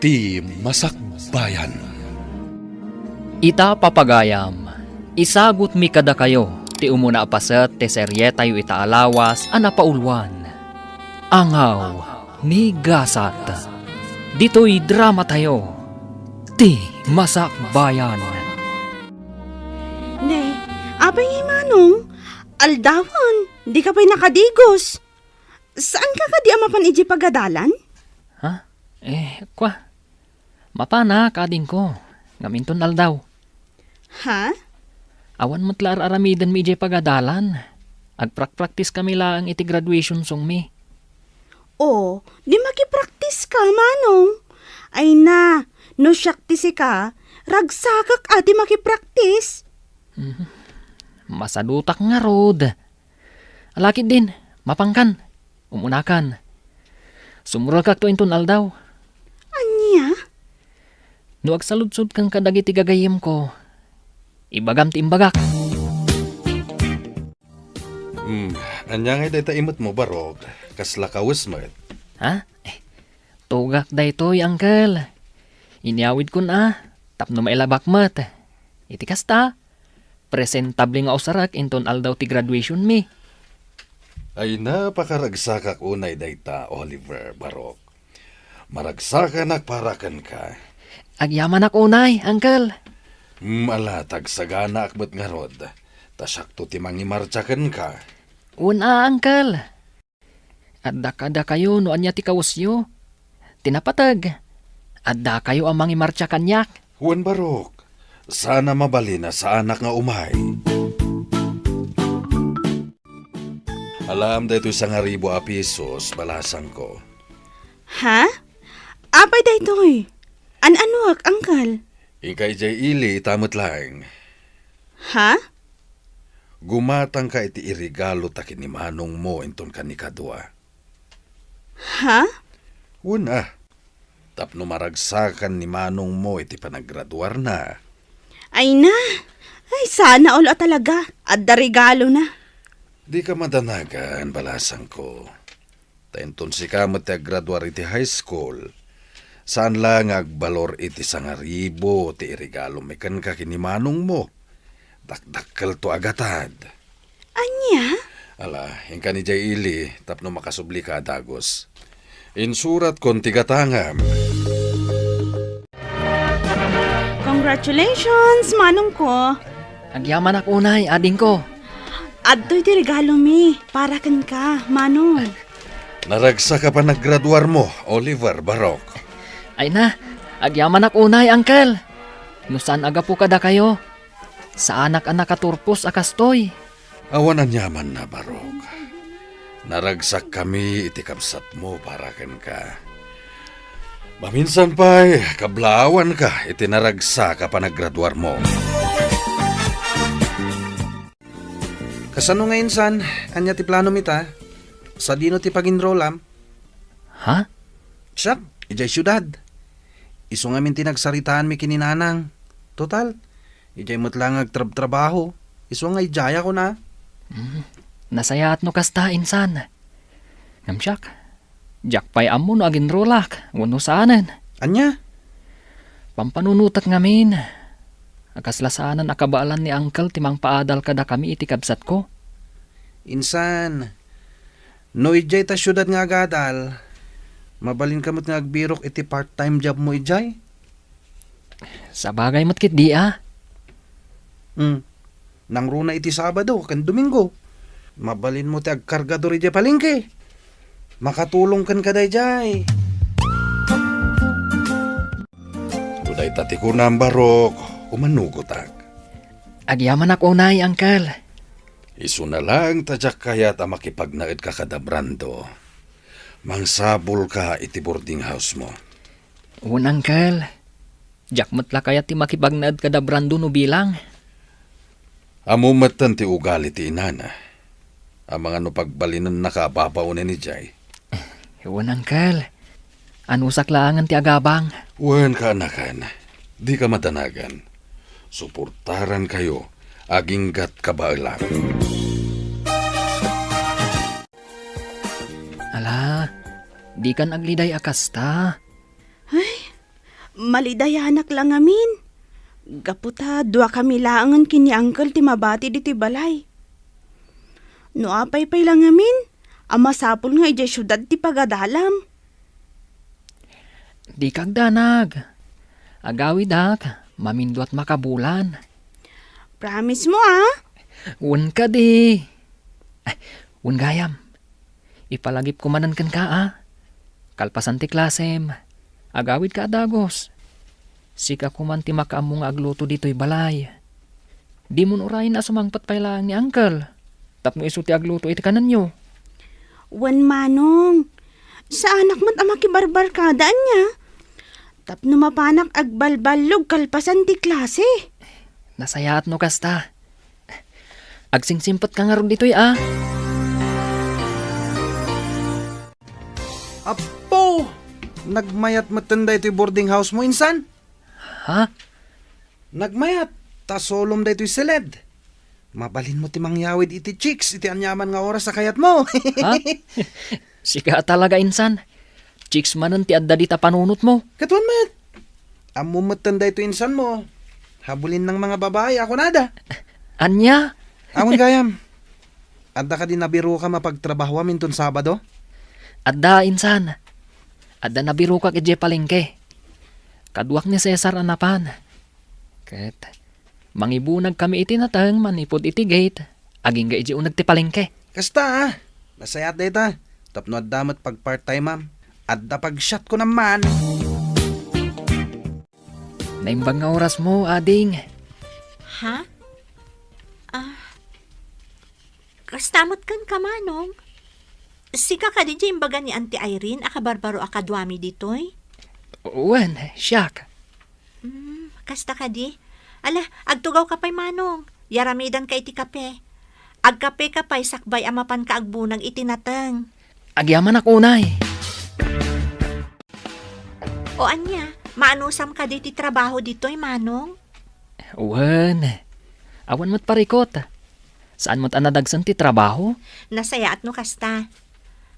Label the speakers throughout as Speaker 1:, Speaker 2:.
Speaker 1: Ti Masakbayan.
Speaker 2: Ita papagayam, isagot mi kada kayo, ti umuna apaset ti serye tayo itaalawas anapaulwan. Angaw ni Gasat. Dito'y drama tayo, ti Masakbayan.
Speaker 3: Ne, abay ngay manong, aldawan, di ka pa'y nakadigos. Saan ka di amapan iji pagadalan?
Speaker 2: Ha? Mapana kading ko, ngaminton aldaw.
Speaker 3: Ha?
Speaker 2: Awan mo't lar aramidan mi ije pagadalan. Agprak-praktis kami lang iti graduation song mi.
Speaker 3: O, di makipraktis ka, manong. Ay na, no syaktisi ka, ragsakak ati makipraktis.
Speaker 2: Masadutak nga rod. Alakit din, mapangkan, umunakan. Sumurol kak to inton aldaw.
Speaker 3: Anya?
Speaker 2: No agsaludsud kang kadagiti gagayim ko, ibagam ti imbagak.
Speaker 1: Anya nga day imot mo barog, kasla kawis mo.
Speaker 2: Ha? Tugak daytoy, uncle. Iniawid ko na, tapno mailabak mat. Iti kasta, presentable nga usarak inton aldaw ti graduation mi.
Speaker 1: Ay napakaragsakak unay dayta, Oliver Barok. Maragsakan parakan ka.
Speaker 2: Agyaman ak unay, uncle.
Speaker 1: Malatag sagana akbat nga rod. Tasakto ti mangimartsakan ka.
Speaker 2: Una, uncle. Adda kayo no anya ti kawusyo. Tinapatag. Adda kayo amang imartsa kanyak.
Speaker 1: Juan Barok, sana mabalina sa anak nga umay. Alam dahito isang 1,000 pesos, balasan ko.
Speaker 3: Ha? Abay daytoy. An-anuak, angkal?
Speaker 1: Ingkay jay ili, tamot lang.
Speaker 3: Ha?
Speaker 1: Gumatang ka iti irigalo takin ni manong mo inton kanikadwa.
Speaker 3: Ha?
Speaker 1: Una, tapno maragsakan ni manong mo iti panagraduar na.
Speaker 3: Ay na. Ay, sana ulo talaga. Adda regalo na.
Speaker 1: Di ka madanagan, balasan ko. Tainton si ka graduar iti high school. Saan lang agbalor iti 1,000 ti irigalo mekan ka kinimanong mo. Dakdakkel to agatad.
Speaker 3: Anya?
Speaker 1: Ala, ingka ni Jay Ili, tapno makasubli ka dagos. Insurat kon tigatangam.
Speaker 3: Congratulations, manong ko.
Speaker 2: Agyaman ak unay, ading ko.
Speaker 3: Adto'y ti regalo mi. Para kan ka, manong.
Speaker 1: Naragsa ka pa naggraduar mo, Oliver Barok.
Speaker 2: Ay na, agyaman ak unay, uncle. No saan aga po kada kayo? Sa anak-anak katurpos akastoy.
Speaker 1: Awan ang yaman na, Barok. Naragsak kami iti kapsat mo para ken ka. Maminsan pa kablawan ka iti naragsa ka pa naggraduar mo.
Speaker 4: Kasano ngayon san, anya ti plano mita? Sa dino ti pag-enrollam?
Speaker 2: Ha?
Speaker 4: Siyak, ijay syudad. Iso nga min tinagsaritaan mi kininanang. Total, ijay matlang agtrabaho. Iso nga ijaya ko na.
Speaker 2: Nasaya at no kasta insan. Ngamsyak, jak pa'y amo no agin rolak, wano saanan.
Speaker 4: Anya?
Speaker 2: Pampanunutat ngamin. Akaslasanan akabaalan ni uncle timang paadal kada kami iti kabsat ko.
Speaker 4: Insan, no ijay ta syudad nga agadal. Mabalin kamot nga agbirok iti part-time job mo ijay?
Speaker 2: Sa bagay matkit di
Speaker 4: Nang runa iti Sabado, kan Domingo. Mabalin mo ti agkargador ijay palengke. Makatulong kan kaday jay.
Speaker 1: Uday tati ko na ang Barok, umanugotak.
Speaker 2: Agyaman ak unay, uncle.
Speaker 1: Isu na lang tadyak kaya ta makipagnaid ka kada brando. Mangsabol ka iti boarding house mo.
Speaker 2: Unangkel, jak matla kaya ti makibagnad kada brando no bilang.
Speaker 1: Amumatan ti ugali ti inana. Ang mga no pagbalinan nakababaunin ni Jay.
Speaker 2: Unangkel, anusak laangan ti agabang.
Speaker 1: Wen ka anakan, di ka matanagan. Suportaran kayo, aginggat kabailan.
Speaker 2: Ala, di kan agliday akasta.
Speaker 3: Ay, Malidayanak lang amin. Gaputa, dua kami laangan kini Uncle ti mabati diti balay. No apay-pay lang amin, ama sapol nga ijay syudad ti pagadalam.
Speaker 2: Di kag danag. Agawid ak, mamindo at makabulan.
Speaker 3: Promise mo ah.
Speaker 2: Un ka di. Ay, un gayam. Ipalagip kumanan kan ka Kalpasan ti klasem. Agawid ka adagos. Sika kuman ti makaamong agluto dito'y balay. Di mo urayin na sumangpat pa lang ni Uncle. Tapno iso ti agluto iti kanan nyo.
Speaker 3: Wan manong. Sa anak mo't ama kibarbarkadaan niya. Tapno mapanak agbalbalog kalpasan ti klase.
Speaker 2: Nasayaat no kasta. Agsingsimpat ka nga ron dito'y
Speaker 4: Apo! Nagmayat matanda ito'y boarding house mo, insan?
Speaker 2: Ha?
Speaker 4: Nagmayat, ta solom da ito'y seled. Mabalin mo ti mangyawid iti chicks, iti anyaman nga oras sa kayat mo.
Speaker 2: Ha? Sika talaga insan. Chicks manan ti adda dita panunot mo.
Speaker 4: Katuan mat. Amo matanda ito insan mo. Habulin ng mga babae, ako nada.
Speaker 2: Anya?
Speaker 4: Amon gayam. Adda ka din nabiro ka mapagtrabaho amin ton Sabado?
Speaker 2: Adda insan. Adda nabiro ka kay palengke. Kaduak ni Cesar anapan. Ket mangibunag kami iti natang manipod iti gate. Aging ga iti unag ti palengke.
Speaker 4: Kasta nasayat da ita. Tapno adda mat pag part-time ma'am. Adda pag shot ko naman.
Speaker 2: Naimbang nga oras mo, ading.
Speaker 5: Ha? Kastamot kan kamanong. Sika ka din dyan imbaga ni Auntie Irene, akabarbaro akadwami ditoy.
Speaker 2: Wen, siyak.
Speaker 5: Kasta ka di. Ala, agtugaw ka pa'y manong. Yaramidan ka iti kape. Agkape ka pa'y sakbay amapan ka agbunag itinatang.
Speaker 2: Agyaman ako unay.
Speaker 5: O anya, maanusam ka di ti trabaho ditoy manong?
Speaker 2: Wen, awan mo't parikot. Saan mo't anadagsan ti trabaho?
Speaker 5: Nasaya at no kasta.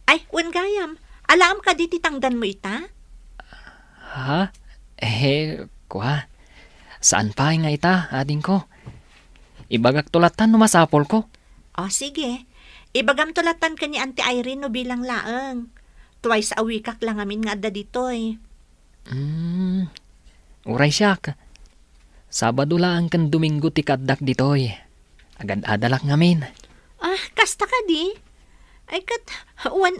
Speaker 5: Ay, wen gayam, alam ka di ti tangdan mo ita?
Speaker 2: Ha? Kuha. Saan pa nga ita, ading ko? Ibagak tulatan no masapol ko.
Speaker 5: O sige, ibagam tulatan ka ni Auntie Irene no bilang laeng. Twice a week kak lang amin nga adda ditoy.
Speaker 2: Uray siyak. Sabado lang kan Domingo ti kaddak ditoy. Agad adalak ngamin.
Speaker 5: Kasta ka di? Ay kat, uwan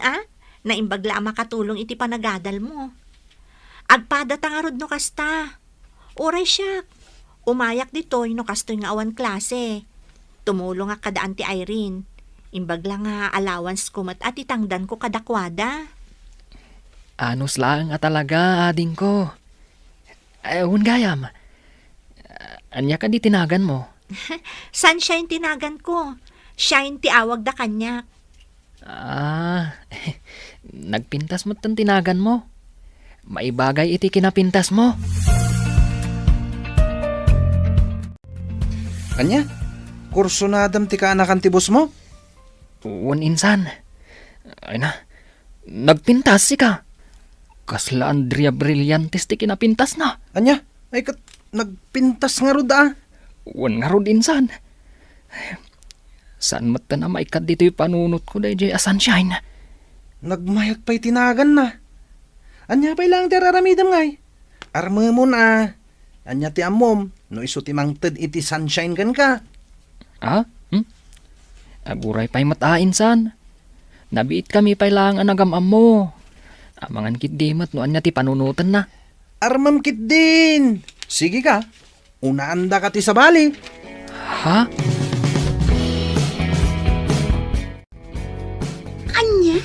Speaker 5: naimbagla makatulong iti panagadal mo. Agpada tangarod no kasta. Uray siyak. Umayak ditoy no kastoy nga awan klase. Tumulong nga kada Auntie Irene. Imbagla nga allowance ko mat at itangdan ko kadakwada.
Speaker 2: Anos lang talaga, ading ko. Gayam. Anya ka di tinagan mo?
Speaker 5: Sunshine tinagan ko. Shine ti awag da kanya.
Speaker 2: Nagpintas mo't tan tinagan mo. Maibagay iti kinapintas mo.
Speaker 4: Anya? Kurso na adam ti kaanakan ti boss mo?
Speaker 2: Wan insan. Ay na, nagpintas si ka. Kasla Andrea Brillantes ti kinapintas na.
Speaker 4: Anya? Ay kat, nagpintas nga rod
Speaker 2: Wan nga rod insan. Saan mat na maikat dito yung panunot ko da jay sunshine.
Speaker 4: Nagmayat pa'y tinagan na. Anya pa'y lang tiraramidam ngay. Arma mo na. Anya ti amom, no iso ti mangted iti sunshine kan ka.
Speaker 2: Aburay pa'y matain san. Nabiit kami pa'y lang ang nagamam mo. Amangan kit di mat no anya ti panunutan na.
Speaker 4: Armam kit din. Sige ka, unaanda ka ti sabali.
Speaker 2: Ha?
Speaker 6: Anya?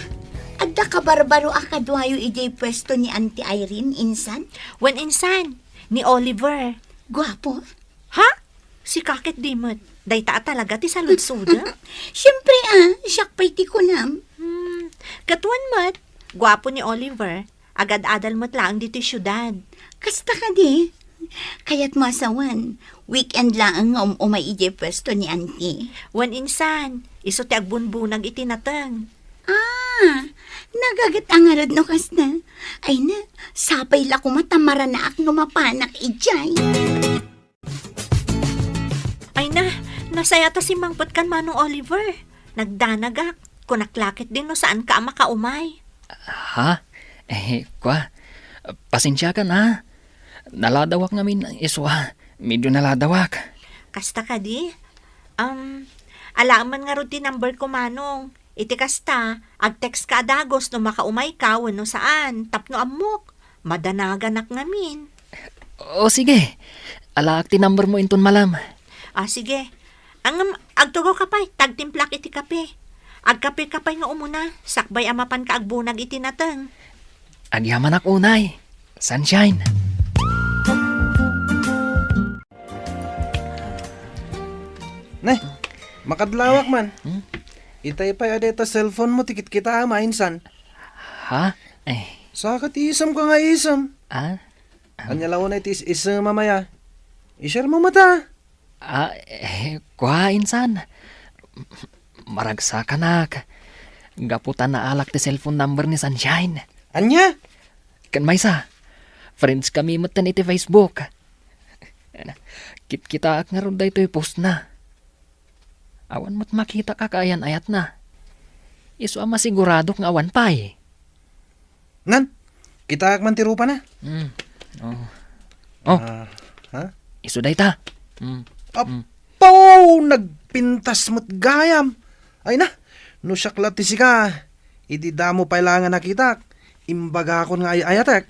Speaker 6: Adda ka barbaro akadwayo ijay pwesto ni Auntie Irene, insan?
Speaker 5: When insan, ni Oliver.
Speaker 6: Gwapo?
Speaker 5: Ha? Si Kakit Dimot. Dayta talaga ti saludsuda.
Speaker 6: Siyempre siyak pa'y ti kunam.
Speaker 5: Katuan mat, gwapo ni Oliver. Agad-adal mo't lang dito syudad.
Speaker 6: Kasta ka di. Kaya't masawan, weekend lang ang umay ijay pwesto ni Auntie.
Speaker 5: When insan, iso ti agbunbunag itinatang.
Speaker 6: Nagagat ang arad no kasta. Ay na, sapay la kumatamara na ak numapanak ijay.
Speaker 5: Ay na, nasaya ta si Mangpot kan Manong Oliver. Nagdanagak. Kunaklakit din no saan ka makaumay.
Speaker 2: Ha? Pasensya ka na. Naladawak namin ang iswa. Medyo naladawak.
Speaker 5: Kasta ka di? Alaman nga ro di number ko Manong. Iti kasta, ag-text ka adagos no makaumay ka no saan. Tapno amok. Madanaganak ngamin.
Speaker 2: O sige. Alaak ti number mo inton malam.
Speaker 5: Sige. Agtugo ka pa'y, tagtimplak iti kape. Agkape ka pa'y nga umuna, sakbay amapan ka agbunag iti nateng.
Speaker 2: Agyaman ak unay. Sunshine.
Speaker 4: Ne, makadlawak man. Itay pa adeta cellphone mo, tikit kita mainsan.
Speaker 2: Ha?
Speaker 4: Sakat isam ka nga isam. Anya laon na itis isam mamaya. I-share mo mata.
Speaker 2: Insan. Maragsa ka nak. Gaputan na alak ti cellphone number ni Sunshine.
Speaker 4: Anya?
Speaker 2: Kan maysa. Friends kami matan iti Facebook. Kita ak nga ron da ito post na. Awan mo't makita ka kaayan ayat na. Iso ama sigurado nga awan pa eh.
Speaker 4: Nan, kita ak man tirupa na. Ha?
Speaker 2: Iso day ta.
Speaker 4: Apaw! Nagpintas mo't gayam. Ay na, no syaklat ti sika. Idi damo pailangan nakita. Imbaga akon nga ayatek.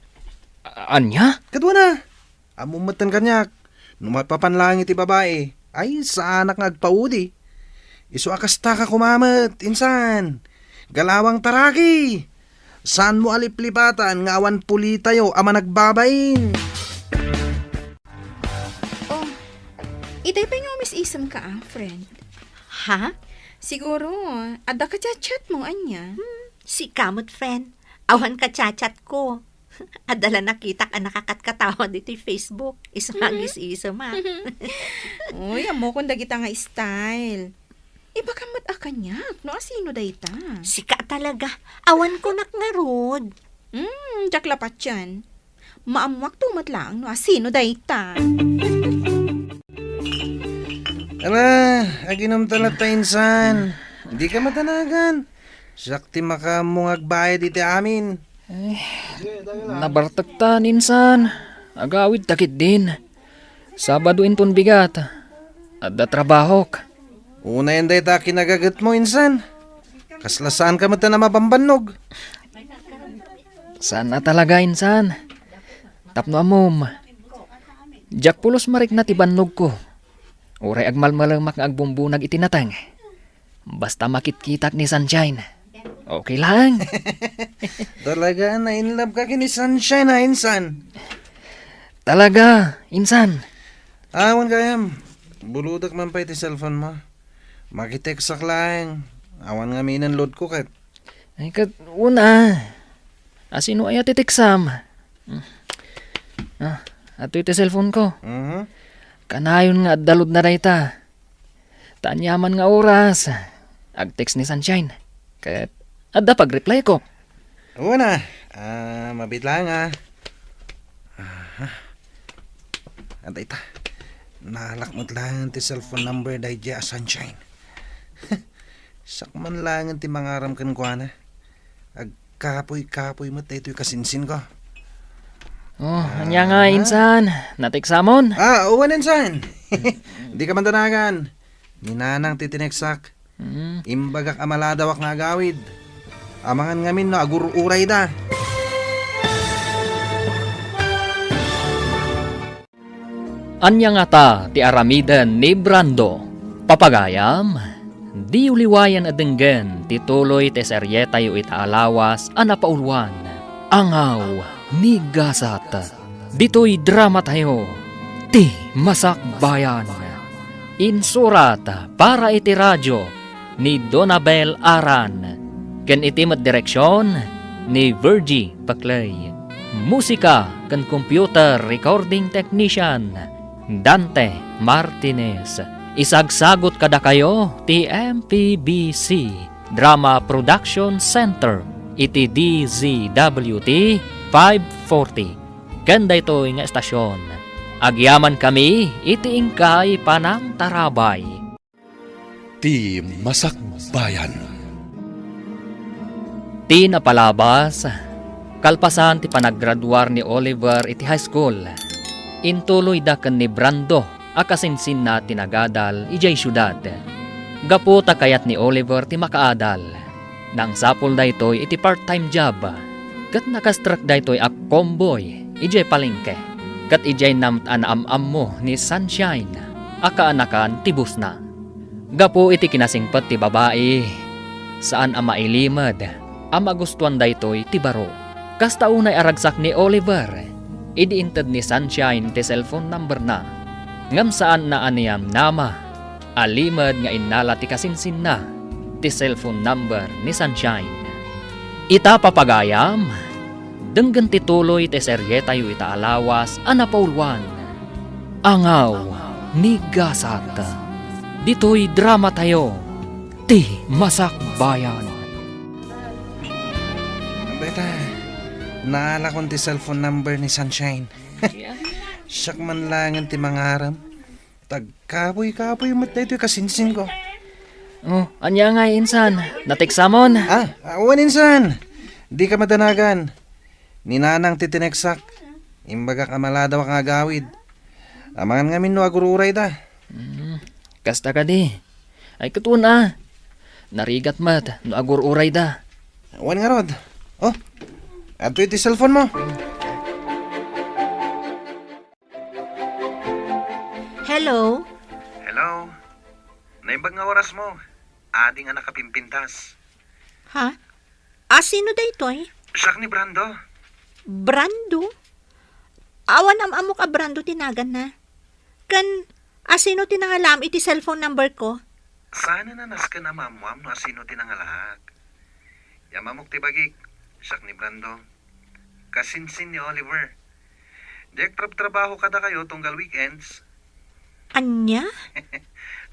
Speaker 2: Anya?
Speaker 4: Kadwa na. Amumatan kanyak. Numapapanlangit ti babae. Ay, sa anak nga agpaudi. Iso akasta ka kumamat, insan. Galawang taraki. Saan mo aliplipatan nga awan puli tayo ama nagbabain.
Speaker 3: Itay pa nga Miss Isam ka friend.
Speaker 5: Ha?
Speaker 3: Siguro, ada ka chat mo, anya.
Speaker 5: Si kamot friend. Awan ka chat ko. Adala nakita ka nakakatkatawa dito yung Facebook. Ismagis isa ma.
Speaker 3: Uy, amo kung dagita nga style. Iba ka mat akanyak, no asino dayta?
Speaker 5: Sika talaga. Awan ko nakngarod.
Speaker 3: Jaklapat yan. Maamwak tumat lang, no asino dayta?
Speaker 4: Ala, aginom talat ta insan. Hindi ka matanagan. Sakti makamungag bayad iti amin.
Speaker 2: Nabartagtan insan. Agawid takit din. Sabado inton bigat. Adda trabahok.
Speaker 4: Una yan day ta kinagagat mo insan. Kaslasaan ka mata na mapambanog.
Speaker 2: Sana talaga insan. Tapno amom. Jak pulos marik na tibannog ko. Uray agmalmalang makaagbumbunag itinatang. Basta makitkitak ni Sunshine. Okay lang.
Speaker 4: Talaga na in love ka kini Sunshine ha insan.
Speaker 2: Talaga, insan.
Speaker 4: Awan kayam. Buludak man pa iti cellphone mo. Makiteksak lang. Awan nga minan load ko kat.
Speaker 2: Ay kat una. Asino ay atitiksam. Ato iti cellphone ko. Kanayon nga dalod na rayta. Tanyaman nga oras. Ag-text ni Sunshine. Kat adda pag-reply ko.
Speaker 4: Una. Mabit lang ha. Antay ta. Nalakmot lang ti cellphone number dahi dya Sunshine. Sakman lang ti mangaram kan ko na. Agkapoy-kapoy mo tayo kasinsin ko.
Speaker 2: Anya nga insan. Natiksamon.
Speaker 4: Uwan insan. Di ka man tanagan. Ninanang titineksak. Imbagak amaladawak nga agawid. Amangan ngamin no agururay da.
Speaker 2: Anya nga ta ti aramidan ni Brando. Papagayam. Di uliwayan adenggen ti tuloy ti seryeta yu itaalawas anapaulwan. Angaw ni Gasat. Dito'y drama tayo. Ti Masakbayan. Insurat para iti radyo ni Donabel Aran. Ken iti direksyon ni Virgie Paclay. Musika ken computer recording technician Dante Martinez. Isagsagot kada kayo ti MPBC Drama Production Center iti DZWT 540. Kanda ito nga estasyon. Agyaman kami iti ingkay panang tarabay.
Speaker 1: Ti Masakbayan.
Speaker 2: Ti napalabas, kalpasan ti panaggraduar ni Oliver iti high school. Intuloy da ken ni Brando, akasinsin na tinagadal ijay syudad. Gaputa kayat ni Oliver ti makaadal. Nang sapol da ito'y iti part-time job. Kat nakastruck da ito'y ak comboy, ijay palengke. Kat ijay namtan am-am mo ni Sunshine, akaanakan tibus na. Gapu iti kinasingpet ti babae, saan ang mailimad, ang magustuhan da ito'y ti baro. Kasta unay aragsak ni Oliver, idiintad ni Sunshine ti cellphone number na. Ngam saan na aniyam nama, alimad nga inala ti kasinsin na, ti cellphone number ni Sunshine. Ita papagayam, denggan ti tuloy ti serye tayo ita alawas, anapaulwan. Angaw ni Gasat. Dito'y drama tayo, ti Masakbayan.
Speaker 4: Beta, naala kong ti cellphone number ni Sunshine. Siyak man langan ti mangaram. Tagkapoy-kapoy mat na ito kasinsin ko.
Speaker 2: Oh, anya nga insan, natiksamon.
Speaker 4: Awan insan. Di ka madanagan. Ninanang titineksak. Imbaga kamalada wa nga gawid. Amangan ngamin no agururay da.
Speaker 2: Kasta ka di. Ay katuna. Narigat mat, no agur-uray da.
Speaker 4: Awan nga rod. Oh, ato iti cellphone mo.
Speaker 5: Hello?
Speaker 4: Hello. Naimbag nga oras mo. Adi nga nakapimpintas.
Speaker 5: Ha? Sino da ito eh?
Speaker 4: Siyak ni Brando.
Speaker 5: Brando? Awan am-amo ka Brando tinagan na. Kan, sino tinangalam iti cellphone number ko?
Speaker 4: Sana na nas ka na mamuam no asino tinangalahak. Yamamok tibagik. Siyak ni Brando. Kasinsin ni Oliver. Dek trabaho kada kayo tunggal weekends.
Speaker 5: Anya?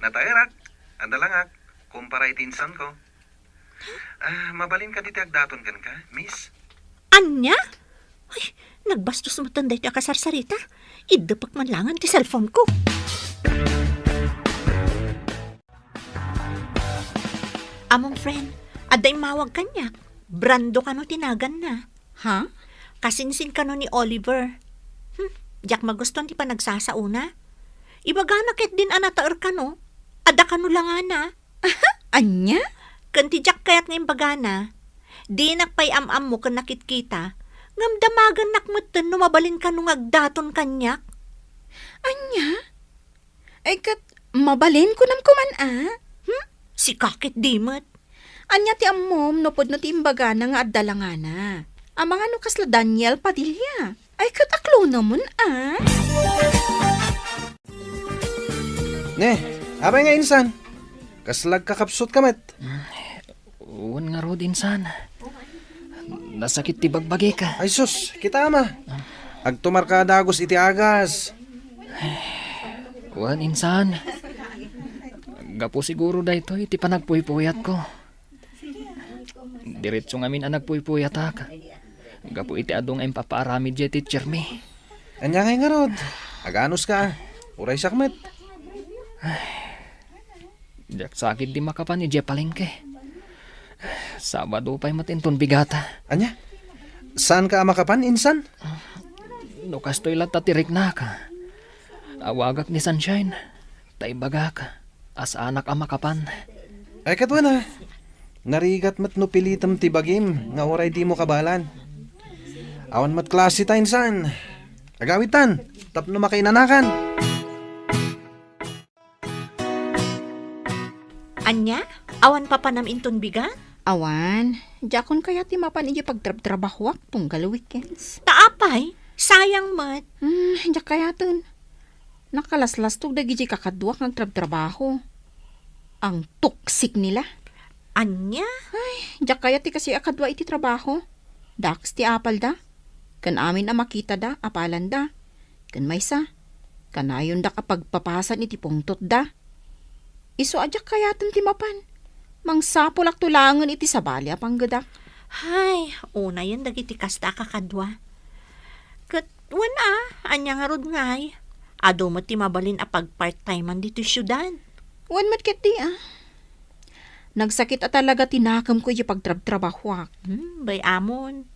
Speaker 4: Natairak. Andalangak. Kumpara itinsan ko. Mabalin ka diti agdaton kan ka, miss?
Speaker 5: Anya? Ay, nagbastos mo tanday ti akasarsarita. Idapak man langan ti cellphone ko. Among friend, aday mawag kanya. Brando ka no tinagan na.
Speaker 6: Ha?
Speaker 5: Kasinsin ka no ni Oliver. Diyak magustuhan ti pa nagsasauna. Ibaga na ket din anataer ka no. Ada ka no lang na.
Speaker 6: Anya?
Speaker 5: Kanti diyak kayat ngayon baga na. Di nakpay am-am mo kan nakitkita. Ngam damagan nakmutten no mabalin ka no ngagdaton kanyak.
Speaker 6: Anya? Ay kat, mabalin ko nam kuman
Speaker 5: Si kakit dimot.
Speaker 6: Anya ti ammom no pod no ti imbaga na nga addalangana. Ang mga no kasla Daniel Padilla. Ay kat aklo naman
Speaker 4: Ne, abay nga insan. Kaslag kakapsot kamat.
Speaker 2: Uwan nga rod insan. Nasakit ti bagbagi ka.
Speaker 4: Ay sus, kita ama. Agtumar ka dagos iti agas.
Speaker 2: Uwan insan. Gapo siguro da ito iti panagpuypuyat ko. Diretso ngamin ang nagpuypuyat ka. Gapo iti adong ang papaaramid di teacher mi.
Speaker 4: Anya nga nga rod. Aganos ka. Uray sakmet.
Speaker 2: Diyak sakit di makapan ni Jepalengke. Sabado pa'y matinton bigata.
Speaker 4: Anya? Saan ka makapan, insan?
Speaker 2: No kastoy lang tatirik na ka. Awagak ni Sunshine. Taibaga ka. As anak ang makapan.
Speaker 4: Ay katwa na. Narigat mat no pilitam ti bagim. Nga oray di mo kabalan. Awan mat klase ta, insan. Agawitan. Tapno makainanakan.
Speaker 5: Anya? Awan pa panam inton biga?
Speaker 6: Awan, jakon kaya ti mapan iji pagtrabaho tunggal weekends.
Speaker 5: Taapay? Sayang mat.
Speaker 6: Jak kaya tun. Nakalaslas tog dagiji kakadwak ng trabaho. Ang toxic nila.
Speaker 5: Anya?
Speaker 6: Jak kaya ti kasi akadwa iti trabaho. Dax ti apal da. Kan amin na makita da, apalan da. Kan maysa. Kanayon da kapag papasan iti pungtot da. Iso ajak kaya tun ti mapan. Mangsapulak tulangan iti sabali apang gadak.
Speaker 5: Hay, una yan dagiti kasta kakadwa. Kat, anya nga rod ngay. Ado mo ti mabalin a pag part-timean dito syudad.
Speaker 6: Wan mat ket di Nagsakit at talaga tinakam ko yung pagtrab-trabahwak.
Speaker 5: Bay amon.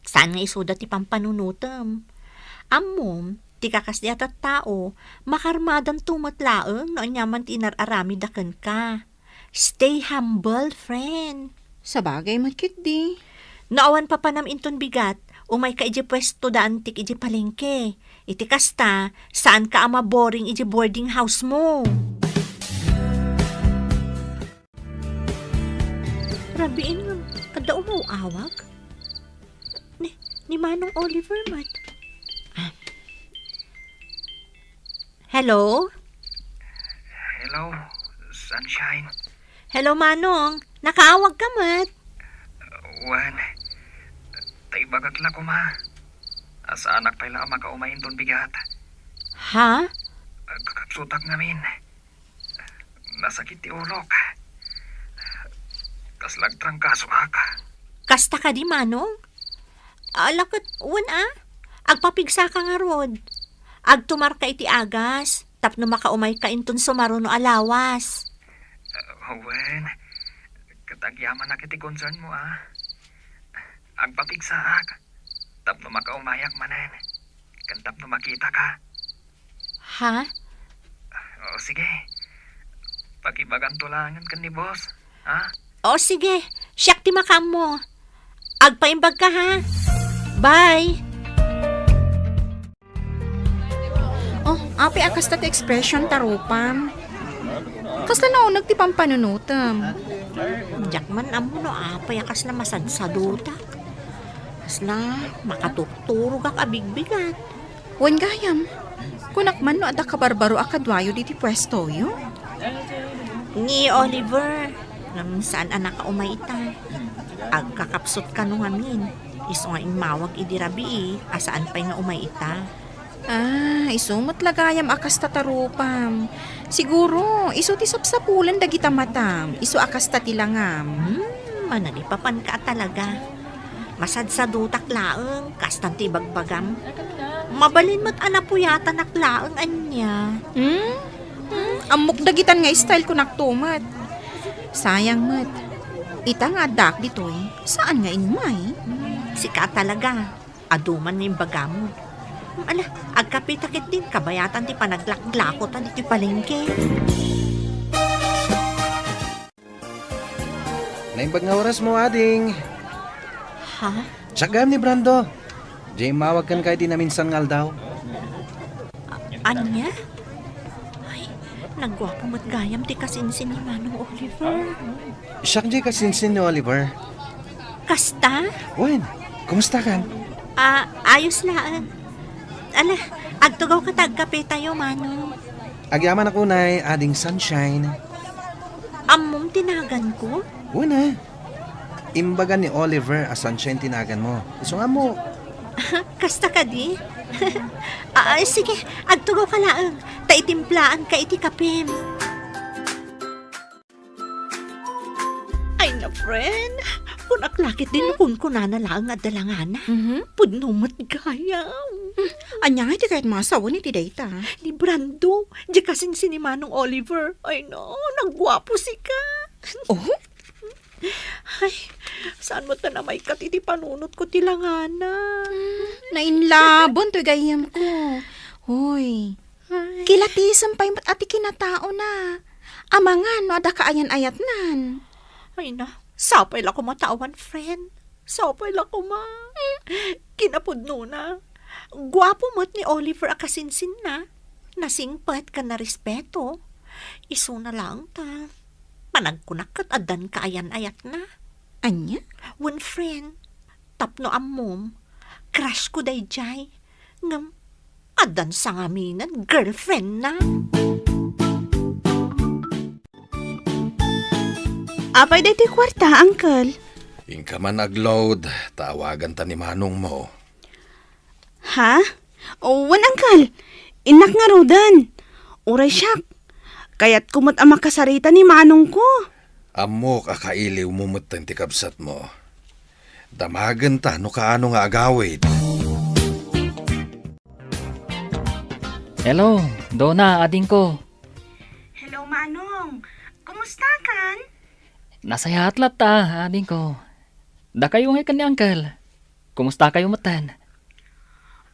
Speaker 5: Saan nga isuda ti pampanunutam? Amom, ti kakasdi at tao, makarmadan tumatlaeng no anyaman ti inararami daken ka. Stay humble, friend.
Speaker 6: Sa bagay mat ket di.
Speaker 5: Naawan pa panam inton bigat, umay ka iji pwesto da antik iji palengke. Iti kasta, saan ka ama boring iji boarding house mo? Rabiin nga, kada umawawag? Ni Manong Oliver, mat. Hello?
Speaker 7: Hello, Sunshine.
Speaker 5: Hello, Manong. Nakaawag ka, mat.
Speaker 7: Wan, tay bagat la ko ma. Asa anak pala makaumayin ton bigat.
Speaker 5: Ha?
Speaker 7: Kakapsutak ngamin. Nasakit ti ulok. Kaslag trangkaso ka.
Speaker 5: Kasta ka di, Manong? Alakot, agpapigsa ka nga rod. Agtumar ka iti agas, tapno makaumay ka inton sumaro no alawas.
Speaker 7: Wan, katagyaman na kiti concern mo Agpapigsaak, tapno makaumayak manen. Kan tapno makita ka.
Speaker 5: Ha?
Speaker 7: O sige, pakibagan tulangan kan ni boss, ha?
Speaker 5: O sige, siyak ti makam mo. Agpaimbag ka ha. Bye!
Speaker 6: Oh, api akas tat expression tarupam. Kasla naunag ti pampanunutam.
Speaker 5: Jakman amo no payakas na masadsaduta. Kasla, makatukturo kak abigbigat.
Speaker 6: Wan gayam. Kunakman no ada kabarbaro akadwayo diti pwesto yo.
Speaker 5: Ni Oliver, ngam saan anak ka umaita. Agkakapsot ka no ngamin. Iso nga imawag idirabi asaan pa'y nga umaita.
Speaker 6: Isumot lagayam akas tatarupam. Siguro, iso ti sapsapulan dagita matam. Iso akas tatilangam.
Speaker 5: Manalipapan ka talaga. Masadsadutak laeng, kastan ti bagbagam. Mabalin mo't anapuyata naklaeng anya.
Speaker 6: Amok dagitan nga style ko naktumat. Sayang mat. Ita nga dak ditoy. Saan nga inmay?
Speaker 5: Sika talaga. Aduman nga yung bagamo. Agkapitakit din, kabayatan ti panaglaklakot at iti palengke.
Speaker 4: Naimbag nga oras mo, ading.
Speaker 5: Ha?
Speaker 4: Tsagam ni Brando. Jay, mawag kan kay di na minsan ngal daw.
Speaker 5: Anya? Ay, nagwapo mo't gayam ti kasinsin ni Manong Oliver.
Speaker 4: Siyak, Jay, kasinsin ni Oliver.
Speaker 5: Kasta?
Speaker 4: Wen, kumusta kan?
Speaker 5: Ayos laan. Agtugaw ka tagkape tayo, Manong.
Speaker 4: Agyaman ako na ading Sunshine.
Speaker 5: Amom tinagan ko?
Speaker 4: Una, imbagan ni Oliver as Sunshine tinagan mo. Iso nga mo.
Speaker 5: Kasta ka di? Sige, agtugaw ka laang. Taitimplaan ka iti kapim. Ay na, friend. Kung aklakit din kung kunana lang at dalangana. Pudnumat gayam.
Speaker 6: Anya nga iti kahit masawa ni ti dayta.
Speaker 5: Ni Brando, di kasing si Manong Oliver. Ay no, nagwapo si ka.
Speaker 6: Oh?
Speaker 5: Ay, saan mo ta na may katiti panunot ko tilangana?
Speaker 6: Nainlabon to gayam ko. Hoy, kilatisan pa yung ati kinatao na. Amangan no ada kaayan-ayat nan.
Speaker 5: Ay na, sapay la ko matawan, friend. Sapay la ko ma. Kinapudno na. Gwapo mo't ni Oliver akasinsin na. Nasingpat ka na respeto. Iso na lang ta. Panagkunakat adan kaayan-ayat na.
Speaker 6: Anya?
Speaker 5: One friend, tapno amom, crush ko day jay. Ngam, adan sa ngaminan, girlfriend na.
Speaker 3: Apay dito kwarta, uncle.
Speaker 1: Ingka man nag-load, tawagan ta ni Manong mo.
Speaker 3: Ha? Wan, uncle. Inak nga rodan. Uray siyak. Kaya't kumot ang makasarita ni Manong ko.
Speaker 1: Amo kakailiw mo matang tikabsat mo. Damagan ta no kaano nga agawid.
Speaker 2: Hello, Donna, ading ko.
Speaker 3: Hello, Manong. Kumusta kan?
Speaker 2: Nasa hatlat ta, ading ko. Da kayo nga kan ni Uncle. Kumusta kayo matan?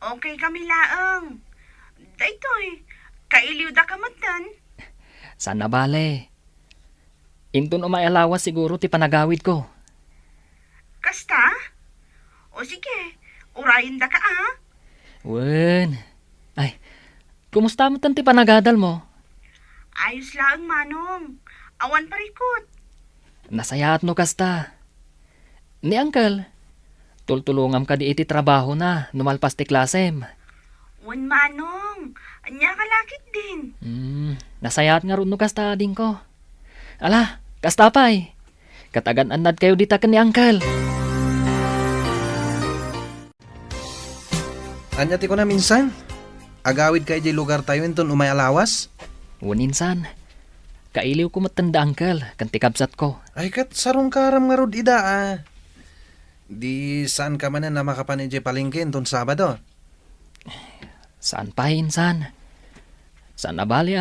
Speaker 3: Okay kami laang. Daytoy, kailiw da ka matan.
Speaker 2: Sana bale. Intun umayalawas siguro ti panagawid ko.
Speaker 3: Kasta? O sige, urayin da ka ah.
Speaker 2: Wen. Ay, kumusta mo ti panagadal mo?
Speaker 3: Ayos lang, Manong. Awan parikot.
Speaker 2: Nasayaat no kasta. Ni Uncle, tultulungam ka di iti trabaho na, numalpas ti klasem.
Speaker 3: Wan, Manong. Anya kalakit din.
Speaker 2: Nasayaat nga ron no kasta ading ko. Ala, kasta pay. Katagan anad kayo dita ka ni Uncle.
Speaker 4: Anyati ko na minsan. Agawid kay di lugar tayo inton umay alawas.
Speaker 2: Uninsan, kailiw ko matanda Uncle, kantikabsat ko.
Speaker 4: Ay kat sarong karam nga rod ida ah. Di saan ka man na makapanidya palengke inton Sabado?
Speaker 2: Saan pa insan? Saan nabali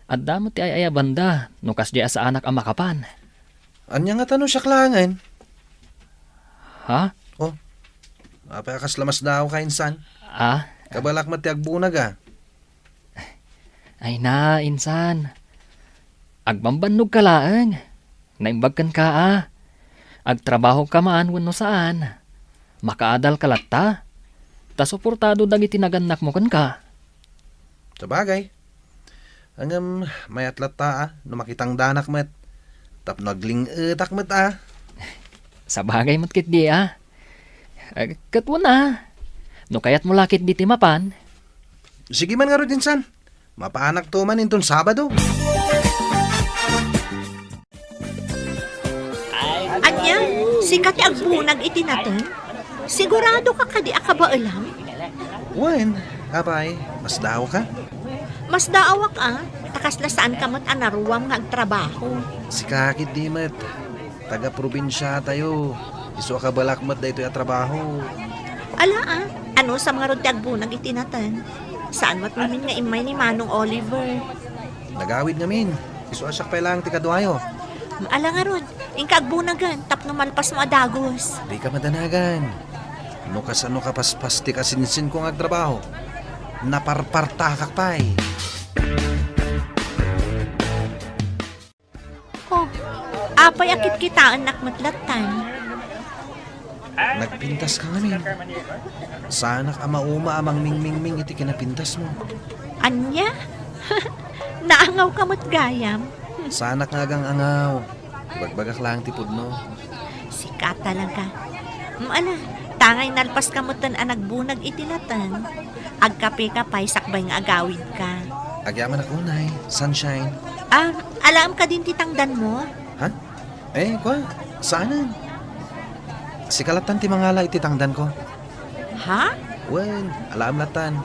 Speaker 2: At damo ti ay banda, nukas di sa anak ang makapan.
Speaker 4: Anya nga tanong siya klangan.
Speaker 2: Ha?
Speaker 4: Oh, apakas lamas daw ka insan. Kabalak mati agbunag ah.
Speaker 2: Ay na, insan. Agbambannog ka laang. Naimbag kan ka Agtrabaho ka maan wano saan. Makaadal ka latta. Ta suportado dagiti naganak mo kan ka.
Speaker 4: Sabagay. Hanggang mayat latta no makitang danak met. Tap nagling etak met
Speaker 2: Sa bagay matkit di Katwan No kayat mo lakit di timapan.
Speaker 4: Sige man nga ro insan. Mapaanak to man inton Sabado.
Speaker 5: Anya, sikat agbunag iti natin. Sigurado ka kadi akabaalam?
Speaker 4: Wen, apay, mas daw ka?
Speaker 5: Mas daawak takas na saan ka mat anaruwam nga agtrabaho.
Speaker 4: Si kakit di met. Taga probinsya tayo. Isu ka balakmat da ito yung trabaho.
Speaker 5: Ala ano sa mga rod agbunag iti natin? Saan mat namin nga imay ni Manong Oliver?
Speaker 4: Nagawid ngamin. Isu asyak pa lang tikadwayo.
Speaker 5: Ala nga rod, ingka agbunagan, tapno malpas mo adagos.
Speaker 4: Di ka madanagan. No kasano ka paspas ti kasinsin kong agtrabaho. Naparpartakak pa'y.
Speaker 5: Oh, apay akit kitaan nakmatlatan.
Speaker 4: Nagpintas ka ngamin. Sanak ama-uma amang ming-ming-ming iti kinapintas mo.
Speaker 5: Anya? Naangaw ka mo't gayam.
Speaker 4: Sanak nga gang angaw. Ibagbagak lang tipod no.
Speaker 5: Sikat talaga. Ala, tangay nalpas ka mo't tan anagbunag itinatan. Agkape ka pa'y sakbay nga agawid ka.
Speaker 4: Agyaman ako, Nay. Sunshine.
Speaker 5: Alam ka din titangdan mo?
Speaker 4: Ha? Kwa? Saanan? Si kalatan ti mangala ititangdan ko.
Speaker 5: Ha?
Speaker 4: Wen, alam latan.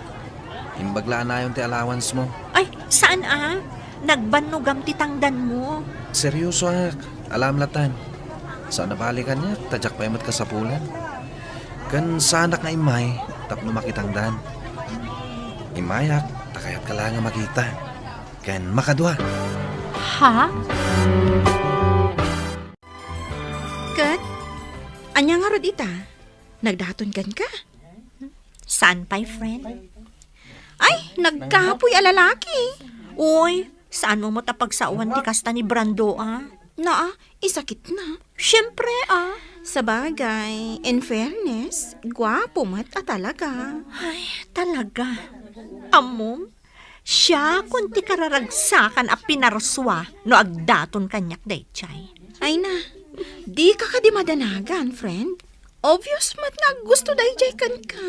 Speaker 4: Imbaglaan na yung ti allowance mo.
Speaker 5: Ay, saan Nagbanugam titangdan mo.
Speaker 4: Seryoso ak, alam latan. Saan nabalikan niya, tadyak pa yamat kasapulan. Kan sanak nga imay, tapno makitangdan. Imayak, takayat ka lang nga makita. Kan makadwa.
Speaker 5: Ha?
Speaker 6: Kat, anya nga rod ita? Nagdaton kan ka?
Speaker 5: Saan pa'y friend?
Speaker 6: Ay, nagkapoy a lalaki.
Speaker 5: Uy, saan mo matapagsawan di kasta ni Brando
Speaker 6: Isakit na.
Speaker 5: Siyempre
Speaker 6: Sa bagay, in fairness, gwapo mat talaga.
Speaker 5: Ay, talaga. Amom, siya kunti kararagsakan a pinarswa no agdaton kanyak daychay.
Speaker 6: Ay na, di ka di madanagan, friend. Obvious mat na gusto dayjay kan ka.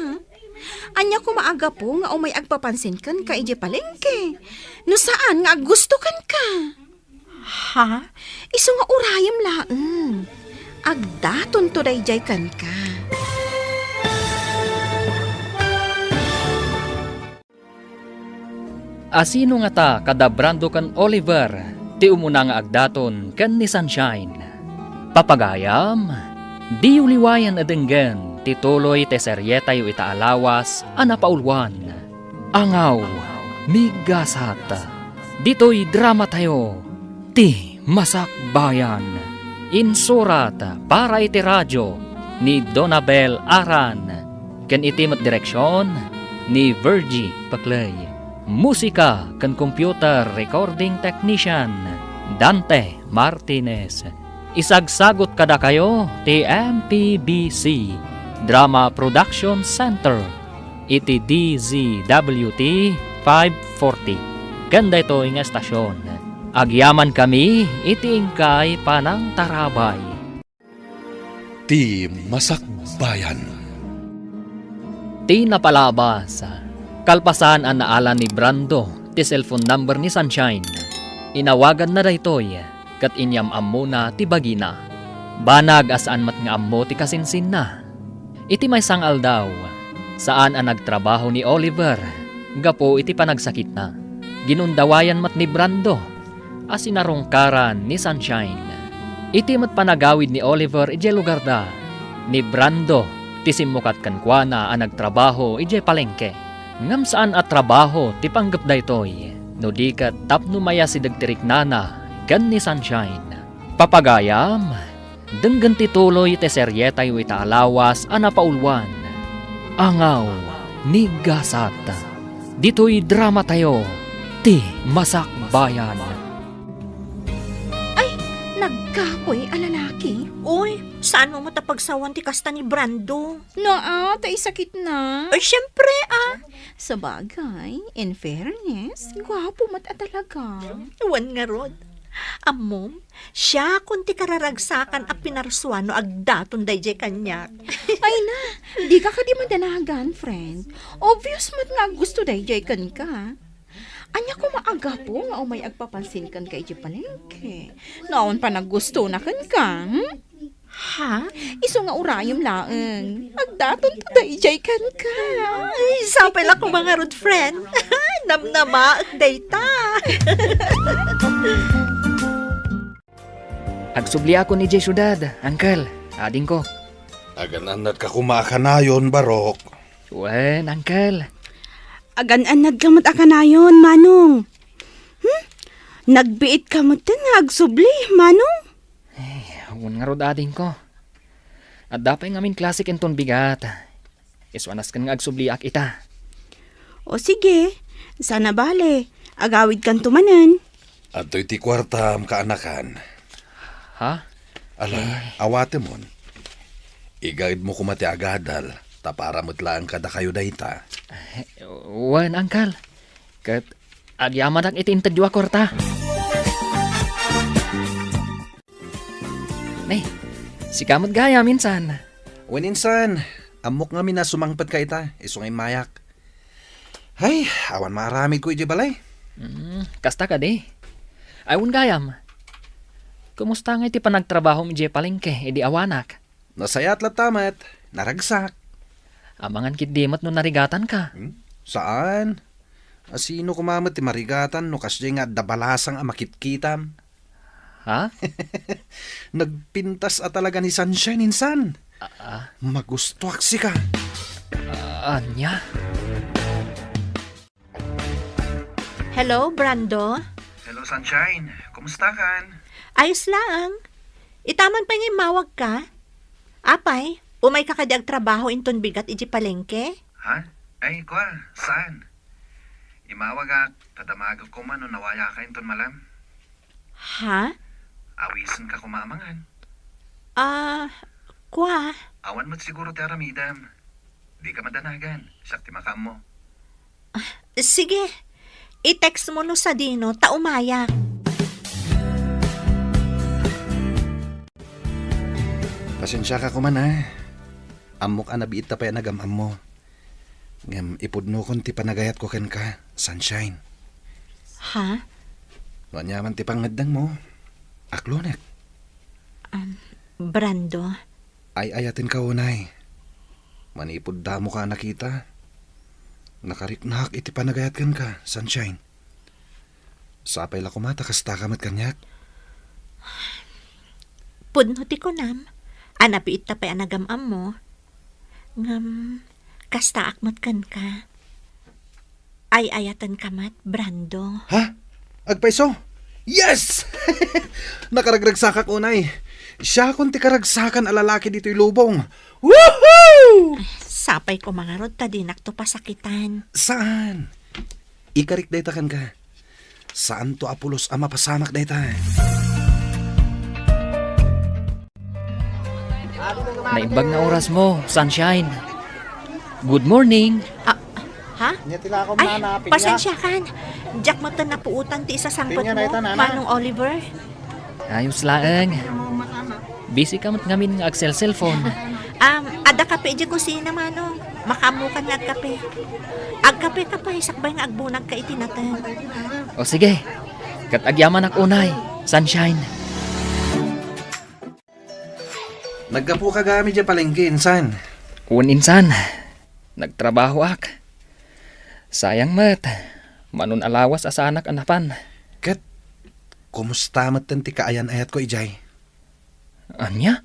Speaker 6: Anya ko maaga po nga umay agpapansin kan ka ije palengke. No saan nga gusto kan ka?
Speaker 5: Ha?
Speaker 6: Isu nga urayam laeng. Agdaton to dayjay kan ka.
Speaker 2: Asino nga ta kada Brando kan Oliver? ti umuna nga agdaton kan ni Sunshine. Papagayam, di uliwayan adenggan ti tuloy te seryeta yu itaalawas anapaulwan. Angaw, migasat. Dito'y drama tayo, ti Masakbayan. Insurat para iti radyo ni Donabel Aran. Ken iti met direksyon ni Virgie Paclay. Musika ken computer recording technician Dante Martinez. Isagsagot kada kayo ti MPBC Drama Production Center iti DZWT 540. Ganda ito nga estasyon. Agyaman kami iti ingkay panang tarabay.
Speaker 1: Ti Masakbayan.
Speaker 2: Ti napalabas. Kalpasan ang naala ni Brando ti cellphone number ni Sunshine. Inawagan na daytoy kat inyam muna ti bagina. Banag asaan mat nga ammo ti kasinsin na. Iti may sangal daw saan ang nagtrabaho ni Oliver. Gapo iti panagsakit na. Ginundawayan mat ni Brando as sinarungkaran ni Sunshine. Iti mat panagawid ni Oliver ije lugar da. Ni Brando ti simukat kankwana ang nagtrabaho ije palengke. Ngam saan at trabaho ti panggap daytoy. No di kat tapno maya si dagtirik nana gan ni Sunshine. Papagayam, denggan ti tuloy ti seryeta yu itaalawas anapaulwan. Angaw, ni Gasata. Dito'y drama tayo, ti Masakbayan.
Speaker 6: Nagkakoy a lalaki.
Speaker 5: Uy, saan mo matapagsawan ti kasta ni Brando?
Speaker 6: Naa, tay sakit na.
Speaker 5: Ay, syempre
Speaker 6: Sa bagay, in fairness, gwapo mat a talaga.
Speaker 5: Wan nga rod. Amom, siya kung ti kararagsakan a pinarsuano agdaton dayjay kanyak.
Speaker 6: Ay na, di ka di madanagan, friend. Obvious mat nga gusto dayjay kan ka. Anya ko maaga po nga umay agpapansin kan kay di palengke. Naon pa naggusto na kan ka,
Speaker 5: Ha?
Speaker 6: Iso nga urayom laeng. Agdaton to dayjay kan ka.
Speaker 5: Ay, sapay lang ko mga rod friend. Namnama, dayta.
Speaker 2: Agsubli ako ni Jay Syudad, Uncle, ading ko.
Speaker 1: Agananat ka kumakanayon, Barok.
Speaker 2: Wen, Uncle.
Speaker 3: Agan-anad ka mat akanayon, Manong. Nagbiit ka mat nga agsubli, Manong.
Speaker 2: Awan nga rod ading ko. At dapay ngamin klasik enton bigat. Iswanas kan nga agsubliak ita.
Speaker 3: O sige, sana bale. Agawid kan tumanan.
Speaker 1: At ti kwartam kaanakan.
Speaker 2: Ha?
Speaker 1: Ala, awate mon. Igayid mo kumati agadal. Tapara mutlaan kada kayo dayta.
Speaker 2: Wen, Uncle. Kat agyaman ang itintadyo korta. Nay, si kamot gaya minsan.
Speaker 4: Waninsan, amok nga mina sumangpad ka ita, iso ngay mayak. Ay, awan maramid ko iti balay.
Speaker 2: Kasta ka di. Ayun gayam. Kumusta nga iti panagtrabaho mi Jay palengke, edi awanak.
Speaker 4: Nasayat latamat, naragsak.
Speaker 2: Amangan kit dimot no narigatan ka.
Speaker 4: Saan? Asino kumamat ti marigatan no kasya nga dabalasang amakitkitam.
Speaker 2: Ha?
Speaker 4: Nagpintas at talaga ni Sunshine insan. Magustuak si ka.
Speaker 2: Anya?
Speaker 5: Hello, Brando?
Speaker 7: Hello, Sunshine. Kumusta kan?
Speaker 5: Ayos lang. Itaman pa nga mawag ka. Apay, umay ka kadyag trabaho inton bigat iji palengke?
Speaker 7: Ha? Ay, kwa, saan? Imawag ak, tadamag ko man no nawaya ka inton malam.
Speaker 5: Ha?
Speaker 7: Awisan ka kumamangan.
Speaker 5: Kwa?
Speaker 7: Awan mo't siguro ti aramidam. Di ka madanagan, siyak ti makam mo.
Speaker 5: Sige, i-text mo no sa Dino, taumaya.
Speaker 4: Pasensya ka kuman ha. Amok anabiit ta pa yan nagamam mo. Ngam ipudno kon ti panagayat ko ken ka, Sunshine.
Speaker 5: Ha?
Speaker 4: Wanyaman ti pangadang mo. Aklonek.
Speaker 5: Brando?
Speaker 4: Ay ayatin ka unay. Manipod da mo ka nakita. Nakariknak iti panagayat ken ka, Sunshine. Sapay la kumata kasta kamat kanyak.
Speaker 5: Pudno ti kunam. Anapi ita pa anagamam mo. Ngam, kasta akmat kan ka. Ay ayatan kamat, Brando.
Speaker 4: Ha? Agpaiso? Yes! Nakaragragsakak unay. Siya kung ti karagsakan a lalaki dito'y lubong. Woohoo!
Speaker 5: Sapay ko mga rod, tadinak to pasakitan.
Speaker 4: Saan? Ikarik daytakan ka. Saan to apulos ama pasamak dayta?
Speaker 2: Naimbag na oras mo, sunshine. Good morning.
Speaker 5: Ha? Ay, pasensya kan. Jack mata na puutan ti isa sangkot mo, Manong Oliver.
Speaker 2: Ayos laeng. Busy ka mat ngamin nga Axel cellphone.
Speaker 5: Ada kape di kusina, Manong. Makamukan nga agkape. Agkape ka pa, sakbay nga agbunag ka itinatan.
Speaker 2: O sige, kat agyaman ak unay, sunshine.
Speaker 4: Naggapo ka gamit dyan palengke, insan.
Speaker 2: Un insan, nagtrabaho ak. Sayang mat, manon alawas asa anak anapan.
Speaker 4: Kat, kumusta matan ti kaayan ayat ko, Ijay?
Speaker 2: Anya?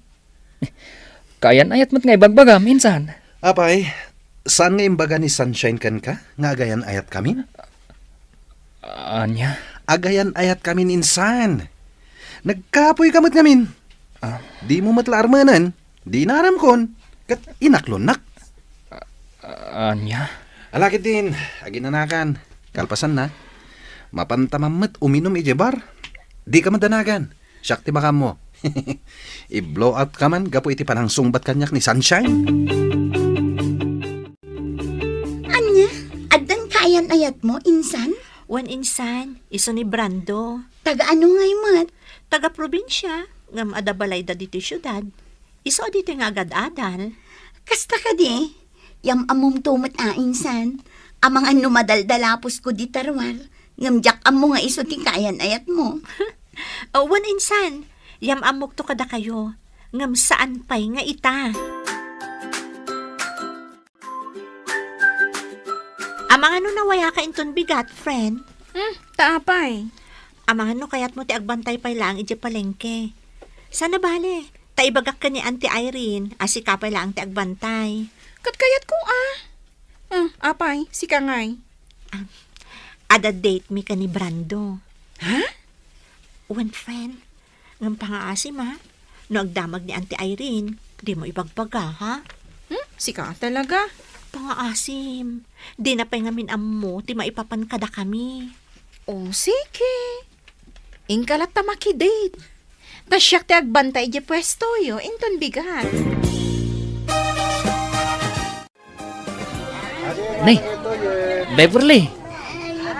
Speaker 2: Kayan ayat mat nga ibagbagam, insan.
Speaker 4: Apay, saan nga imbaga ni Sunshine kan ka? Nga agayan ayat kami?
Speaker 2: Anya?
Speaker 4: Agayan ayat kami insan. Nagkapoy kamot ngamin. Di mo matlaarmanan, di naram kon. Kat inaklonak.
Speaker 2: Anya?
Speaker 4: Alakit din, aginanakan. Kalpasan na. Mapantamamat uminom ijebar. Di ka madanagan. Syakti baka mo. I-blow out ka man, gapo iti panang sungbat kanyak ni Sunshine.
Speaker 6: Anya, adang kayan ayat mo, insan?
Speaker 5: Wan insan, iso ni Brando.
Speaker 6: Taga ano ngay mat?
Speaker 5: Taga probinsya, ngam adabalay da dito syudad. Iso dito nga agad-adal.
Speaker 6: Kasta ka di? Yam amom tumot insan. Amang ano madaldalapos ko di tarwar. Ngamjak amo nga iso ti kayan ayat mo.
Speaker 5: Wan insan, yam amok to kada kayo. Ngam saan pay nga ita. Amang ano nawaya ka inton bigat, friend?
Speaker 6: Taapay.
Speaker 5: Amang ano kayat mo ti agbantay pay lang iti palengke. Sana bale, taibagak ka ni Auntie Irene, asika pay lang ti agbantay.
Speaker 6: Katkayat ko apay, si kangay.
Speaker 5: Ada date mi ka ni Brando.
Speaker 6: Ha?
Speaker 5: One friend, ngam pangaasim ha? No agdamag ni Auntie Irene, di mo ibagbaga ha?
Speaker 6: Si ka talaga.
Speaker 5: Pangaasim, di na pa'y ngamin ammo, ti maipapan kada kami.
Speaker 6: O sige. Ingkalat ta makidate. Tasyak ti agbantay di pwesto yo, inton bigat.
Speaker 2: Nay, Beverly.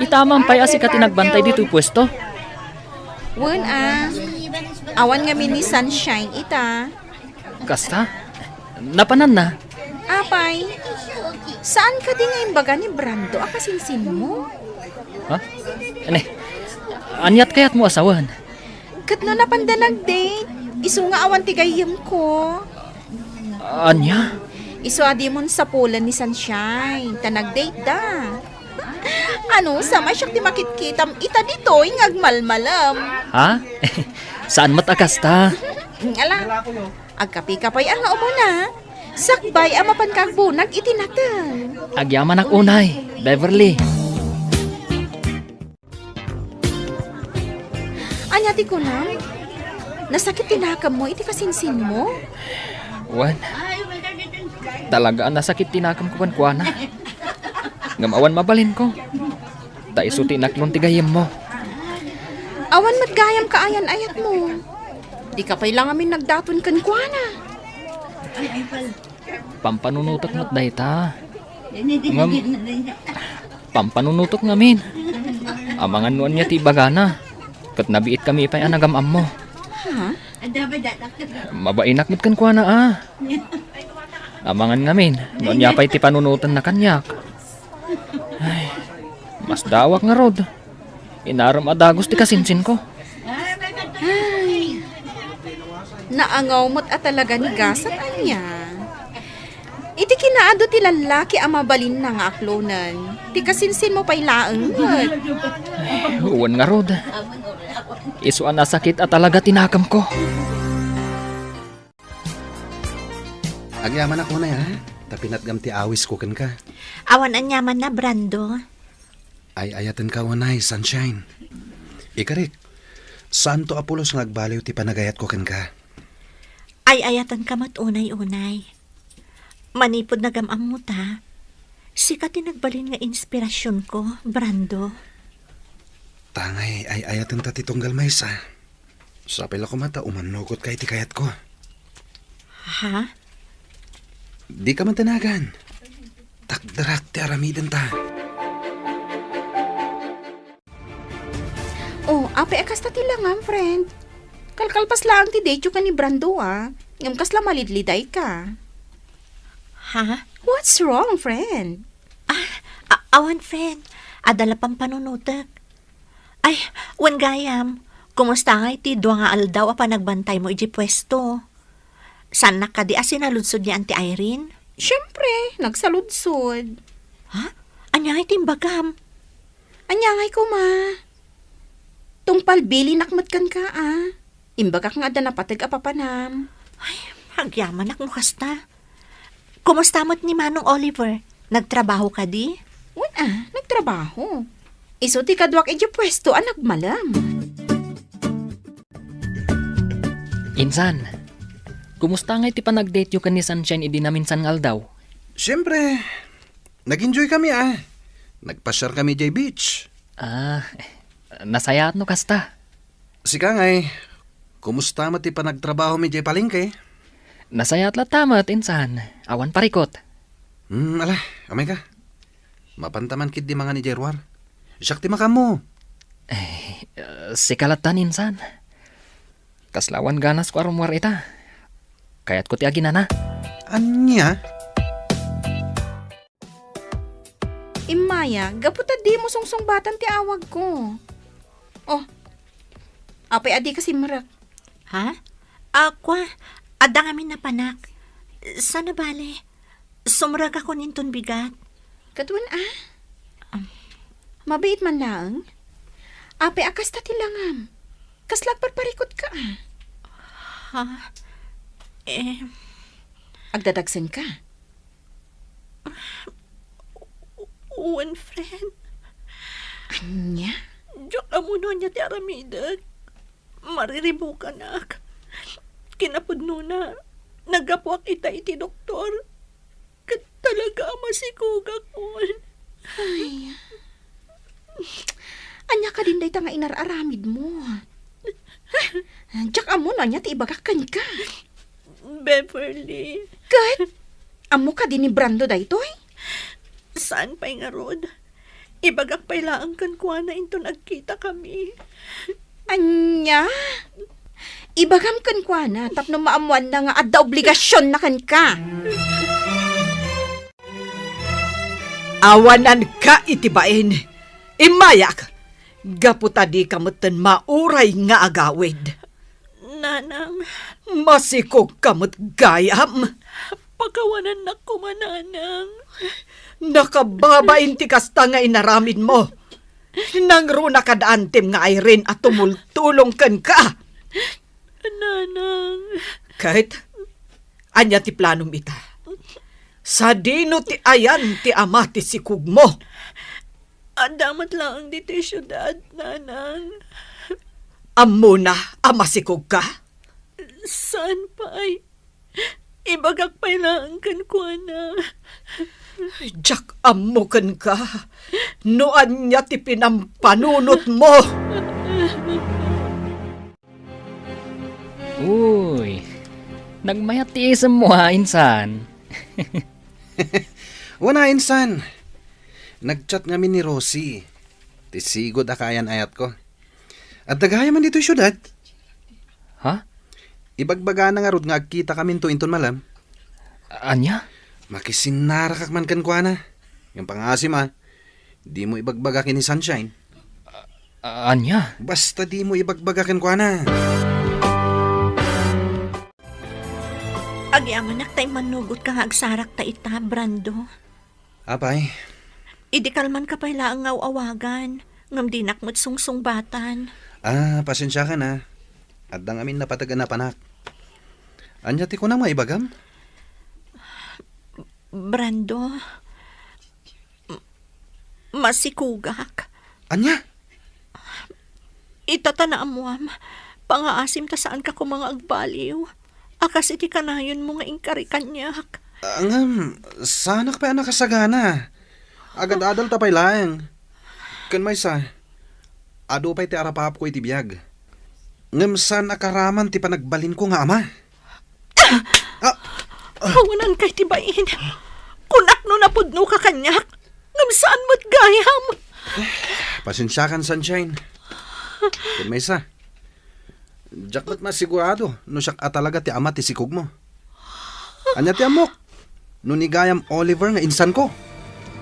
Speaker 2: Itamang pay asi ka tinagbantay dito pwesto.
Speaker 6: Wen awan nga ni Sunshine ita.
Speaker 2: Kasta? Napanan na.
Speaker 6: Apay, saan ka di nga imbaga ni Brando akasinsin mo?
Speaker 2: Ha? Ane, anyat kayat mo asawan?
Speaker 6: Kat no napanda nag-date, iso nga awan tigayam ko.
Speaker 2: Anya?
Speaker 6: Iso adi mon sa pulan ni Sunshine, ta nag-date da. Ano, sama siya ti makitkitam ita dito, agmalmalam.
Speaker 2: Ha? Saan matakasta?
Speaker 6: Ala, agkapi ka pa'y ang umuna. Sakbay amapan kang bunag itinatan.
Speaker 2: Agyaman ak unay, Beverly.
Speaker 6: Anyati ko na, nasakit tinakam mo, iti kasinsin mo.
Speaker 2: Wan. Talaga nasakit tinakam ko kuana. Ngamawan mabalin ko. Taiso tinaklon tigayem mo.
Speaker 6: Awan matgayam ka ayan ayat mo. Di ka pa'y lang amin nagdaton kan kuana.
Speaker 2: Pampanunutok mo't dayta. Ngam, pampanunutok ngamin. Amangan nuan niya ti bagana. Kat nabiit kami ipay anagam mo.
Speaker 6: Ha?
Speaker 2: Mabainak mo't kan kuana Amangan ngamin. Nuan niya pa'y ti panunutan na kanyak. Ay, mas dawak nga rod. Inaram adagos ti kasinsin ko.
Speaker 6: Ay, naangaw mo't at talaga ni gasat anya. Iti kinaado ti lalaki ang mabalin na nga aklonan. Ti kasinsin mo pa'y laang.
Speaker 2: Uwan nga rod. Isuan na sakit at talaga tinakam ko.
Speaker 4: Agyaman ako na ya. Tapinatgam ti awis ko ken ka.
Speaker 5: Awan anyaman na, Brando.
Speaker 4: Ay ayatan ka wanay, sunshine. Ikarik, saan to Apolos ngagbaliw ti panagayat ko ken ka?
Speaker 5: Ay ayatan ka mat unay-unay. Manipod na gamam mo ta. Sika tinagbalin nga inspirasyon ko, Brando.
Speaker 4: Tangay, ay ayatan ta ti tunggal maysa. Sapil ako mata, umanugot kay ti kayat ko.
Speaker 5: Ha?
Speaker 4: Di ka man tanagan. Takdarak ti aramiden ta.
Speaker 6: Oh, ape akas ta tilangam, friend. Kalkalpas lang ti dejo ka ni Brando, Ngam kasla malidliday ka.
Speaker 5: Ha?
Speaker 6: What's wrong, friend?
Speaker 5: Awan, friend. Adala pang panunutak. Ay, wan gayam. Kumusta nga iti dua nga aldaw apa nagbantay mo iji pwesto? San na ka di asinaludsod ni Auntie Irene?
Speaker 6: Siyempre, nagsaludsod.
Speaker 5: Ha? Anya iti bagam?
Speaker 6: Anyangay ko, ma. Tungpal bili nakmat kan ka, Imbagak nga da napatag apapanam.
Speaker 5: Ay, hagyaman ak mo kasta. Kumusta mo't ni Manong Oliver? Nagtrabaho ka di?
Speaker 6: Nagtrabaho. Iso ti kadwak iti pwesto, nagmalam.
Speaker 2: Insan, kumusta nga iti panag-date yu kan ni Sunshine idi namin san aldaw?
Speaker 4: Siyempre, nag-enjoy kami Nagpasyar kami jay beach.
Speaker 2: Nasayat no kasta.
Speaker 4: Sika ngay, kumusta mo ti panagtrabaho mi jay palengke?
Speaker 2: Nasayat la tamat, insan. Awan parikot.
Speaker 4: Ala, amay ka. Mapantaman kid di mga ni Jerwar. Siyak ti makam mo.
Speaker 2: Sikalatan, insan. Kaslawan ganas ko arumwar ita. Kayat ko ti aginana.
Speaker 4: Anya?
Speaker 6: Imaya, gaputa di mo sungsong batan ti awag ko. Oh, apay adi kasi marak.
Speaker 5: Ha? Aqua, adang amin na panak. Sana bale? Sumrag ako ninton bigat.
Speaker 6: Katuan mabait man lang. Apay akas ta tilangam. Kaslag parparikot ka
Speaker 5: Ha?
Speaker 6: Agdadagsan ka.
Speaker 5: One friend.
Speaker 6: Anya?
Speaker 5: Diyak amuno niya ti aramidag. Mariribukan ak. Kinapudno na. Nagapuak ita iti doktor. Kat talaga masikugak ko.
Speaker 6: Ay. Anya ka din day nga inararamid mo. Diyak amo na niya ti ibagakan ka.
Speaker 5: Beverly.
Speaker 6: Kat? Amo ka din ni Brando daytoy?
Speaker 5: Saan pa'y nga rod? Ibagak pa'y laang kan kuha na into nagkita kami.
Speaker 6: Anya? Ibagam kan kwa na, tapno maamuan na nga adda obligasyon na kan ka.
Speaker 8: Awanan ka itibain. Imayak. Gaputadi kamutan mauray nga agawid.
Speaker 5: Nanang,
Speaker 8: Masikog kamut gayam.
Speaker 5: pagkawanan na kumananang.
Speaker 8: Nakababain ti kasta nga inaramid mo. Nangro na kadaantem nga Irene at tumultulong kan ka.
Speaker 5: Nanang,
Speaker 8: Kahit, anya ti planom ita. Sa dino ti ayan ti ama ti sikug mo.
Speaker 5: adamat lang dito yung syudad, nanang.
Speaker 8: Amo na ama sikug ka.
Speaker 5: Saan pa ay? Ibagak pa'y laang kan kuha na.
Speaker 8: Jack amo kan ka. Noan niya ti pinampanunot mo.
Speaker 2: Uy, nagmayat ti isam mo insan.
Speaker 4: Wana insan. Nagchat ngamin ni Rosie. Tisigod akayan ayat ko. At dagaya man dito yung syudad.
Speaker 2: Ha?
Speaker 4: Ibagbaga na nga rod nga agkita kami to inton malam.
Speaker 2: Anya?
Speaker 4: Makisinarakak man kan kwa na. Yung pangasim di mo ibagbaga ni Sunshine.
Speaker 2: Anya?
Speaker 4: Basta di mo ibagbaga kwa na.
Speaker 5: Agyaman tay manugot ka nga agsarak ta ita, Brando.
Speaker 4: Apay,
Speaker 5: Idi kalman ka pala ang awagan. Ngam dinak mo't sungsungbatan.
Speaker 4: pasensya ka na. At dang amin napatagan na panak. Anya ti ko na maibagam?
Speaker 5: Brando, masikugak.
Speaker 4: Anya?
Speaker 5: Itatana amuam, pangaasim ta saan ka ko mga agbaliw. Akas iti kanayon mo nga ingkari kanyak.
Speaker 4: Sanak pa anak kasagana. Agad-adal tapay lang. Kan may sa, ado pa'y ti arapap ko iti biyag. Ngam saan akaraman ti panagbalin ko nga ama.
Speaker 5: Kawanan kay tibain. Kunak no napudno ka kanyak. Ngam saan mo't gayam.
Speaker 4: Pasensya kan, Sunshine. Kan may sa, jak ba't masigurado no siyak talaga ti ama ti sikog mo. Anya ti amok, no ni gayam Oliver nga insan ko.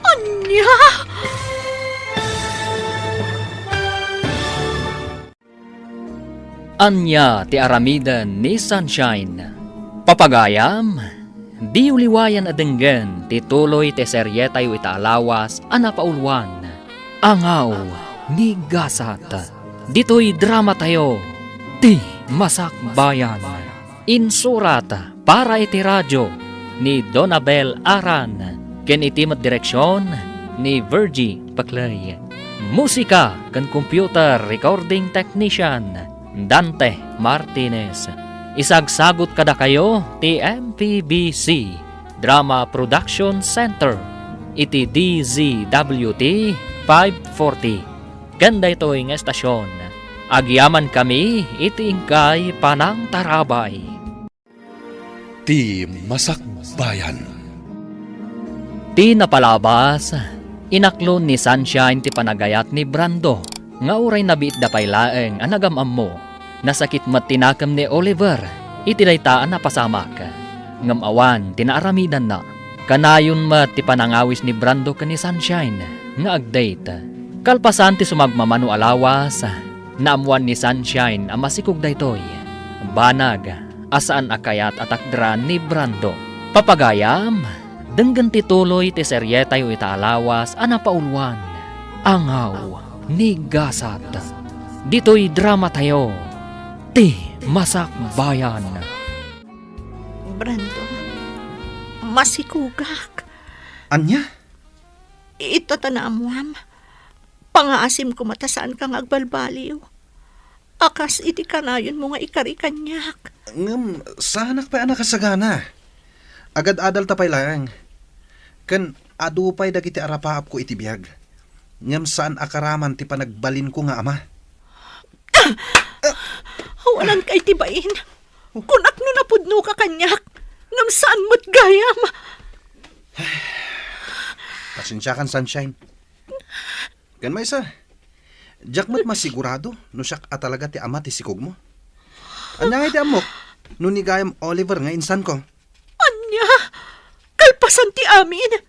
Speaker 5: Anya!
Speaker 2: Anya ti aramidan ni Sunshine. Papagayam, di uliwayan adenggen ti tuloy ti serye tayo itaalawas anapaulwan. Angaw ni Gasat. Dito'y drama tayo. Ti Masakbayan. Insurat para iti radyo ni Donabel Aran. Ken itimat direksyon ni Virgie Paclay. Musika kan computer recording technician Dante Martinez. Isagsagot kada kayo ti MPBC Drama Production Center iti DZWT 540. Ganda ito ng estasyon. Agyaman kami iti ingkay panang tarabay.
Speaker 1: Ti Masakbayan.
Speaker 2: Ti napalabas, inaklon ni Sunshine ti panagayat ni Brando. Nga uray nabiit da pay laeng anagamam mo. Nasakit mat tinakam ni Oliver, iti daytaan na pasamak. Ngam awan, tinaaramidan na. Kanayon mat ti panangawis ni Brando ka ni Sunshine, nga agdate. Kalpasan ti sumagmamano alawas, naamuan ni Sunshine ang masikog daytoy. Banag, asaan akayat atakdran ni Brando. Papagayam, denggan ti tuloy ti serye tayo itaalawas anapaulwan. Angaw ni Gasat. Dito'y drama tayo. Ti Masakbayan.
Speaker 5: Brando, masikugak.
Speaker 4: Anya?
Speaker 5: Itatana amuam. Pangaasim ko matasaan kang agbalbaliw. Akas iti kanayon mo nga ikari kanyak.
Speaker 4: Ngam, sanak pa anak kasagana. Agad-adal tapay lang. Kan adupay dagiti arapaap ko iti biyag. Ngam saan akaraman ti panagbalin ko nga ama.
Speaker 5: Walang kay tibain. Kunak no napudno ka kanyak. Ngam saan mo't gayam.
Speaker 4: Pasensya kan, Sunshine. Kan may isa, jak mo't masigurado no siyak talaga ti ama ti sikog mo. Anya nga iti amok, no ni gayam Oliver nga insan ko.
Speaker 5: Anya, kalpasan ti amin.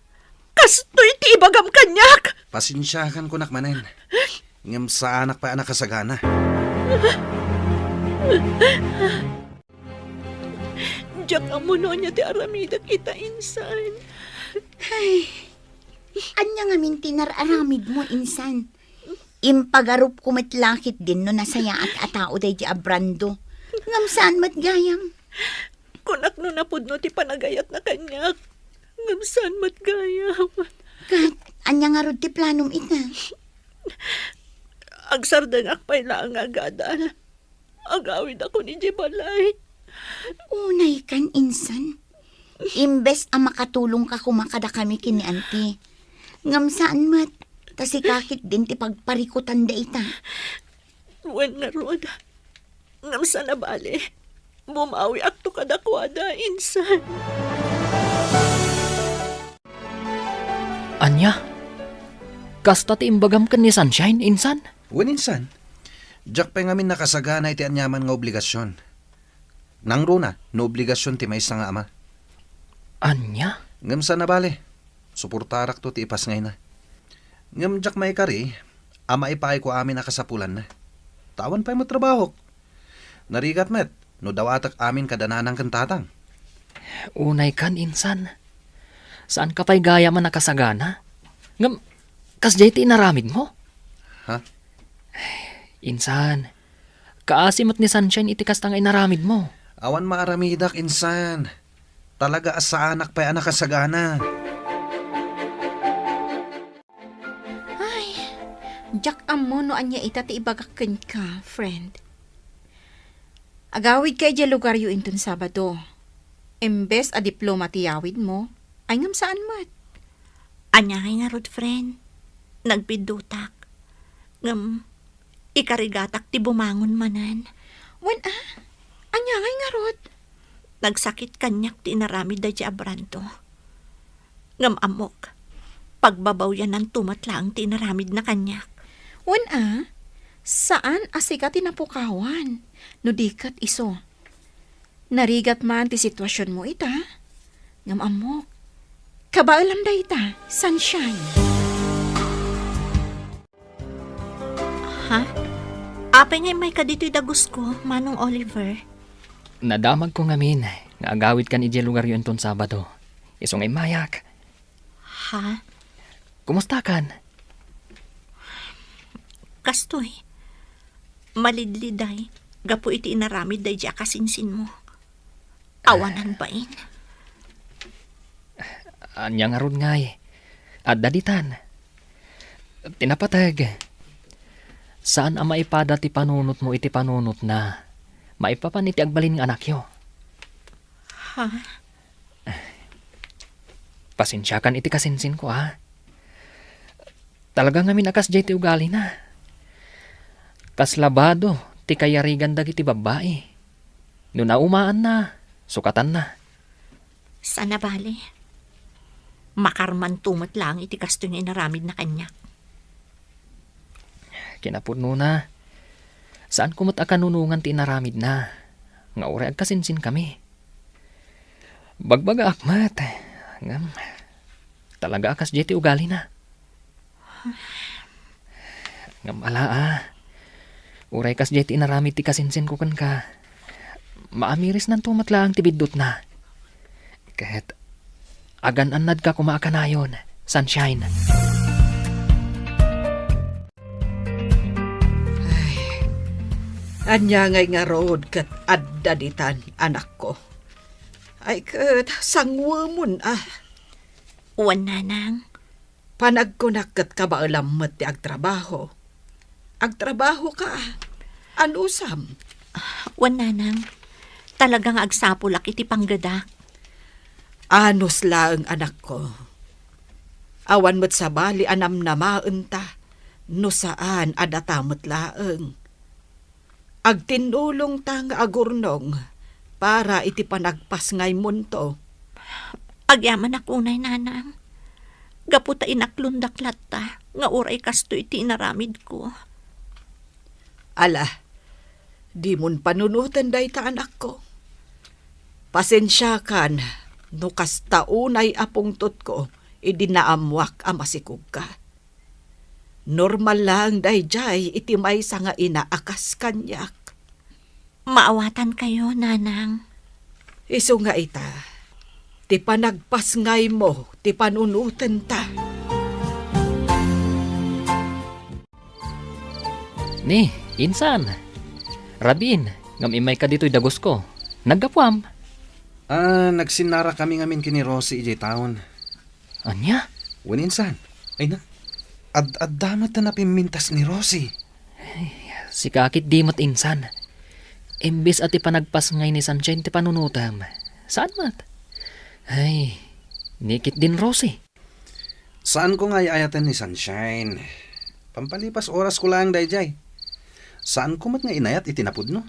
Speaker 5: Kastoy ti ibagam kanyak.
Speaker 4: Pasensya kan kunak manen. Ngam sa anak pa anak kasagana.
Speaker 5: Diyak amuno niya ti aramida kita insan.
Speaker 6: Ay, anya nga mintinar aramid mo, insan. Impagarup kumitlakit din no nasaya at atao day di Brando. Ngam saan matgayam?
Speaker 5: Kunak no napudno ti panagayat na kanyak. Ngam saan matgayam.
Speaker 6: Kat, anya nga rod ti planom ita.
Speaker 5: Agsardangak pa'y lang agadal. Agawid ako ni Jibalay.
Speaker 6: Unay kan, insan. Imbes ang makatulong ka kumakada kami kini auntie. Ngam saan mat, tasikakit din ti pagparikutan da ita.
Speaker 5: Wen nga rod. Ngam sa nabali. Bumawi akto kadakwada, insan.
Speaker 2: Anya? Kasta ti imbagam kan ni Sunshine, insan?
Speaker 4: Wen insan, jak pa ngamin nakasagana iti anyaman nga obligasyon. Nang runa, no obligasyon ti may isa nga ama.
Speaker 2: Anya?
Speaker 4: Ngam sa nabali, suportarak to ti ipas ngay na. Ngam jak may kari, ama ipay ko amin nakasapulan na. Tawan pa'y mo trabaho. Narigat met, no dawatak amin kadananang kantatang.
Speaker 2: Unay kan, insan. Saan ka pa'y gaya man nakasagana? Ngam, kas jay ti inaramid mo?
Speaker 4: Ha?
Speaker 2: Insan, kaasimot ni Sunshine iti kas tang inaramid mo.
Speaker 4: Awan maaramidak, insan. Talaga asa anak pa'y anak kasagana.
Speaker 6: Jack amo no anya ita ti ibagakken ka, friend. Agawid kay di lugar yu inton Sabado. Embes a diploma ti yawid mo, ay ngam saan mat?
Speaker 5: Anya kay nga rod, friend. Nagpidutak. Ngam, ikarigatak ti bumangon manan.
Speaker 6: Wan anya ngay nga rod?
Speaker 5: Nagsakit kanyak ti inaramid da di abranto. Ngam amok, pagbabaw yan ng tumatlang ti inaramid na kanyak.
Speaker 6: Wan saan asika tinapukawan? No dikat iso. Narigat man ti sitwasyon mo ita. Ngam amok, kabaalam da ita, Sunshine.
Speaker 5: Ha? Apay ngay may kadito'y dagus ko, Manong Oliver.
Speaker 2: Nadamag ko ngamin, nga agawid kan iti lugar yun ton Sabado. Isong ay mayak.
Speaker 5: Ha?
Speaker 2: Kumusta kan?
Speaker 5: Kastoy. Malidliday. Gapo iti inaramid day di akasinsin mo. Awanan bain.
Speaker 2: Anya nga ron ngay. At daditan. Tinapatag. Saan ang maipada ti panunot mo iti panunot na maipapan iti agbalin ng anak yo?
Speaker 5: Ha?
Speaker 2: Pasensyakan iti kasinsin ko, ha? Talaga nga minakas jay ti ugali na. Kas labado, ti kayarigan dagiti babae. No naumaan na, sukatan na.
Speaker 5: Sana bali. Makarman tumat lang iti kasto nga inaramid na kanyak.
Speaker 2: Kinapuno na. Saan kumot akanunungan ti inaramid na? Nga ure agkasinsin kami. Bagbaga akmat. Ngam, talaga akas jay ti ugali na. Ngam ala uray kas jay ti inaramid ti kasinsin ko kan ka. Maamiris nan tumatlaang ti biddot na. Kahit agan-anad ka kumaakanayon, Sunshine.
Speaker 8: Anya ngay nga road kat addaditan, anak ko. Ay kat sangwamon
Speaker 5: Uwan nanang.
Speaker 8: Panagkunak kat kabaalamot ti agtrabaho. Agtrabaho ka. Anusam.
Speaker 5: Uwan nanang. Talagang agsapulak iti panggadak.
Speaker 8: Anos lang anak ko. Awan mo't sa bali anam na maunta. No saan adatamot laeng. Agtinulong tang agurnong para iti panagpas ngay munto.
Speaker 5: Agyaman akunay nanang. Gaputa inaklundaklat ta. Nga uray kasto iti inaramid ko.
Speaker 8: Ala, di mon panunutan day ta anak ko. Pasensya kan, no kastaunay apungtot ko, idinaamwak amasikog ka. Normal lang day jay iti may nga inaakas kanyak.
Speaker 5: Maawatan kayo, nanang.
Speaker 8: Iso nga ita, ti panagpas ngay mo, ti panunutan ta.
Speaker 2: Ni, insan. Rabin, ngam imay ka dito'y dagos ko. Naggapuam.
Speaker 4: Nagsinara kami ngamin kini Rosie ijay taon.
Speaker 2: Anya?
Speaker 4: Waninsan. Ay na. Ad-damat na napimintas ni Rosie.
Speaker 2: Si kakit dimot insan. Imbis at ipanagpas ngay ni Sunshine ti panunutam. Saan mat? Ay, nikit din Rosie.
Speaker 4: Saan ko nga iayatan ni Sunshine? Pampalipas oras ko lang dayjay. Saan ko mat nga inayat itinapod no?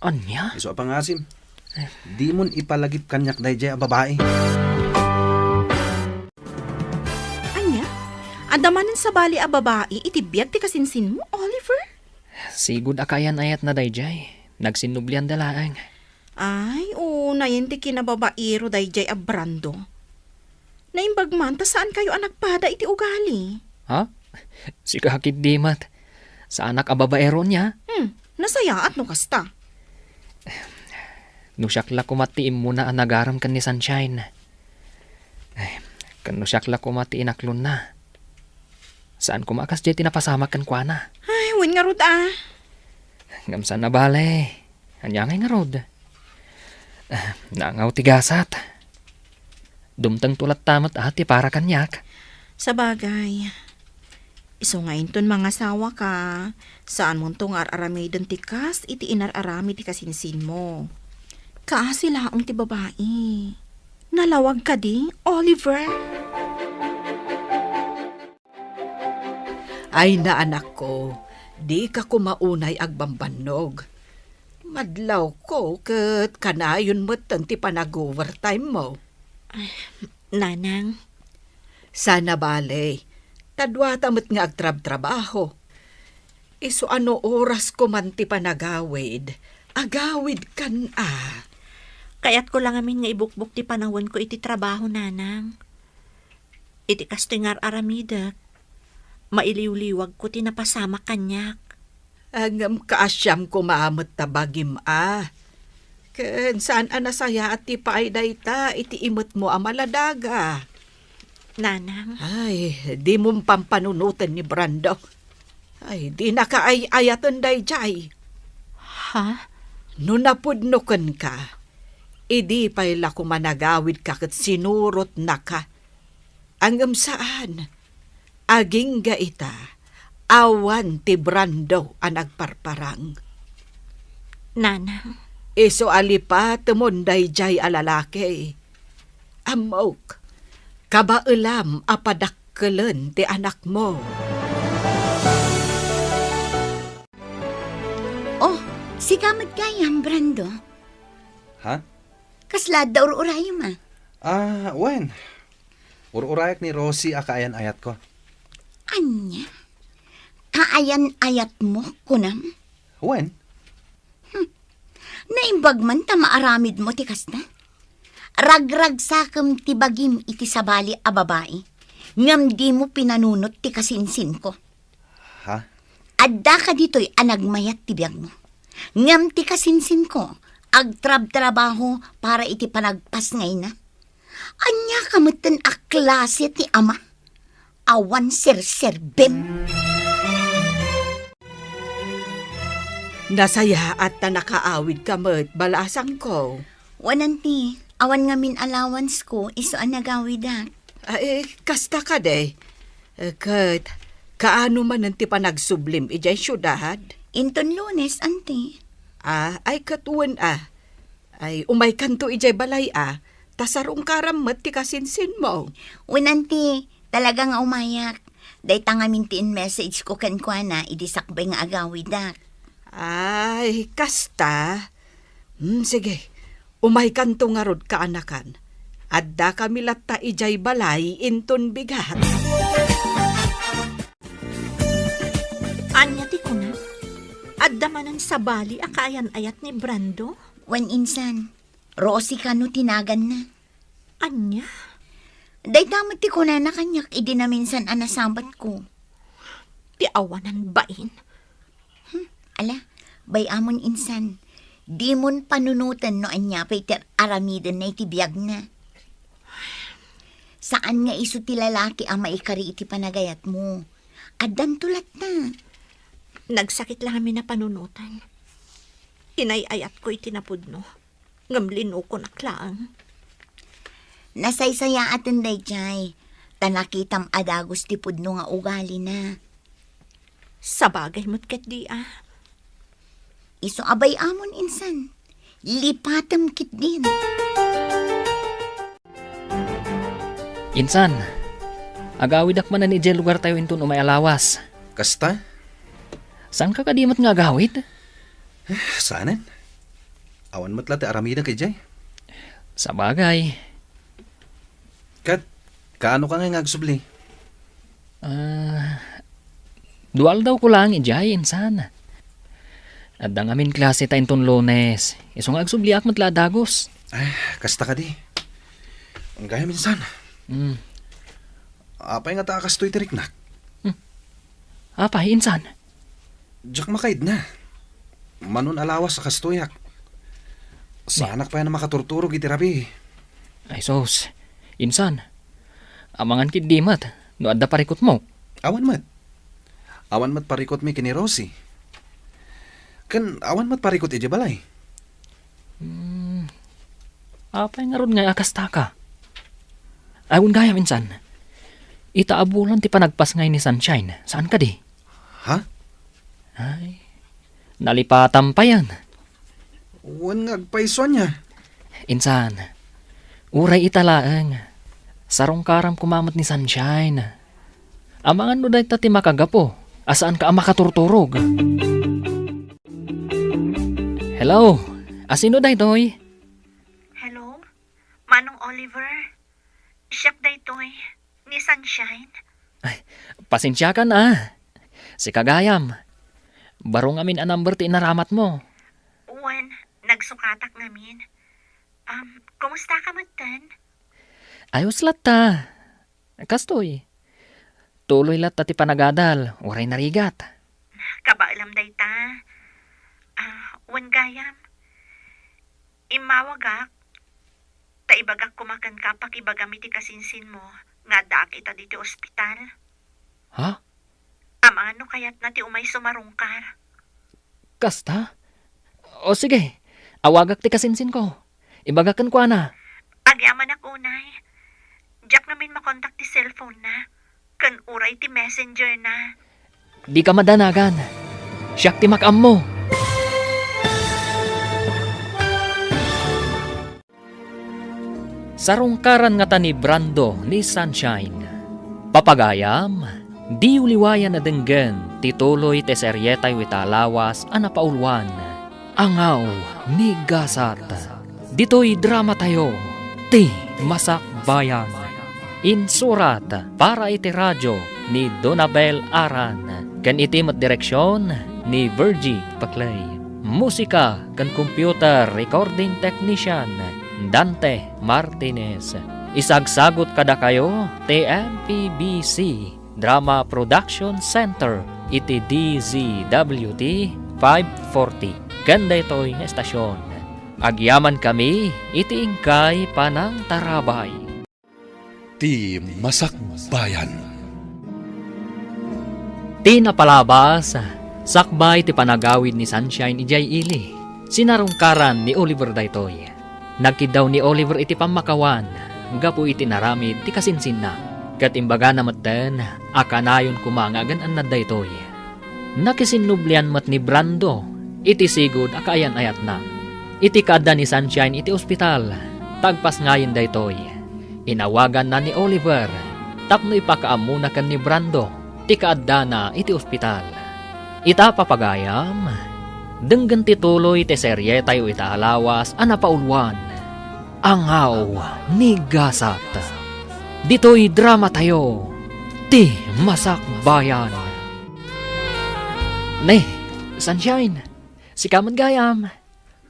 Speaker 2: Anya?
Speaker 4: Iso apang asim. Di mon ipalagip kanyak dayjay a babae.
Speaker 6: Anya? Adamanan sa bali a babae, itibiyag ti kasinsin mo, Oliver?
Speaker 2: Sigud akayan ayat na dayjay. Nagsinublian dalaang.
Speaker 6: Ay, nayin ti kinababairo dayjay a Brando. Naimbag man, ta saan kayo anak pada iti ugali?
Speaker 2: Ha? Si kakit dimat. Sa anak ababaero niya?
Speaker 6: Nasayaat no kasta.
Speaker 2: Nusyakla kumatiim mo na anagaram kan ni Sunshine. Ay, kan nusyakla kumati inaklon na. Saan kumakas jay tinapasama kan kwa na?
Speaker 6: Ay, wan nga rod ah.
Speaker 2: Ngamsan na bale. Anyangay nga rod. Nangaw tigasat. Dumtang tulat tamat ati para kanyak.
Speaker 6: Sa bagay. Iso nga inton mga sawa ka. Saan mo tong ar-aramidon tikas, iti inar-arami ti kasinsin mo. Kaasila ang ti babae. Nalawag ka di, Oliver.
Speaker 8: Ay na anak ko, di ka kumaunay agbambanog. Madlaw ko ket kanayon mo't ti panag-overtime mo.
Speaker 5: Nanang,
Speaker 8: Sana bale, tadwata mo't nga agtrab-trabaho. Iso ano oras ko man ti panagawid, agawid kan
Speaker 5: kaya't ko lang amin nga ibukbuk ti panahon ko iti trabaho, nanang. Iti kastoy nga aramidak. Mailiw-liwag ko tinapasama kanyak.
Speaker 8: Ang kaasyam ko maamot tabagim Ken saan anasaya at ti paayday ta, iti imot mo amaladaga.
Speaker 5: Nanang,
Speaker 8: Ay, di mong pampanunutan ni Brando. Ay, di nakaay-ayatan day jay.
Speaker 5: ha?
Speaker 8: No napudnukan ka, idi pa'y lako managawid ka kat sinurot na ka. Angam saan, aging gaita, awan ti Brando ang nagparparang.
Speaker 5: Nanang,
Speaker 8: Iso alipa tumunday jay alalaki. Amok, kabailam apadakkelan ti anak mo.
Speaker 9: Oh, si kamad kayang, Brando.
Speaker 1: Ha?
Speaker 9: Kaslad da ur-urayo ma.
Speaker 1: Wen. Ur-urayak ni Rosie akayan ayat ko.
Speaker 9: Anya? Kaayan-ayat mo, kunam?
Speaker 1: Wen?
Speaker 9: Naimbag man ta maaramid mo tikas na. Ragrag sakam ti bagim iti sabali a babae. Ngam di mo pinanunot ti kasinsin ko.
Speaker 1: Ha?
Speaker 9: Adda ka dito'y anagmayat ti biyag mo. Ngam ti kasinsin ko, agtrab-trabaho para iti panagpas ngay na. Anya kamutan a klase ti ama. Awan ser-serbem.
Speaker 8: Nasaya at na nakaawid ka mo't balasang ko.
Speaker 9: Wananti, awan nga min allowance ko, iso ang nagawidak.
Speaker 8: Ay, kasta ka de. Kat, kaano man nanti pa nagsublim ijay syudad?
Speaker 9: Inton Lunes, anti.
Speaker 8: Ay katuan Ay, umay kanto ijay balay tasarong karamot ti kasinsin mo.
Speaker 9: Wananti, talaga nga umayak. Day tangamintiin message ko kankwana, idisakbay nga agawidak.
Speaker 8: Ay, kasta. Sige, umay kanto nga rod kaanakan. Adda kami latta ijay balay inton bigat.
Speaker 5: anya ti ko na? Adda manan sa bali akayan ayat ni Brando?
Speaker 9: Wan insan, Rosie ka no tinagan na.
Speaker 5: Anya?
Speaker 9: Day tamad ti ko na kanyak, idi na minsan anasambat ko.
Speaker 5: Ti awanan bain?
Speaker 9: Ala, bay amon insan, di mon panunutan no anya pay ter aramidan na iti biyag na. Saan nga iso ti lalaki ang maikari iti panagayat mo? Addan tulat na.
Speaker 5: Nagsakit lang kami na panunutan. Inayayat ko itinapudno. Ngamlino ko naklaang.
Speaker 9: Nasaysaya atin day jay, tanakitam adagos ti pudno nga ugali na.
Speaker 5: Sa bagay mo't ket di
Speaker 9: Iso abay amon insan, lipatam kit din.
Speaker 2: Insan, agawid ak man na ni Jel lugar tayo inton umay alawas.
Speaker 1: Kasta?
Speaker 2: Saan ka kadimot nga agawid?
Speaker 1: Saanan? Awan mo't lati aramida kay Jay.
Speaker 2: Sa bagay.
Speaker 1: Kat, kaano ka nga ngagsubli?
Speaker 2: Dual daw ko lang ijay, insan. At ang amin klase ta inton Lunes. Isong agsubliak matla dagos.
Speaker 1: Kasta ka di. Ang gaya minsan. Apay nga takas to'y tiriknak.
Speaker 2: Apay, insan.
Speaker 1: Diyak makaid na. Manon alawas sa kastoyak.
Speaker 4: Sa anak pa yan na makaturturog iti Rabi.
Speaker 2: Ay sos, insan. Amangan kid di mat, no adda parikot mo.
Speaker 4: Awan mat. Awan mat parikot mi kini Rosie. Kan awan mat parikot iti balay.
Speaker 2: Apay nga ron nga akasta ka. Ayun gaya minsan. Itaabulan ti panagpas ngay ni Sunshine. Saan ka di?
Speaker 4: Ha?
Speaker 2: Ay, nalipatan pa yan.
Speaker 4: Wan nga agpaiso niya.
Speaker 2: Insan, uray italaang. Sarong karam kumamot ni Sunshine. Amangan no dahi ti makagapo. Asaan ka ang makaturturog? Hello, asino dahi toy?
Speaker 5: Hello? Manong Oliver? Siyak daytoy. Ni Sunshine?
Speaker 2: Pasensya ka na. Si Kagayam. Barong amin ang number ti inaramat mo.
Speaker 5: Uwan, nagsukatak namin. Kumusta ka matan?
Speaker 2: Ayos lata. Kastoy. Tuloy lata ti panagadal. Uray narigat.
Speaker 5: Kabaalam dayta. Wan gayam. Imawagak. Taibagak kumakan ka pakibagami ti kasinsin mo. Nga daak ita dito ospital.
Speaker 2: Ha?
Speaker 5: Ano kayat na ti umay sumarungkar.
Speaker 2: Kasta? O sige. Awagak ti kasinsin ko. Ibagakan ko na.
Speaker 5: Agyaman ak unay. Diyak namin makontak ti cellphone na. Kan uray ti messenger na.
Speaker 2: Di ka madanagan. Siyak ti makam mo. Sarungkaran nga ta ni Brando ni Sunshine. Papagayam, di uliwayan na denggen, tituloy te seryetay witalawas anapaulwan. Angaw ni Gasat. Dito'y drama tayo, ti Masak Bayan. Insurat para iti radyo ni Donabel Aran. Kan iti mat direksyon ni Virgie Paclay. Musika kan computer recording technician Dante Martinez. Isagsagot kada kayo TMPBC Drama Production Center iti DZWT 540. Ganda ito'y nga estasyon. Agyaman kami iti ingkay panang tarabay.
Speaker 1: Ti Masak Bayan.
Speaker 2: Ti napalabas, sakbay ti panagawid ni Sunshine ijay ili. Sinarungkaran ni Oliver daytoy. Nagkidaw ni Oliver iti pamakawan, gapu iti naramid ti kasinsin na. Katimbaga na maten, akanayon kumangagan an daytoy. Nakisinublian mat ni Brando, iti sigod akaayan ayat na. Iti kada ni Sunshine iti ospital, tagpas ngayon daytoy. Inawagan na ni Oliver, tapno ipakaamuna kan ni Brando, ti kaadda na iti ospital. Ita papagayam, denggan tituloy ti serye tayo italawas anapaulwan. Angaw ni Gasat. Dito'y drama tayo, ti Masak Bayan. Ne, Sunshine, si Kaman Gayam,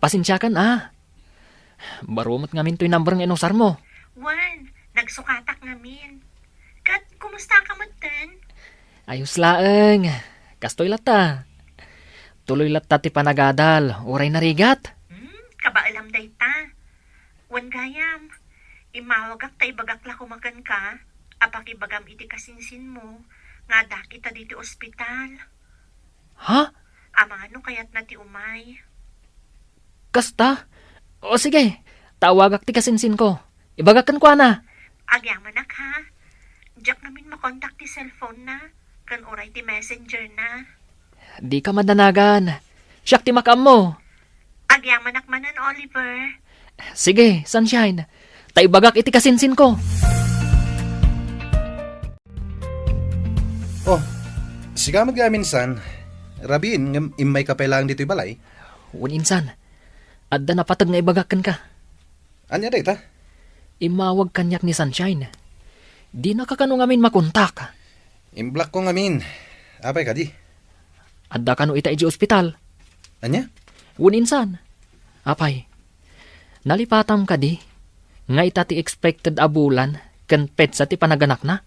Speaker 2: pasensya ka na. Barumot ngamin to'y number ng inusar mo.
Speaker 5: Wan, nagsukatak namin. Kat, kumusta ka matan?
Speaker 2: Ayos laeng, kastoy lata. Tuloy lata ti panagadal, uray narigat.
Speaker 5: Kabaalam dayta. Wan gayam, imawagak ta ibagak la kumakan ka, apakibagam iti kasinsin mo, nga dakita diti ospital.
Speaker 2: Ha?
Speaker 5: Ano kayat na ti umay?
Speaker 2: Kasta? O sige, tawagak ti kasinsin ko. Ibagakan ko na.
Speaker 5: Agyaman nak ha. Diyak namin makontak ti cellphone na, kan uray ti messenger na.
Speaker 2: Di ka madanagan. Siyak ti makam mo.
Speaker 5: Agyaman nak manan, Oliver.
Speaker 2: Sige, Sunshine. Taibagak iti kasinsin ko.
Speaker 4: Oh, sigamad nga minsan. Rabin, imay kapailangan dito'y balay.
Speaker 2: Insan, adda napatag nga ibagakan ka.
Speaker 4: Anya dayta?
Speaker 2: Imawag kanyak ni Sunshine. Di nakakano ngamin makontak.
Speaker 4: Imblak ko ngamin. Apay ka di?
Speaker 2: Adda kano ita iji ospital.
Speaker 4: Anya?
Speaker 2: Insan. Apay, nalipatam ka di. Nga ita ti expected abulan kan petsa ti panaganak na.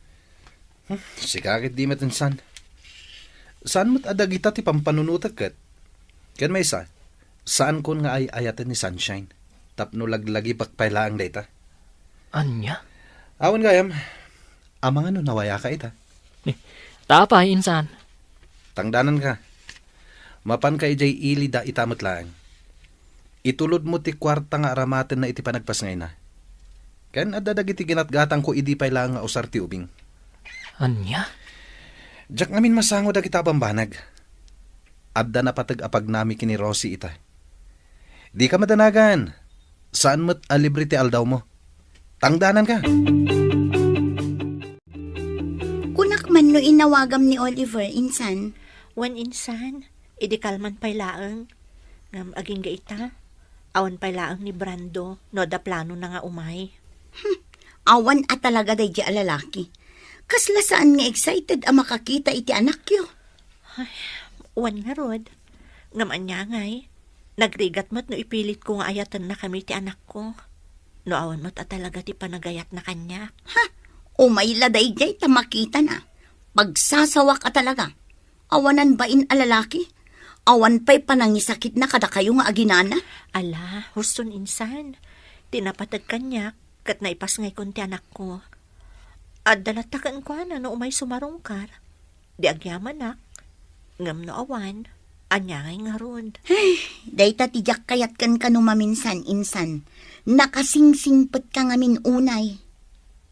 Speaker 4: Sikakit di matinsan. Saan mo't adag ita ti pampanunutag kat? Kan may isa, saan kon nga ay ayatan ni Sunshine? Tapno laglagi pakpailaang data.
Speaker 2: Anya?
Speaker 4: Awan gayam, amang ano nawaya ka ita.
Speaker 2: Tapay, insan.
Speaker 4: Tangdanan ka. Mapan ka ijay ili da itamot lang. Itulod mo ti kwarta nga aramaten na iti panagpas ngay na. Kan adadag iti ginatgatang ko idi pay lang nga usar ti ubing.
Speaker 2: Anya?
Speaker 4: Diyak ngamin masango da kita bambanag. Adda na patag apag nami kini Rosie ita. Di ka madanagan. Saan mo't alibre ti aldaw mo? Tangdanan ka.
Speaker 9: Kunak man no inawagam ni Oliver, insan.
Speaker 5: Wan insan, idi kalman pay laang. Ngam aging gaita. Awan pay laang ni Brando, no da plano na nga umay.
Speaker 9: Awan at talaga day di alalaki. Kasla saan nga excited ang makakita iti anak yo.
Speaker 5: Wan nga rod. Ngam anya ngay. Nagrigat mo't no ipilit ko nga ayatan na kami ti anak ko. No awan mo't at talaga ti panagayat na kanya.
Speaker 9: Umay laday jay tamakita na. Pagsasawa ka talaga. Awanan bain alalaki? Awan pa'y panangisakit na kada kayo nga aginana?
Speaker 5: Ala, huston insan. Tinapatag kanya, kat naipas ngay kon ti anak ko. At dalatakan ko na no umay sumarungkar. Di agyaman nak. Ngam no awan, anya ngay nga ron.
Speaker 9: Day tatijak kayat kan maminsan, insan. Nakasingsingpet ka ngamin unay.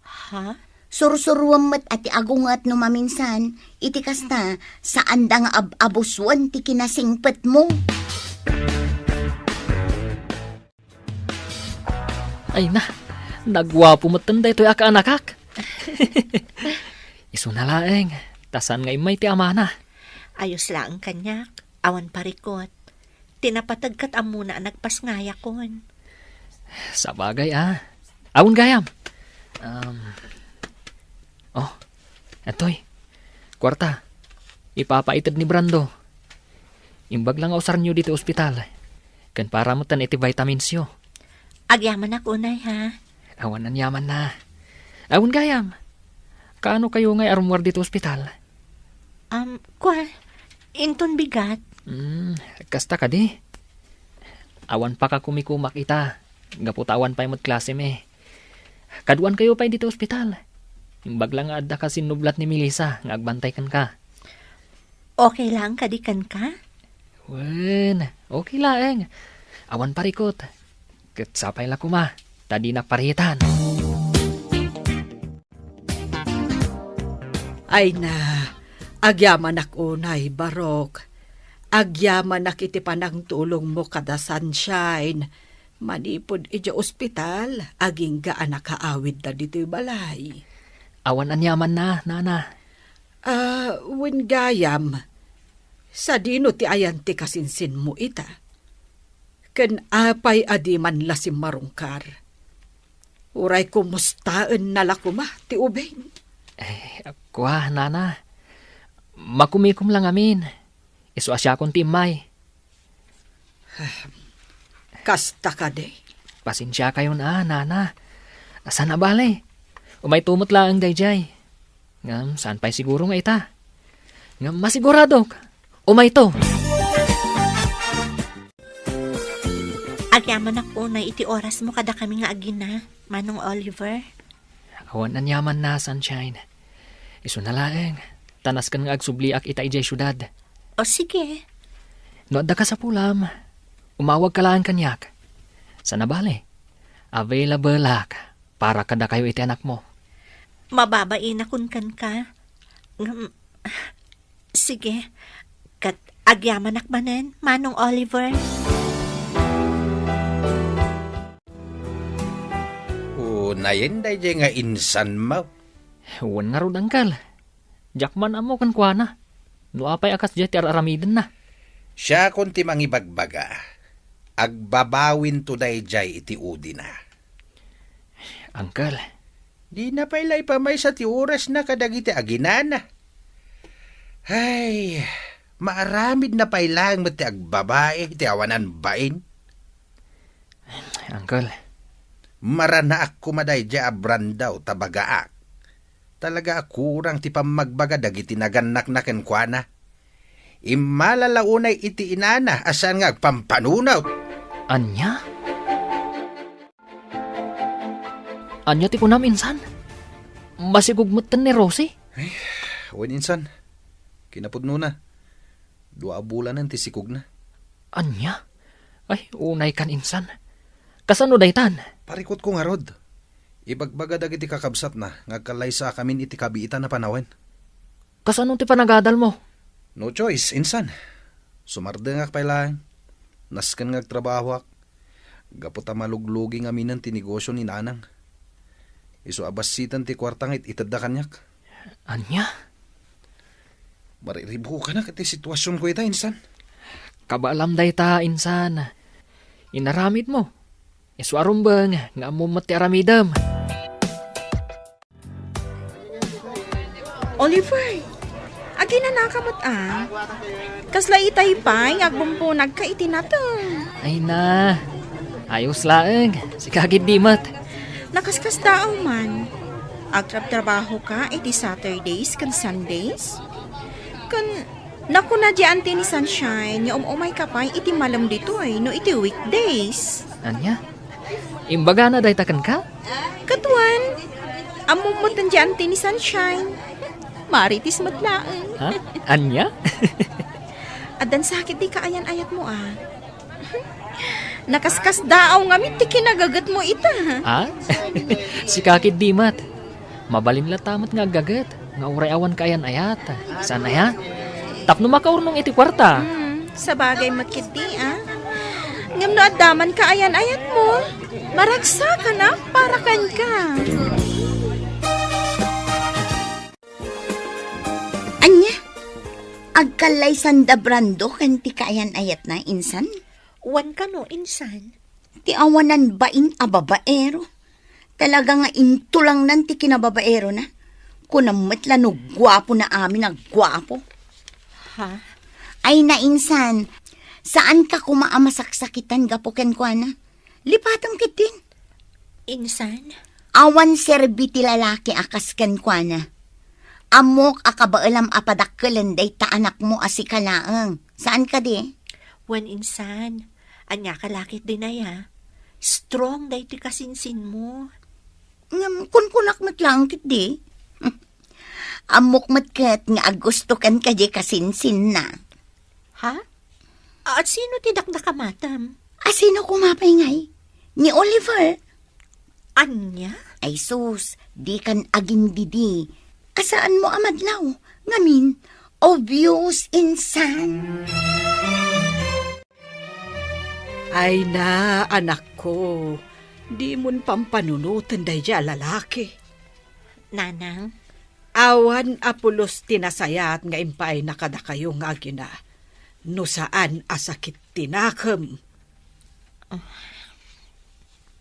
Speaker 5: Ha?
Speaker 9: Sursuruam met ati agungat no maminsan, iti kasta saan da nga abuswan ti kinasingpet mo.
Speaker 2: Ay na, nagwapo mo tanday to'y aka-anakak. Iso na laeng, tasan ngay may ti amana.
Speaker 5: Ayos lang kanyak, awan parikot. Tinapatagkat amuna nagpasngaya kon.
Speaker 2: Sa bagay Awon gayam. Etoy. Kwarta. Ipapaitid ni Brando. Imbag lang ausar niyo dito ospital. Kan para mo tan iti vitamins yo.
Speaker 5: Agyaman ako unay ha.
Speaker 2: Awan nan yaman na. Awon gayam. Kaano kayo ngay arumwar dito ospital?
Speaker 5: Inton bigat.
Speaker 2: Kasta ka di. Awan pa ka kumikumak ita. Gaputawan pa yung klase me. Kaduan kayo pa dito ospital. Imbag lang adda ka sinublat ni Melissa. Ngagbantay kan ka.
Speaker 5: Okay lang kadikan ka?
Speaker 2: Wen, okay lang. Awan parikot. Katsapay la kuma. Tadi na paritan.
Speaker 8: Ay na, agyaman ak unay, Barok. Agyaman ak iti panang tulong mo kada sunshine. Manipod iti ospital, aging gaan nakaawid na dito'y balay.
Speaker 2: Awan anyaman na, nana.
Speaker 8: Wen gayam, sa dino ti ayan ti kasinsin mo ita. Ken apay adi man lasim marungkar. Uray kumustaan nalakuma ti ubeng.
Speaker 2: Kwa, nana. Makumikum lang amin. Isu asya kong timay.
Speaker 8: Kasta ka de.
Speaker 2: Pasensya kayo na, nana. Asan na bale? Umay tumot lang ang dayjay. Ngam, saan pa'y siguro nga ita? Ngam, masigurado. Umay to.
Speaker 5: Agyaman ako unay iti oras mo kada kami nga agina, Manong Oliver.
Speaker 2: Awan anyaman na, sunshine. Isu na laeng. Tanas kan nga agsubliak ita ijay syudad.
Speaker 5: O sige.
Speaker 2: No adda ka sa pulam. Umawag ka lang kanyak. Sana bale? Available lak para kada kayo iti anak mo.
Speaker 5: Mababain akon kan ka. Sige. Kat agyaman akmanen, Manong Oliver.
Speaker 1: Nayen day nga insan mo.
Speaker 2: Huwan nga ron angkal. Jakman amo kan kuana. No apay akas jay ti aramiden na.
Speaker 1: Siya konti mangibagbaga. Agbabawin to day jay iti udi na.
Speaker 2: Angkal.
Speaker 1: Di na pailay pa may sa ti oras na kadagiti aginana. Ay, maaramid na pailang mo ti agbabae, ti awanan bain.
Speaker 2: Angkal.
Speaker 1: Marana ako maday dya abrandaw tabagaak. Talaga akurang ti pamagbaga dagiti naganak na kenkwana. Imalalaunay iti inana asan nga agpampanunaw.
Speaker 2: Anya? Anya ti kunam insan. Masigugmutan ni Rosie.
Speaker 4: Wen insan. Kinapudno na. 2 bulanan ti sikog na.
Speaker 2: Anya? Ay, unay kan insan. Kasano daytan?
Speaker 4: Parikot ko nga rod. Ibagbaga dagiti kakabsat na, ngagkalay sa kamin iti kabiitan na panawen.
Speaker 2: Kasano ti panagadal mo?
Speaker 4: No choice, insan. Sumardengak pa lang. Nasken ngagtrabaho ak. Gaputa maluglugi nga minan ti negosyo ni nanang. Iso abasitan ti kwartang itadda kanyak.
Speaker 2: Anya?
Speaker 4: Mariribo ka na kati sitwasyon ko ita, insan.
Speaker 2: Kabaalam dayta insan. Inaramid mo. Iswarum bang nga mo mati aramidam.
Speaker 6: Oliver, agi na nakamot Kasla itay pa, agbumpo nagkaiti na to.
Speaker 2: Ay na. Ayos laeng. Si kagid dimat.
Speaker 6: Nakaskas tao man. Agtrab-trabaho ka iti Saturdays kan Sundays? Naku na diyan ni Sunshine, yung umay ka pa iti malam dito no iti weekdays.
Speaker 2: Anya? Imbaga na daytakan ka?
Speaker 6: Katuan, amumutan diyan ni Sunshine. Maritis matlaan.
Speaker 2: Ha? Anya?
Speaker 6: Adan sakit di kaayan-ayat mo Nakaskas daaw ngamit ti kinagagat mo ita.
Speaker 2: Ha? Si kakid dimat. Mabalin la tamat nga gagat. Nga uray awan kayan ayat. Sana ya? Tapno makaurnong iti kwarta.
Speaker 6: Sa bagay makiti Ngam no addaman kaayan-ayat mo. Maragsa ka na para kan ka.
Speaker 9: Anya? Agkalay sanda brando kan ti kaayan ayat na insan?
Speaker 5: Wan ka no, insan.
Speaker 9: Ti awanan bain a babaero. Talaga nga intulang nan ti kinababaero na. Kunamat la no gwapo na amin ang gwapo.
Speaker 5: Ha?
Speaker 9: Ay na insan, saan ka kumaamasaksakitan gapuken ko na? Lipatam kitin.
Speaker 5: Insan?
Speaker 9: Awan serbi ti lalaki akasken ko na. Amok akabaalam apadakkelan day ta anak mo asikalaang. Saan ka di?
Speaker 5: Wan insan. Anya kalakit din na Strong day ti kasinsin mo.
Speaker 9: Kunkunak matlang kit di. Amok matkat nga agusto kan ka di kasinsin na.
Speaker 5: Ha? At sino ti dakdakamatam?
Speaker 9: Sino kumapay ngay? Ni Oliver.
Speaker 5: Anya?
Speaker 9: Ay sus, di kan aging didi. Asaan mo amadlaw? Ngamin, obvious insan.
Speaker 8: Ay na, anak ko. Di mon pampanunutan day dya lalaki.
Speaker 5: Nanang?
Speaker 8: Awan apulos tinasayat nga impay nakada kayo nga agina. No saan asakit tinakam.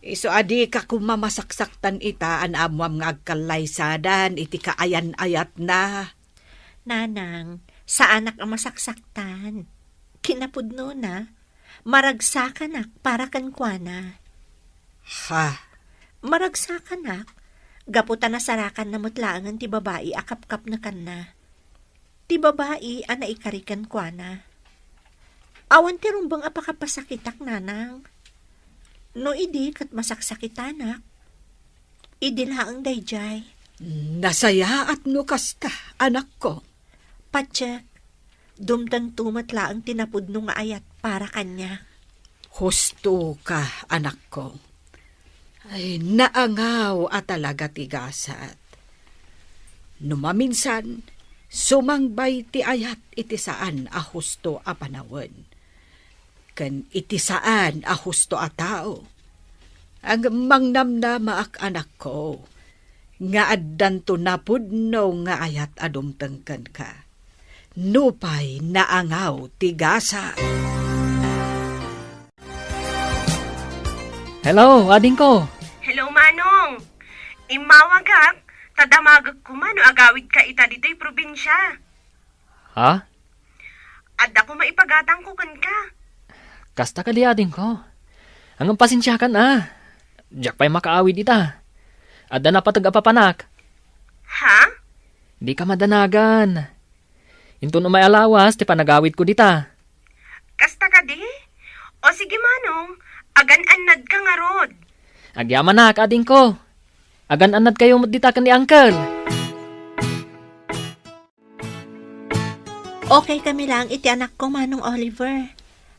Speaker 8: Iso adi ka kumamasaksaktan ita an amwam nga agkalaysadan iti kaayan-ayat na.
Speaker 5: Nanang, sa anak ang masaksaktan. Kinapudno na. Maragsakan para kankwana.
Speaker 8: Ha?
Speaker 5: Maragsakan gaputan na sarakan na mutlaangan ti babae akap-kap na kan na. Ti babae ana ikarikan kwa na. Awan ti rumbang apakapasakitak nanang. No idi kat masaksakitanak. Idi laang dayjay.
Speaker 8: Nasaya at no kasta, anak ko.
Speaker 5: Patsyak, dumdang tumatlaang tinapudno nga ayat para kanya.
Speaker 8: Husto ka, anak ko. Ay, naangaw at talaga tigasat. Numaminsan, sumangbay ti ayat iti saan a husto a panawan. Kan iti saan a husto a tao. Ang mangnamnama ak anak ko, nga addan to napudno nga ayat adumtengken ka. Nupay naangaw tigasat.
Speaker 2: Hello, ading ko.
Speaker 10: Hello, Manong. Imawagak, tadamagag ko man, agawid ka ita dito'y probinsya.
Speaker 2: Ha?
Speaker 10: At ako maipagatang ko kan ka.
Speaker 2: Kasta ka di ading ko. Ang pasensya kan Diyak pa'y makaawid ita. Adda na patag-apapanak.
Speaker 10: Ha?
Speaker 2: Di ka madanagan. Into no may alawas, ti panagawid ko dita.
Speaker 10: Kasta ka di? O sige, Manong, agan-anad ka nga rod.
Speaker 2: Agyaman na, ading ko. Agan anad kayo ditakan ni Uncle.
Speaker 5: Okay kami lang iti anak ko, Manong Oliver.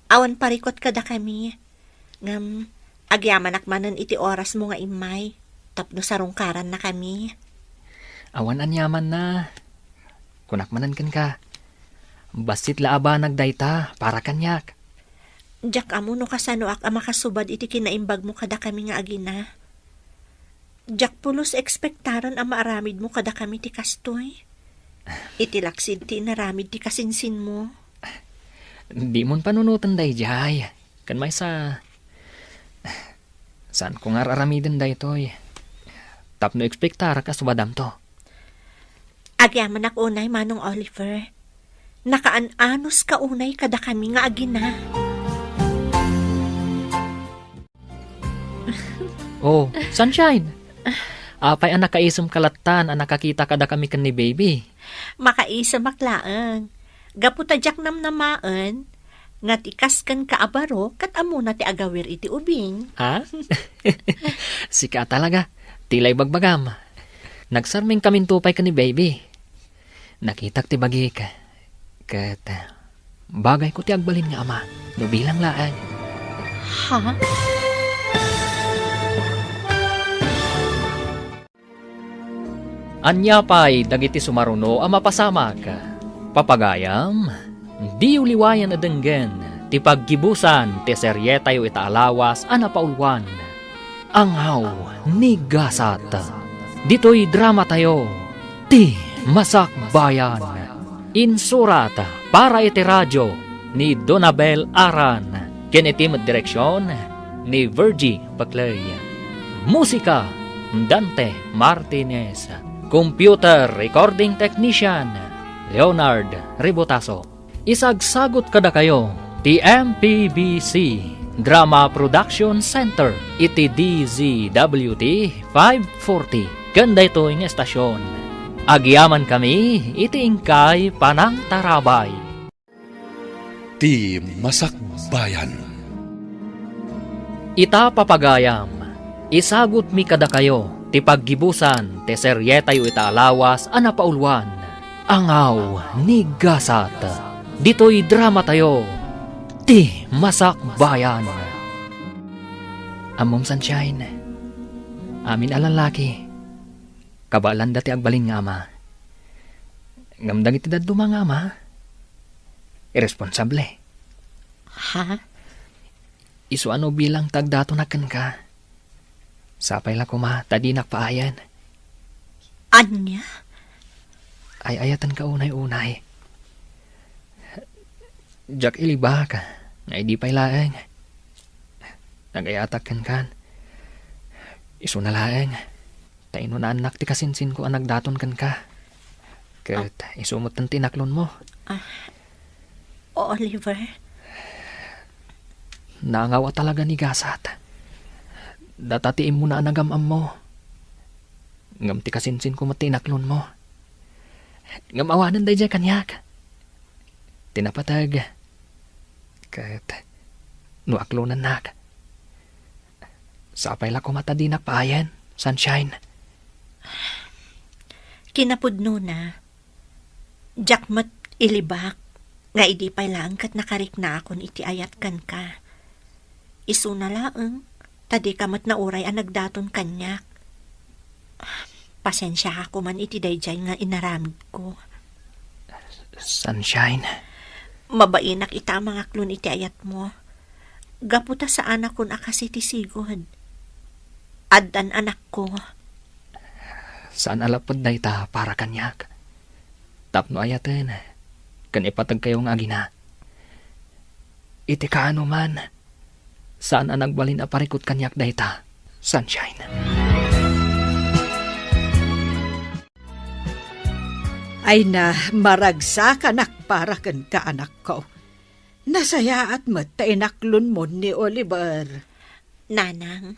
Speaker 5: Awan parikot kada kami. Ngam, agyaman akmanan iti oras mo nga imay. Tapno sarungkaran na kami.
Speaker 2: Awan anyaman na. Kunakmanan kan ka. Basit laaba nagdayta para kanyak.
Speaker 5: Jack amo no kasano ak makasubad iti kinaimbag mo kada kami nga agina. Jack pulos ekspektaran ang maaramid mo kada kami ti kastoy. Iti laksid ti naramid ti kasinsin mo.
Speaker 2: Di mon panunutan day jay. Kan may sa... Saan ko nga raramidin day toy? Tapno ekspektara ka subadam to.
Speaker 5: Agyaman ak unay, Manong Oliver. Nakaanos ka unay kada kami nga agina.
Speaker 2: Oh, Sunshine. Apay ang nakaisom kalatan ang nakakita kada kami kan ni baby.
Speaker 5: Makaisa maklaan. Gaputa jak namnamaan, nga tikas kan kaabaro, kat amo na ti agawir iti ubing.
Speaker 2: Ha? Sika talaga. Tilay bagbagam. Nagsarming kaming tupay ka ni baby. Nakitak ti bagi ka. Kat bagay ko ti agbalin nga ama. No bilang laan.
Speaker 5: Ha?
Speaker 2: Anya pa'y dagiti sumaruno ang mapasamak. Papagayam, di uliwayan na denggen, ti paggibusan, ti seryetayo itaalawas, anapaulwan. Anghaw, ni gasat. Dito'y drama tayo, ti masakbayan. Insurat, para iti radyo, ni Donabel Aran. Kinetim direksyon, ni Virgie Baclay. Musika, Dante Martinez. Computer Recording Technician, Leonard Ribotaso. Isagsagot kada kayo, ti MPBC Drama Production Center, iti DZWT 540. Ganda ito yung estasyon. Agyaman kami, iti ingkay panang tarabay.
Speaker 1: Ti Masakbayan.
Speaker 2: Ita papagayam, isagot mi kada kayo, ti paggibusan, ti seryetayo itaalawas, anapaulwan. Angaw, ni gasat. Dito'y drama tayo, ti masakbayan. Amom Sunshine, amin alalaki, kabalan dati agbalin nga ama. Ngamdang iti daduma nga ama, irresponsable.
Speaker 5: Ha?
Speaker 2: Isu ano bilang tagdato na ka. Sapay la kuma, tadi nakpaayan.
Speaker 5: Anya?
Speaker 2: Ay ayatan ka unay-unay. Jack ilibak, nga di pa'y laeng. Nagayatak kan. Isu na laeng. Taino na anak ti kasinsin ko ang nagdaton ka. Kat isumot ng tinaklon mo.
Speaker 5: Oliver?
Speaker 2: Nangawa talaga ni gasat. Datatiin mo na anagamam mo. Ngam ti kasinsin ko matinaklon mo. Ngam awanan day dyan kanyak. Tinapatag. Kat nuaklonan nak. Sapay la ko matadinak paayan, Sunshine.
Speaker 5: Kinapudno na. Jakmat ilibak. Nga idi pa'y lang kat nakarik na akon iti ayat kan ka. Isu na laeng. Tadi kamat na uray ang nagdaton kanyak. Pasensya ako man iti dayjay nga inaramid ko.
Speaker 2: Sunshine.
Speaker 5: Mabainak ita mga klon iti ayat mo. Gaputa sa anak kon akas iti sigod. Addan anak ko.
Speaker 2: Saan alapod na ita para kanyak? Tapno ayaten. Kan ipatag kayong agina. Iti kaano man. Saan ang nagbalin a parikot kanyak dayta, Sunshine?
Speaker 8: Ay na, maragsa ka para kan ka anak ko. Nasaya at matinaklon mo ni Oliver.
Speaker 5: Nanang,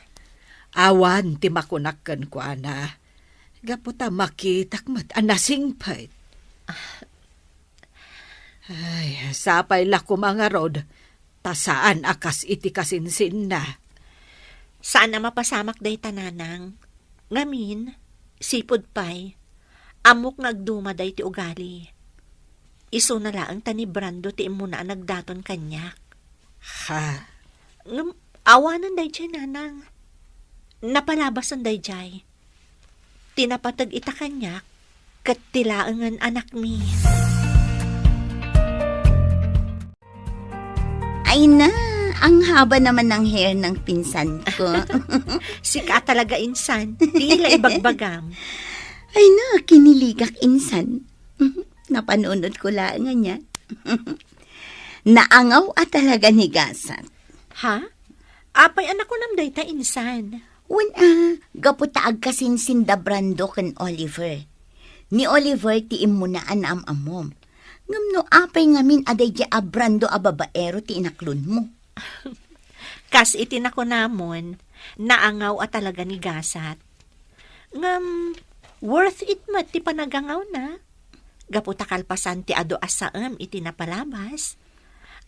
Speaker 8: Awan ti makunakan ko ana. Gaputa makitak mat anasingpait. Ay, sapay la ko mga rod. Tasaan akas iti kasinsin na.
Speaker 5: saan na mapasamak day tananang? Ngamin, sipod pay, amok nagdumaday ti ugali. Iso na laang tani Brando ti imuna nagdaton kanyak.
Speaker 8: Ha?
Speaker 5: Awanan day jay nanang. Napalabasan day jay. Tinapatag ita kanyak, kat tilaangan anak mi.
Speaker 9: Ay na, ang haba naman ng hair ng pinsan ko.
Speaker 5: Sika talaga insan, tila ibagbagam.
Speaker 9: Ay na, kiniligak insan. Napanunod ko lang niya. Naangaw at talaga ni Gasat.
Speaker 5: Ha? Apay anak ko nam day ta insan.
Speaker 9: Gaputaag kasin sinda Brando ken Oliver. Ni Oliver ti imunaan amom. Ngamno apay ngamin aday di a Brando a babaero ti inaklon mo.
Speaker 5: Kas itinako namon, naangaw at talaga ni Gasat. Worth it mat ti panagangaw na. Gaputa kalpasan ti ado asaam iti napalabas.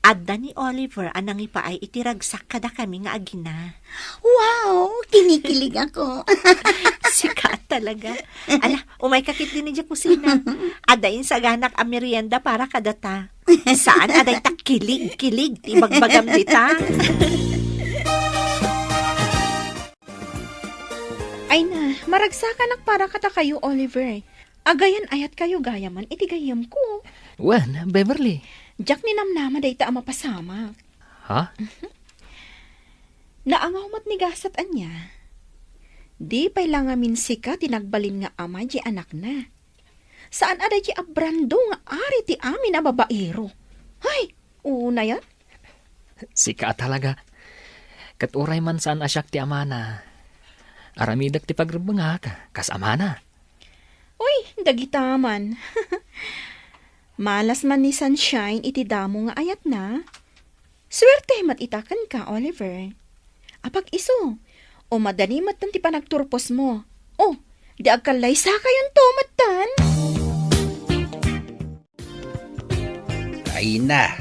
Speaker 5: Adda ni Oliver anang ipaay itiragsak kada kami nga agina.
Speaker 9: Wow, kinikilig ako.
Speaker 5: Sikat talaga. Ala, umay kakit din niya kusina. Adain sa ganak a merienda para kadata. Saan aday ta kilig, ti bagbagam dita.
Speaker 6: Ay na, maragsakan para kata kayo, Oliver. Agayan ayat kayo gayaman, iti gayam ko.
Speaker 2: Wan, Beverly.
Speaker 6: Jack ni namnama day ta mapasama.
Speaker 2: Ha?
Speaker 6: Naangaw mat ni Gasat anya. Di pay lang amin sika tinagbalin nga ama di anak na. Saan aday di abrando nga ari ti amin a babaero? Hay, una yan?
Speaker 2: Sika talaga. Kat uray man saan asyak ti amana. Aramidak ti pagrubangak, kas amana.
Speaker 6: Uy, dagitaman. Malas man ni Sunshine iti damo nga ayat na. Swerte mat itakan ka, Oliver. Apag iso, o madani mat ti panagturpos mo. O, di agkalay sa kayon to matan.
Speaker 4: Ay na,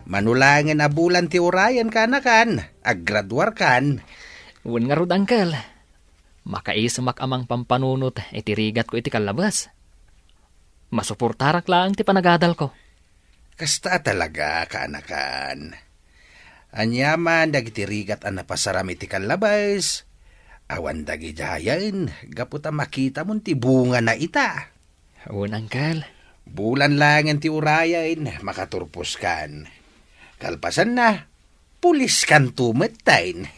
Speaker 4: manulangan a bulan ti urayan kanakan, aggraduar kan.
Speaker 2: Wan nga rod, Uncle. Makaisumak amang pampanunot, itirigat ko iti kalabas. Masuportarak lang ti panagadal ko.
Speaker 4: Kasta talaga kaanakan. Anyaman dagitirigat an napasaram iti kalabas. Awan dagi jayan, gaputa makita mon ti bunga na ita.
Speaker 2: Wan, Uncle.
Speaker 4: Bulan langan ti urayan, makaturpos kan. Kalpasan na, pulis kan tumetain.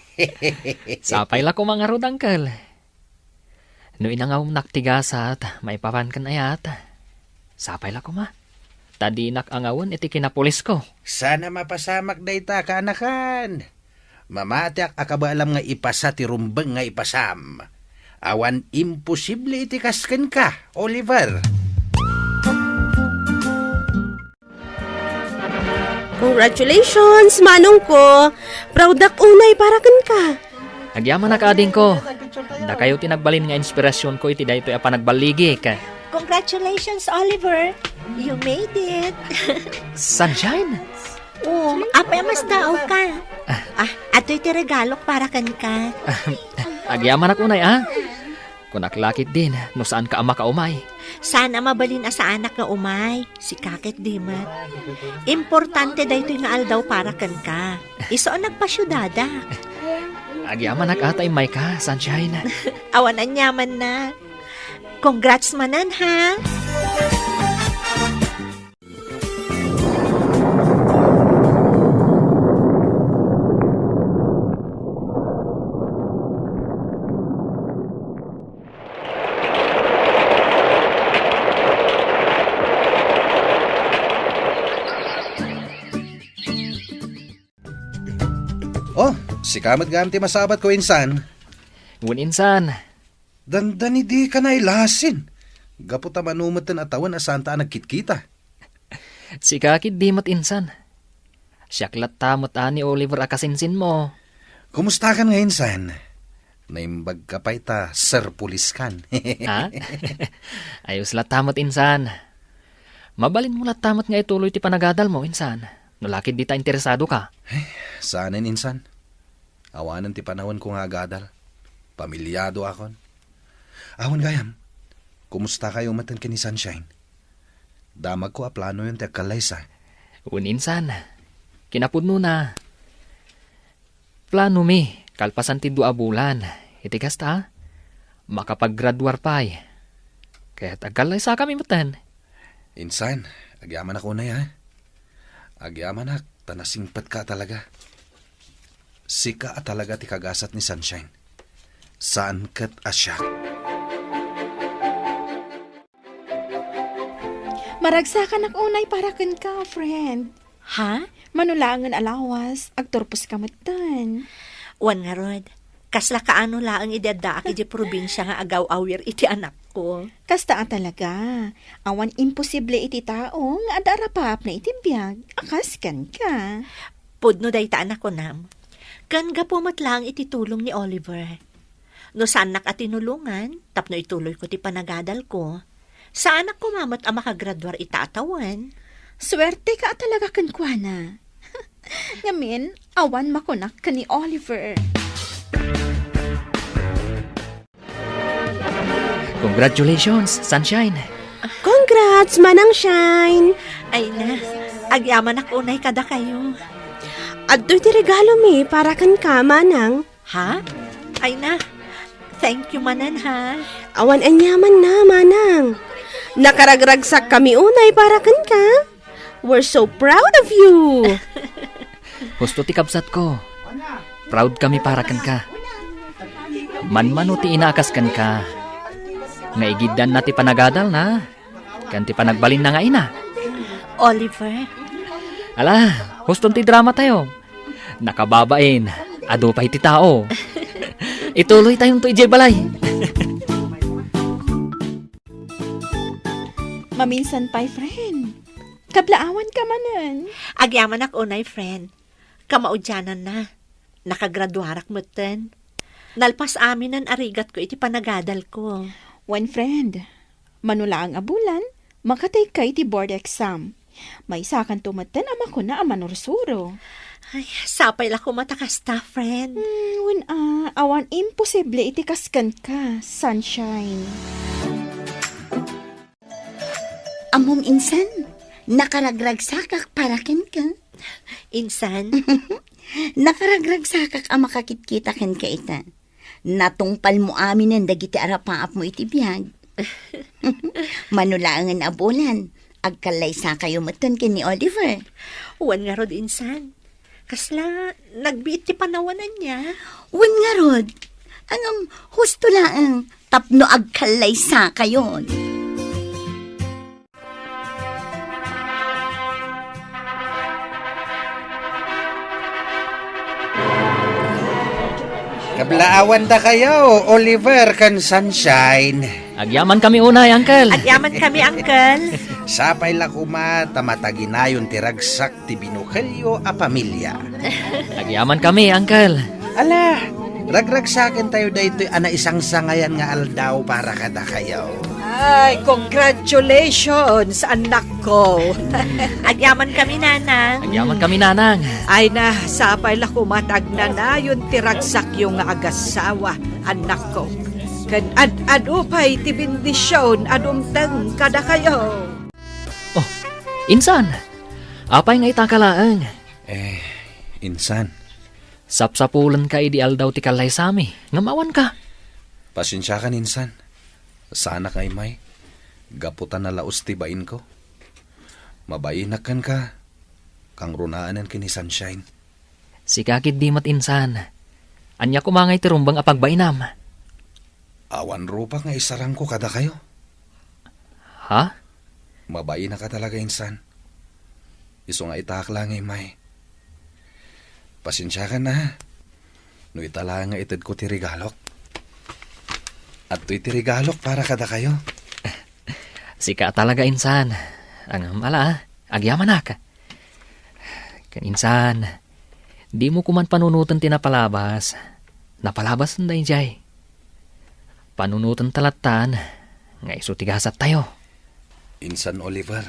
Speaker 2: Sapay la ko mga rod, Uncle. No inangaw naktigasat, may papan kan ayat. Sapay la ko ma. Tadi angawan iti kinapulis ko.
Speaker 4: Sana mapasamak dayta kaanakan. Mamatiak akabalam nga ipasa ti rumbeng nga ipasam. Awan imposible iti kasken ka, Oliver.
Speaker 3: Congratulations, manong ko. Proud ak unay para kan ka.
Speaker 2: Agyaman na kading ko. Da kayo tinagbalin nga inspirasyon ko iti daytoy a panagbaligi ka.
Speaker 5: Congratulations, Oliver. You made it.
Speaker 2: Sunshine?
Speaker 5: Oh, apay mas daw ka. Ato iti regalo para kan ka.
Speaker 2: Agyaman ako unay, ah. Kunaklakit din, no saan ka ama ka umay.
Speaker 5: Sana mabalin sa anak nga umay. Si kakit di mat. Importante dayto nga aldaw para kan ka. Iso ang nagpasyudada.
Speaker 2: Agyaman atay may ka, Sunshine.
Speaker 5: Awan ang yaman na. Congrats manan, ha?
Speaker 4: Oh, si kamat gamti masabat ko insan.
Speaker 2: Ngun insan.
Speaker 4: Dandani di ka na ilasin. Gaputa manumatan atawan asanta nagkitkita.
Speaker 2: Si kakit di mat insan. Siyaklat tamot ani Oliver akasinsin mo.
Speaker 4: Kumusta ka nga insan? Naimbag ka pa ita, Sir Pulis kan.
Speaker 2: Ha? Ayos lat tamot insan. Mabalin mo lat tamot nga ituloy ti panagadal mo insan. Nalakid di ta interesado ka.
Speaker 4: Saanin insan? Awanan ti panahon ko nga gadal. Pamilyado akon. Ahon gayam, kumusta kayo matan ka ni Sunshine? Damag ko plano yun ti Kalaysa.
Speaker 2: Uninsan, kinapudno na. Plano mi, kalpasan ti 2 bulan. Iti kasta, makapag-graduar pa eh. Kaya tagalay sa kami matan.
Speaker 4: Insan, agyaman ako na ya. Agyaman ak, tanasingpat ka talaga. Sika at talaga ti kagasat ni Sunshine. Saan kat asya?
Speaker 6: Maragsakan ak unay para kan ka, friend.
Speaker 5: Ha?
Speaker 6: Manulangan alawas, agturpos ka matan.
Speaker 5: Wan nga rod. Kasla kaano laang idadaak iti probinsya nga agaw-awir iti anak ko.
Speaker 6: Kasta talaga. Awan imposible iti tao nga adarapap na iti biyag. Akaskan ka.
Speaker 5: Pudno day ta anak ko nam. Kan gapumat lang iti tulong ni Oliver. No saan nak at tinulungan, tapno ituloy ko ti panagadal ko. Sa anak ko mamat ang makagraduar itatawan.
Speaker 6: Swerte ka talaga kan kuana. Ngamin, awan makunak ka ni Oliver.
Speaker 2: Congratulations, Sunshine.
Speaker 3: Congrats, Manang Shine!
Speaker 5: Ay na, agyaman ak unay kada kayo.
Speaker 3: Adto ti regalo mi para kan ka, Manang.
Speaker 5: Ha? Ay na, thank you manan ha.
Speaker 3: Awan anyaman na, Manang. Nakaragragsak kami unay para kan ka. We're so proud of you.
Speaker 2: Gusto ti kabsat ko. Proud kami para kan ka. Manmano ti inaakas kan ka. Naigidan na ti panagadal na. Kan ti panagbalin na nga ina.
Speaker 5: Oliver,
Speaker 2: Ala, gusto ti drama tayo. Nakababain. Ado pa iti tao. Ituloy tayong to ijay balay.
Speaker 6: Maminsan pa'y friend. Kablaawan ka manan.
Speaker 5: agyaman ak unay friend. Kamaudyanan na. Nakagraduarak meten. Nalpas amin ang arigat ko iti panagadal ko.
Speaker 6: One friend. Manula ang abulan, makatay ka iti board exam. May sakan tumatan ama ko na amanursuro.
Speaker 5: Ay, sapay la ko matakasta, friend.
Speaker 6: Awan imposible iti kaskan ka, Sunshine.
Speaker 9: Amom insan, nakaragragsakak para ken ka.
Speaker 5: Insan,
Speaker 9: Nakaragragsakak ang makakit-kita ken ka ita. Natungpal mo amin ang dagiti arapaap mo iti biyag. Manulaangan abulan, agkalaysa kayo matan ken ni Oliver.
Speaker 5: wan nga rod insan. Kasla, nagbiit ti panawanan niya.
Speaker 9: Wan nga rod, angam husto laang tapno agkalaysa kayo.
Speaker 4: Kablaawan da kayo, Oliver kan Sunshine.
Speaker 2: Agyaman kami unay, Uncle.
Speaker 5: Agyaman kami, Uncle.
Speaker 4: Sapay la kuma tamataginayon ti ragsak ti binukelyo a pamilya.
Speaker 2: Agyaman kami, Uncle.
Speaker 4: Ala, ragragsakin tayo daytoy ana isang sangayan nga aldaw para kada kayo.
Speaker 8: Ay, congratulations, anak ko.
Speaker 5: Agyaman kami, nanang.
Speaker 2: Agyaman kami, Nanang.
Speaker 8: Ay na, sapay la kumatag na na yun tiragsak yung agasawa, anak ko. Kan ad-adupay ti bendisyon adumteng kada kayo.
Speaker 2: Oh, insan. Apay nga itakalaang.
Speaker 4: Insan,
Speaker 2: Sapsapulan ka idi aldaw ti kalay sami. Ngamawan ka.
Speaker 4: pasensya kan insan. Sana kay may, gaputan na laos ti bain ko. Mabainakan ka, kang runaanan kini Sunshine.
Speaker 2: Sikakit di mat insan. Anya kumangay ti rumbang apagbainam.
Speaker 4: Awan rupa nga isarang ko kada kayo.
Speaker 2: Ha?
Speaker 4: Mabain na ka talaga insan. Iso nga itak lang may. Pasensya ka na. No itala nga itid ko ti regalok. At to'y ti regalok para kada kayo.
Speaker 2: Sika talaga insan. Ang mala, agyaman ka. Kan insan, di mo kuman panunutan tinapalabas. Napalabas na jay. Panunutan talatan, nga iso tigasat tayo.
Speaker 4: Insan Oliver,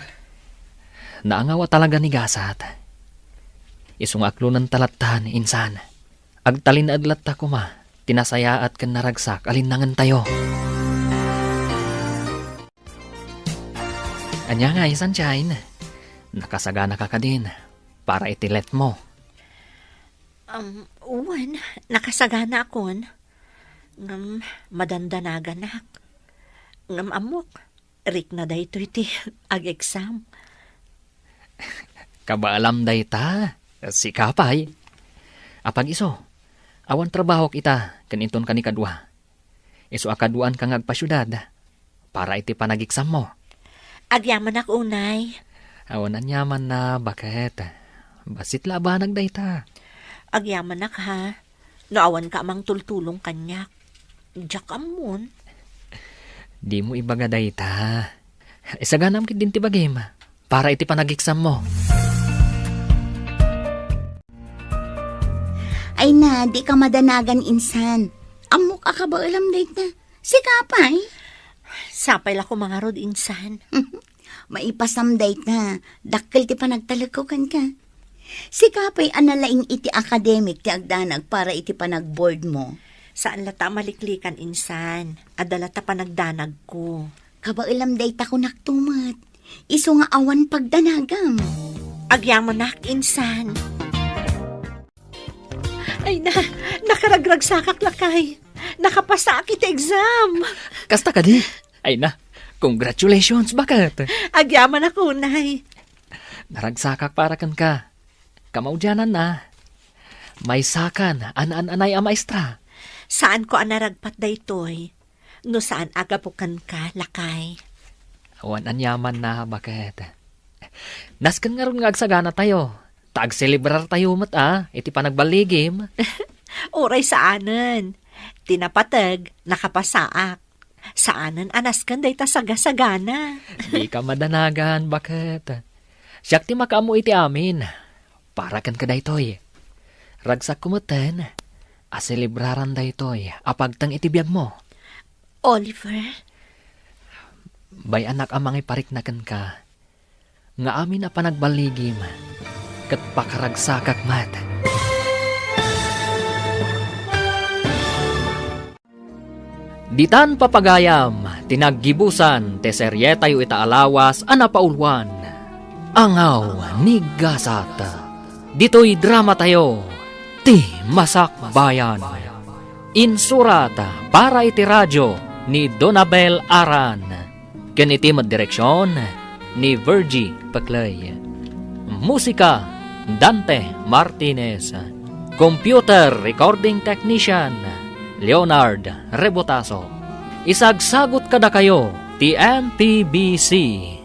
Speaker 2: Naangawa talaga ni gasat. Isong aklunan talatan, insan. Agtalin adlat ta kuma, tinasayaat kan naragsak, alinangan tayo. Anya nga, Sunshine. Nakasagana ka din para itilet mo.
Speaker 5: Uwan, nakasagana akon. Ngam, madandanagan. Ngam amok, rik na dayto iti ag-exam.
Speaker 2: Kabaalam day ta. Si Kapay. Apag iso, awan trabaho kita kaninton ka ni kadwa. Iso akaduan kang agpasyudad para iti panag-exam mo.
Speaker 5: Agyaman ako, unay.
Speaker 2: Awan anyaman na bakit? Basit labanag day ta.
Speaker 5: Agyaman nak, ha? Naawan ka amang tultulong kanyak. Diyak amon.
Speaker 2: Di mo ibaga day ta. Isaganam kit din ti bagim para iti panag-exam mo.
Speaker 9: Ay na, di ka madanagan insan. Amok akabaalam date na. Si Kapay.
Speaker 5: Sapay la ko mga rod insan.
Speaker 9: Maipasam date na. Dakkel ti panagtalakukan ka. Si Kapay analaing iti academic ti agdanag para iti panag-board mo.
Speaker 5: Saan lata maliklikan insan? Adala ta panagdanag ko.
Speaker 9: Kabailam date ako naktumat. Iso nga awan pagdanagam.
Speaker 5: Agyaman nak insan. Ay na, nakaragrag sakak lakay. Nakapasa kita exam.
Speaker 2: Kasta ka di? Ay na, congratulations, bakit?
Speaker 5: Agyaman ako, nay.
Speaker 2: Naragsakak para kan ka. Kamaudyanan na. May sakan, anay a maestra.
Speaker 5: Saan ko anaragpat daytoy? No saan agapukan ka, lakay?
Speaker 2: Awan anyaman na, bakit? Naskan nga ron nga agsagana tayo. Tag-celebrar tayo iti panagbaligim.
Speaker 5: Oray saanan. Tinapatag, nakapasaak. Saanan anaskan day ta sagasagana.
Speaker 2: Di ka madanagan, bakit? Siyak ti makaamu iti amin. Para kan ka daytoy. Ragsak kumuten. Aselebraran daytoy. Apagtang iti biyag mo.
Speaker 5: Oliver?
Speaker 2: Bay anak amang ipariknakan ka. Nga amin na panagbaligim. Kat pakaragsakak mat. Ditan papagayam, tinaggibusan, te serye tayo itaalawas, anapaulwan. Angaw ni Gasata. Dito'y drama tayo, ti Masak Bayan. Insurata para iti radyo ni Donabel Aran. Ganiti direksyon ni Virgie Paclay. Musika, Dante Martinez. Computer Recording Technician, Leonard Rebotaso. Isagsagot kada kayo, ti MPBC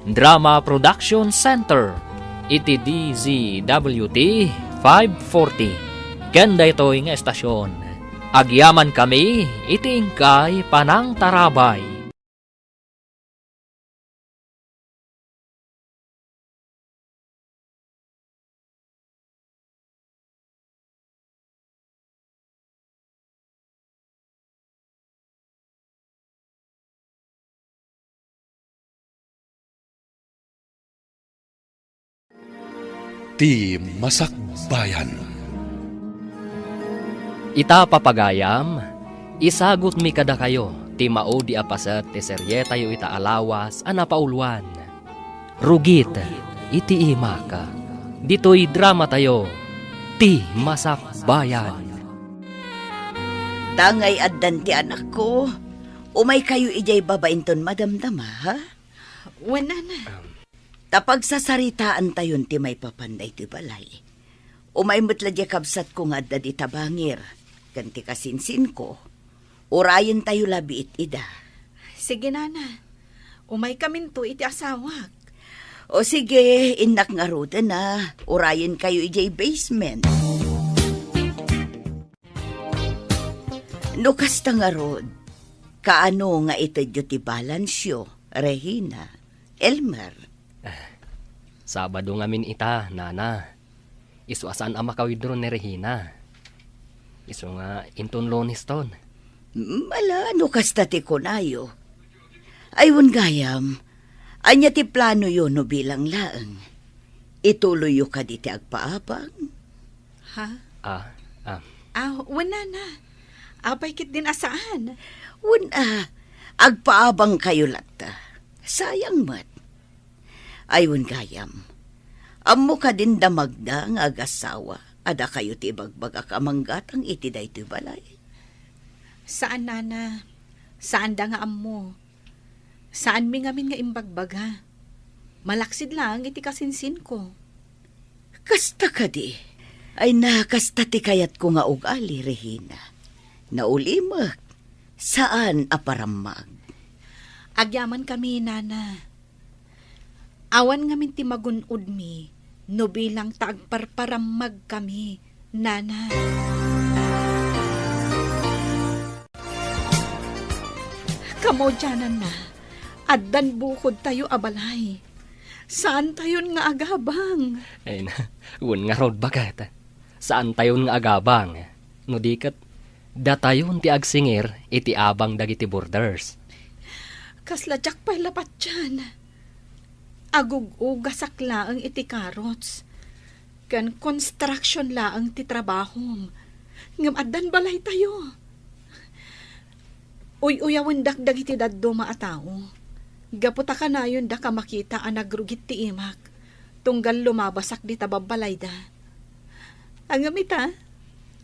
Speaker 2: Drama Production Center, iti DZWT 540. Kenda ito'y nga estasyon. Agyaman kami, iti ingkay panang tarabay.
Speaker 1: Ti Masak Bayan.
Speaker 2: Ita papagayam, isagot mi kada kayo, ti mao di apasat ti serye tayo ita alawas, anapaulwan. Rugit, iti imaka. Dito'y drama tayo, ti Masak Bayan.
Speaker 9: Tangay addan ti anak ko. Umay kayo ijay babainton madamdama, ha?
Speaker 6: Wala na.
Speaker 9: Tapag sasaritaan tayon ti may papanday ti balay. Umay mutla di kabsat ko nga adda di tabangir. Ganti kasinsin ko. Urayan tayo labi ida.
Speaker 6: Sige, nana. Umay kamin to iti asawak.
Speaker 9: O sige, inak nga ruta na. Urayan kayo ijay basement. Nukas ta nga rod. Kaano nga ito ti balansyo, Regina, Elmer.
Speaker 2: Sabado ngamin ita, nana. Isu asaan ang makawidron ni Regina. Isu nga inton loniston.
Speaker 9: Mala, nukas ta ti kunayo. Aywan gayam, anya ti plano yun no bilang laeng. Ituloy yu ka di ti agpaabang.
Speaker 6: Ha? Wala na. Abay kit din asaan.
Speaker 9: Wala, agpaabang kayo lata. Sayang mat. Ayun gayam. Ammo ka din damagda nga agasawa. Ada kayo ti bagbag akamanggatang iti daytoy balay.
Speaker 6: Saan, nana? Saan da nga ammo? Saan mi ngamin nga imbagbaga? Malaksid lang iti kasinsin ko.
Speaker 9: Kasta ka di. Ay nakasta ti kayat ko nga ugali, Regina. Naulimak. Saan aparamag?
Speaker 6: Agyaman kami, nana. Awan ngamin ti magunod mi, no bilang taagparparamag kami, nana. Kamo dyanan na, addan bukod tayo abalay. Saan tayon nga agabang?
Speaker 2: Ay na, un nga rod bagat. Saan tayon nga agabang? No dikat, datayon ti agsingir iti abang dagiti borders.
Speaker 6: Kasladyak pa'y lapat dyan. Agug-ugasak laang iti karots. Kan construction laang ti trabahom. Ngam addan balay tayo. Uy-uyawan dakdag iti daddo maatao. Gaputa ka na yun da ka makita ang nagrugit ti imak. Tunggal lumabasak di tababalay da. Ang amita,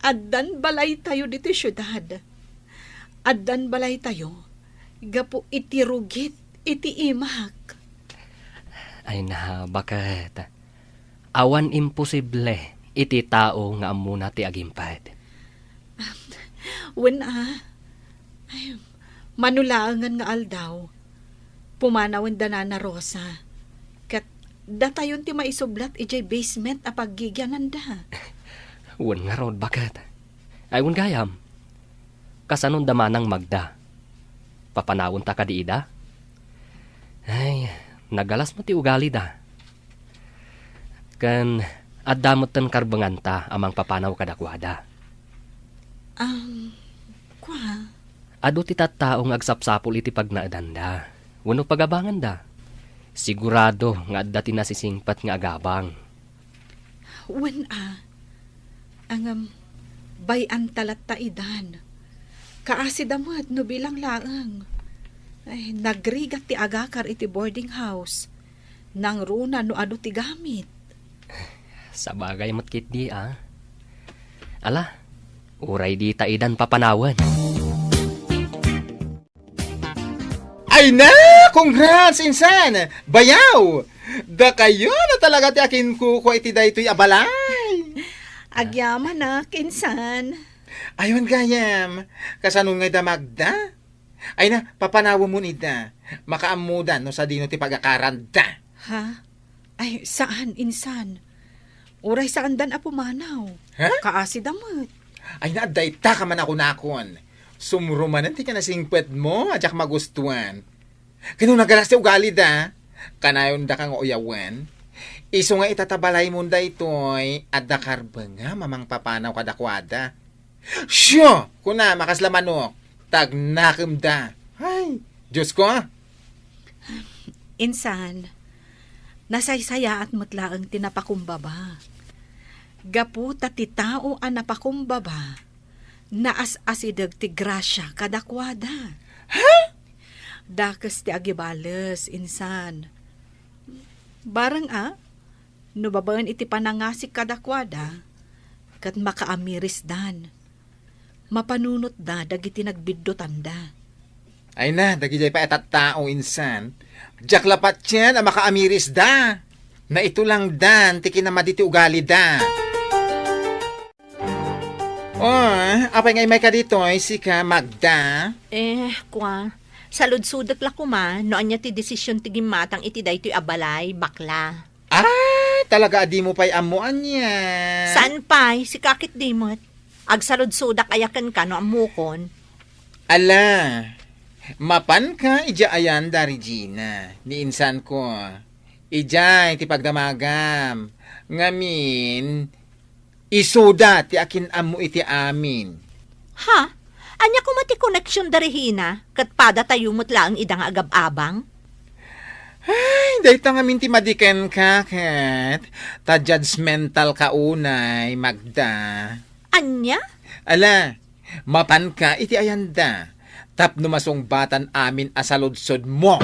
Speaker 6: addan balay tayo dito syudad. Addan balay tayo. Gapu iti rugit iti imak.
Speaker 2: Ay na, bakit? Awan imposible iti tao nga amuna ti agimpad.
Speaker 6: Wen ay, manulaangan nga aldaw. Pumanawan da na Rosa. Kat datayon ti maisublat ijay basement a paggigyanan da.
Speaker 2: Wan nga rod, bakit? Ay, wan gayam. Kasanon damanang magda. Papanawon ta ka di ida? Ay, nagalas mo ti ugali da. Kan, addamot tan karbangan ta amang papanaw kadakwada.
Speaker 6: Kwa?
Speaker 2: Ado ti tattaong agsapsapol iti pagnaadanda. Wano pagabangan da. Sigurado nga adda ti nasisingpat nga agabang.
Speaker 6: Wen bayan talat ta idan. Kaasidamad no bilang laang. Ay, nagrigat ti agakar iti boarding house. Nang runa no ado ti gamit.
Speaker 2: Sa bagay matkit di Ala, uray di ta idan papanawan.
Speaker 4: Ay na! Congrats, insan! Bayaw! Da kayo na talaga ti akin kuko iti daytoy abalay!
Speaker 6: Agyaman na, kinsan.
Speaker 4: Ayun gayam, kasanong nga damagda? Ay na, papanawa mo nida. Makaamudan no sa dino ti pagakaranda.
Speaker 6: Ha? Ay, saan, insan? Uray saan dan apumanaw?
Speaker 4: Ha?
Speaker 6: Kaasidamot.
Speaker 4: Ay na, dayta ka man ako nakon. Sumrumanan ti ka na singpet mo, adyak magustuhan. Kano nagalas ti ugali da? Kanayon da kang uyawan. Iso nga itatabalay mo da ito'y adda karba nga mamang papanaw kadakwada. Syo! Kuna, makaslamanok. Tagnakam da. Ay, Diyos ko.
Speaker 6: Insan, nasaysaya at mutlaang tinapakumbaba. Gapu ti tao ang napakumbaba. Naas-asidag ti grasya kadakwada.
Speaker 4: Ha?
Speaker 6: Dakas ti agibales, insan. Barang no babaen iti panangasik kadakwada, kat makaamiris dan. Mapanunot da, dagiti nagbiddotan da.
Speaker 4: Ay na, dagijay pa etat tao, insan. Diyak lapat yan, ang makaamiris da. Na ito lang dan, tiki na maditi ugali da. Oh, apay ngay may ka dito, si ka Magda.
Speaker 5: Kwa, saludsudak la kuma, no anya ti desisyon ti gimatang iti daytoy abalay, bakla.
Speaker 4: Talaga adi mo pa'y amuan niya.
Speaker 5: Saan pa'y, si kakit dimot? Agsaludsudak ayakan ka no amukon.
Speaker 4: Ala, mapan ka, ija ayan da Regina, ni insan ko. Ija, ti pagdamagam. Ngamin, isuda ti akin amu iti amin.
Speaker 5: Ha? Anya ko mati connection da Regina, kat pada tayo mutla ang idang agab-abang?
Speaker 4: Ay, dahita nga minti madiken ka, kat. Ta judgmental ka unay, Magda.
Speaker 5: Anya?
Speaker 4: Ala, mapan ka, iti ayanda. Tap numasong batan amin asaludsod mo.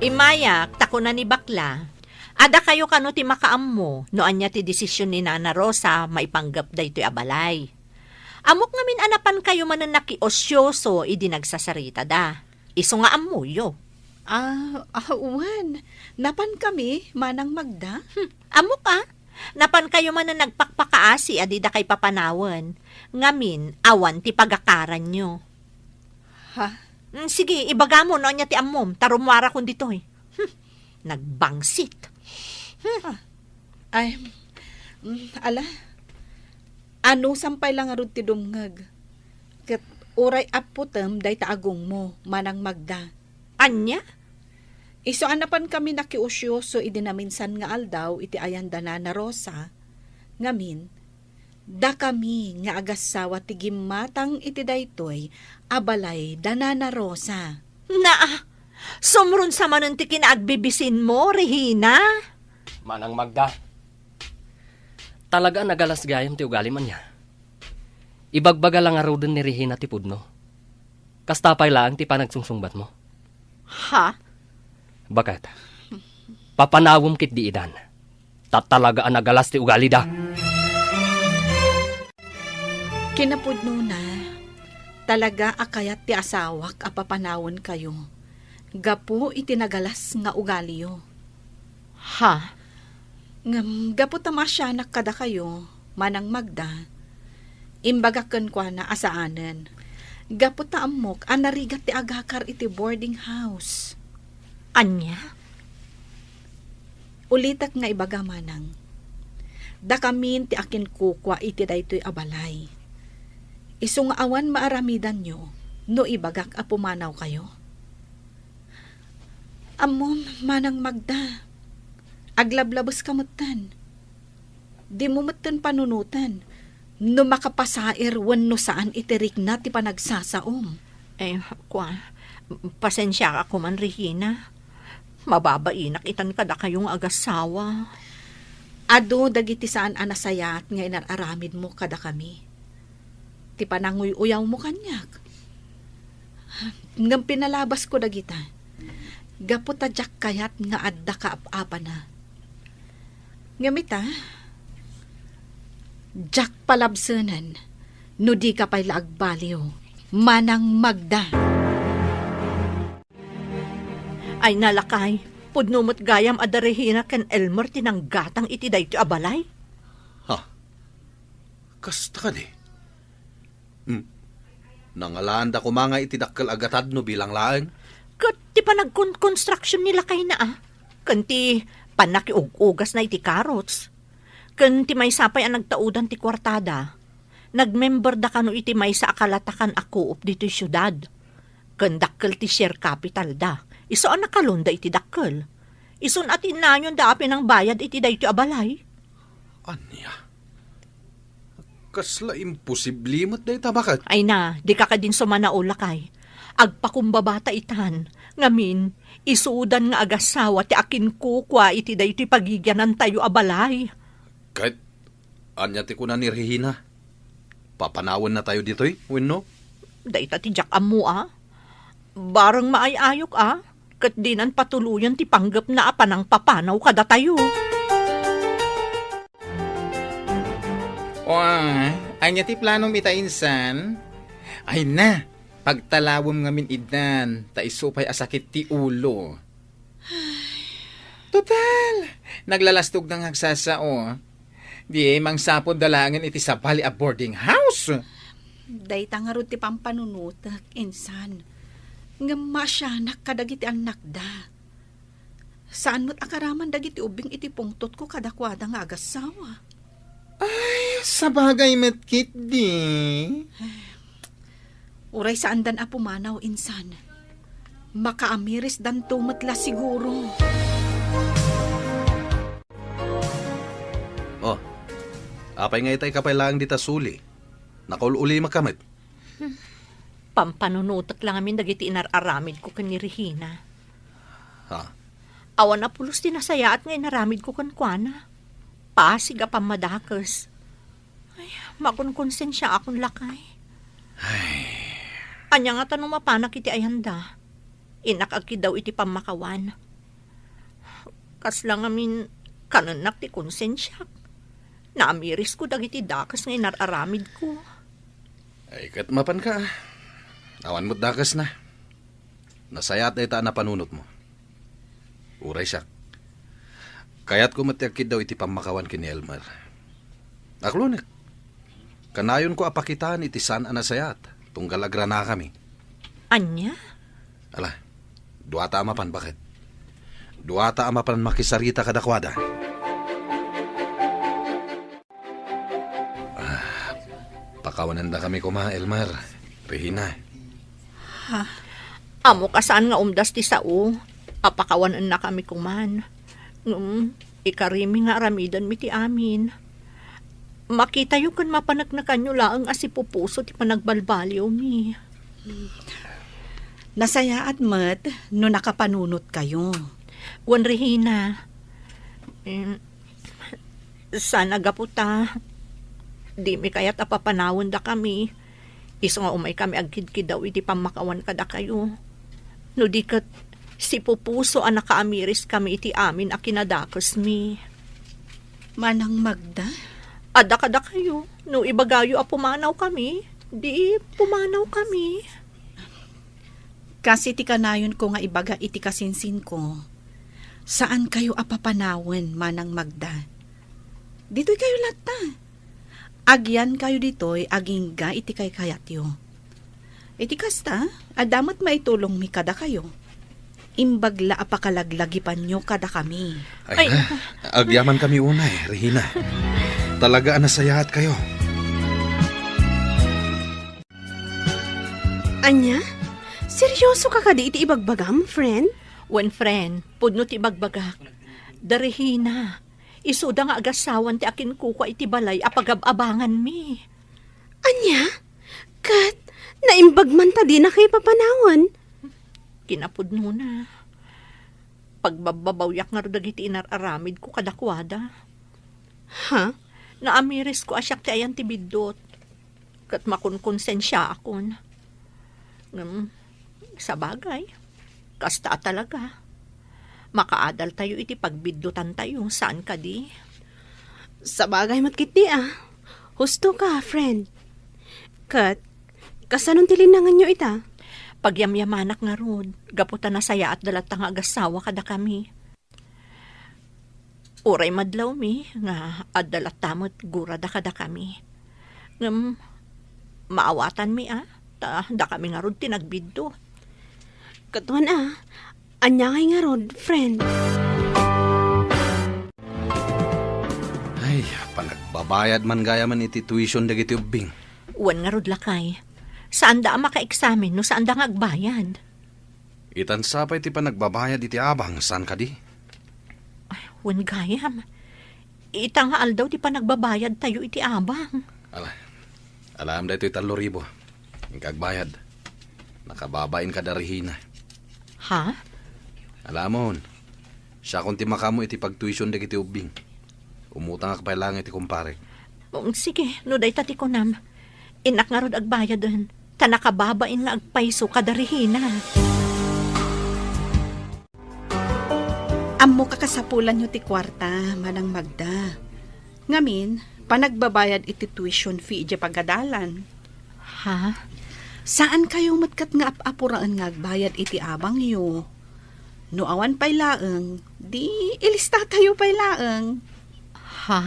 Speaker 5: Imayak, tako na ni bakla. Ada kayo kano ti makaam mo, no anya ti desisyon ni Nana Rosa, maipanggap da ito'y abalay. Amok ngamin anapan kayo manan nakiosyoso, idi nagsasarita da. Iso nga amuyo.
Speaker 6: Uwan. Napan kami, Manang Magda?
Speaker 5: Amok napan kayo manan nagpakpakaasi, adi da kay papanawan. Ngamin, awan ti pagakaran nyo.
Speaker 6: Ha?
Speaker 5: Sige, ibaga mo no anya ti amom, tarumwara kun ditoy. Nagbangsit.
Speaker 6: Ay, ala. Ano sampay lang arud ti dumngag. Kat uray aputem day taagong mo, Manang Magda.
Speaker 5: Anya?
Speaker 6: Iso anapan kami nakiusyoso idi naminsan nga aldaw iti ayanda na Rosa. Ngamin, da kami nga agasawa ti gimatang iti daytoy abalay Danana Rosa.
Speaker 5: Sumrun sa manon ti kinaagbibisin mo, Regina.
Speaker 2: Manang Magda. Talaga nagalas gayam ti ugali man niya. Ibagbaga lang araw din ni Regina ti pudno. Kastapay lang ti panagsungsungbat mo.
Speaker 5: Ha?
Speaker 2: Bakit? Papanawom kit di idan. Tatalaga ang nagalas ti ugali da.
Speaker 6: Kinapudno na, talaga akayat ti asawak apapanawon kayo. Gapo itinagalas nga ugali yo.
Speaker 5: Ha?
Speaker 6: Gapo tamasyanak kada kayo, Manang Magda. Imbagakan kwa na asaanan. Gapo taamok anarigat ti agakar iti boarding house.
Speaker 5: Anya?
Speaker 6: Ulitak nga ibaga Manang. Da kamin ti akin kukwa iti daytoy abalay. Isu nga awan maaramidan nyo, no ibagak apumanaw kayo. Amom, Manang Magda. Aglablabos kamutan. Di mo matan panunutan. No makapasair wenno saan itirik na ti panagsasaom.
Speaker 5: Pasensya ka man, Regina. Mababainak itan kada kayong agasawa.
Speaker 6: Ado dagiti saan anasayat nga inararamid mo kada kami. Ti pananguy-uyaw mo kanyak. Ngam pinalabas ko dagita. Gapo tadyak kayat nga adda ka apa na. Ngamita, jak palabsanan, no di ka pa'y laagbaliw, Manang Magda.
Speaker 5: Ay nalakay, pudnumot gayam ada Regina ken Elmer tinanggatang iti daytoy abalay.
Speaker 4: Kasta ka di. Nangalanda ko mga itidakkel agatad no bilang laeng.
Speaker 5: Kat ti panagkonstruction nila kay na Kanti panakiug-ugas na iti karots. Kanti may sapay ang nagtaudan ti kwartada. Nagmember da kano iti may sa akalatakan ako up dito syudad. Kandakkel ti share capital da. Iso ang nakalunda iti dakkel. Isun atin na yun da apin ang bayad iti daytoy abalay.
Speaker 4: Anya? Kasla imposible mo't day tabakat.
Speaker 5: Ay na, di ka din sumanaula kay. Agpakumbabata itan. Ngamin, isuudan nga agasawa ti akin kukwa iti daytoy pagigyanan tayo abalay.
Speaker 4: Kahit, anya ti kuna ni Regina. Papanawan na tayo dito'y, wenno?
Speaker 5: Dayta ti jak amu Barang maayayok kat dinan patuluyan ti panggap na apanang papanaw kada tayo.
Speaker 11: Anya ti planong itainsan? Ay na, pagtalawom ngamin idan, taisupay asakit ti ulo. Total, naglalastog ng hagsasao. Di mangsapon dalangan iti sabali a boarding house.
Speaker 6: Dayta nga ro ti pampanunutak, insan. Nga masyanak kadagiti anak da. Saan mo't akaraman dagiti ubing iti pungtot ko kadakwada nga agasawa.
Speaker 11: Ay, sabagay metkit di.
Speaker 6: Uray saan dan apumanaw, insan. Makaamiris dan tumatla siguro.
Speaker 4: Apay nga itay kapay lang dita suli. Nakaululi makamit.
Speaker 5: Pampanunutak lang amin dagiti inararamid ko kan ni Regina.
Speaker 1: Ha?
Speaker 5: Awan na pulos tinasaya at nga inaramid ko kan kuana. Pasig a pamadakas. Ay, makunkonsensya akong lakay. Anya nga tanong mapanak iti ayanda. Inakagki daw iti pamakawan. Kas lang amin kananak ti konsensyak. Naamiris ko dagiti dakas nga inararamid ko.
Speaker 1: Ay, katmapan ka. Awan mo't dakas na. Nasayat ay taan na panunot mo. Uray siya. Kaya't kumatiakid daw iti pamakawan kini Elmer. Aklunek. Kanayon ko apakitaan iti san anasayat. Tunggal agra na kami.
Speaker 5: Anya?
Speaker 1: Ala, duata amapan bakit? Duata amapan makisarita kadakwada. Pakawanan na kami kuma, Elmer. Regina.
Speaker 5: Amo kasaan nga umdas ti sao. Apakawanan na kami kuman. Ikarimi nga aramidan mi ti amin. Makita yung kan mapanagnakan nyo laang asipupuso ti panagbalbaliw mi.
Speaker 6: Nasayaat mat no nakapanunot kayo.
Speaker 5: Wan Regina. Sana gaputa. Di mi kaya't apapanawon da kami. Iso nga umay kami agkidkid daw iti pamakawan kada kayo. No di kat si pupuso ang nakaamiris kami iti amin a kinadakos mi.
Speaker 6: Manang Magda?
Speaker 5: Ada kada kayo. No ibagayo a pumanaw kami. Di pumanaw kami.
Speaker 6: Kasi ti kanayon ko nga ibaga iti kasinsin ko. Saan kayo apapanawon, Manang Magda? Dito'y kayo lata. Agyan kayo dito'y agingga iti kay kayatyo. Iti kasta, adamat maitulong mi kada kayo. Imbagla apakalaglagipan nyo kada kami.
Speaker 1: Ay, agyaman kami unay, Regina. Talaga nasayahat kayo.
Speaker 3: Anya? Seryoso ka ka di iti ibagbagam, friend?
Speaker 5: Wen friend, pudno ti bagbagak. Darihina, isuda nga agasawan ti akin kuka iti balay apagababangan mi.
Speaker 3: Anya? Kat, naimbagman ta di na kay papanawan.
Speaker 5: Kinapudno na. Pagbababawyak nga dagiti inararamid ko kadakwada.
Speaker 3: Ha?
Speaker 5: Naamiris ko asyak ti ayan ti bidot. Kat makunkonsensya akon. Sa bagay, kasta talaga. Makaadal tayo iti pagbidutan tayo. Saan ka di?
Speaker 3: Sa bagay matkiti Husto ka, friend. Kat, kasanon tilinangan nyo ita?
Speaker 5: Pagyamyamanak nga rod, gaputan na saya at dalat nga agasawa kada kami. Uray madlaw mi, nga adalat tamot gurada kada kami. Maawatan mi da kami nga rod tinagbiddo.
Speaker 3: Katuan anya kay nga rod, friend.
Speaker 1: Ay, panagbabayad man gaya man iti tuition dagiti ubing.
Speaker 5: Uwan nga rod lakay. Saan da maka-examine no saan da nga agbayad?
Speaker 1: Itan sapay ti panagbabayad iti abang, saan ka di?
Speaker 5: Uwan gayam. Ita nga aldaw ti panagbabayad tayo iti abang.
Speaker 1: Alam da ito 3,000. Yung kagbayad. Nakababain ka darihina.
Speaker 5: Ha?
Speaker 1: Alamon, siya kung ti makamo iti pagtuition dagiti ubing. Umutang ka pa lang iti kumpare.
Speaker 5: Sige, no day tati ko nam. Inak nga rod agbayad doon. Tanakababain nga agpaiso kadarihina.
Speaker 6: Ammo kakasapulan nyo ti kwarta, Manang Magda. Ngamin, panagbabayad iti tuition fee iti pagadalan.
Speaker 5: Ha?
Speaker 6: Saan kayo matkat nga apuraan nga agbayad iti abang yo? No awan pay laeng, di ilista tayo pay laeng.
Speaker 5: Ha?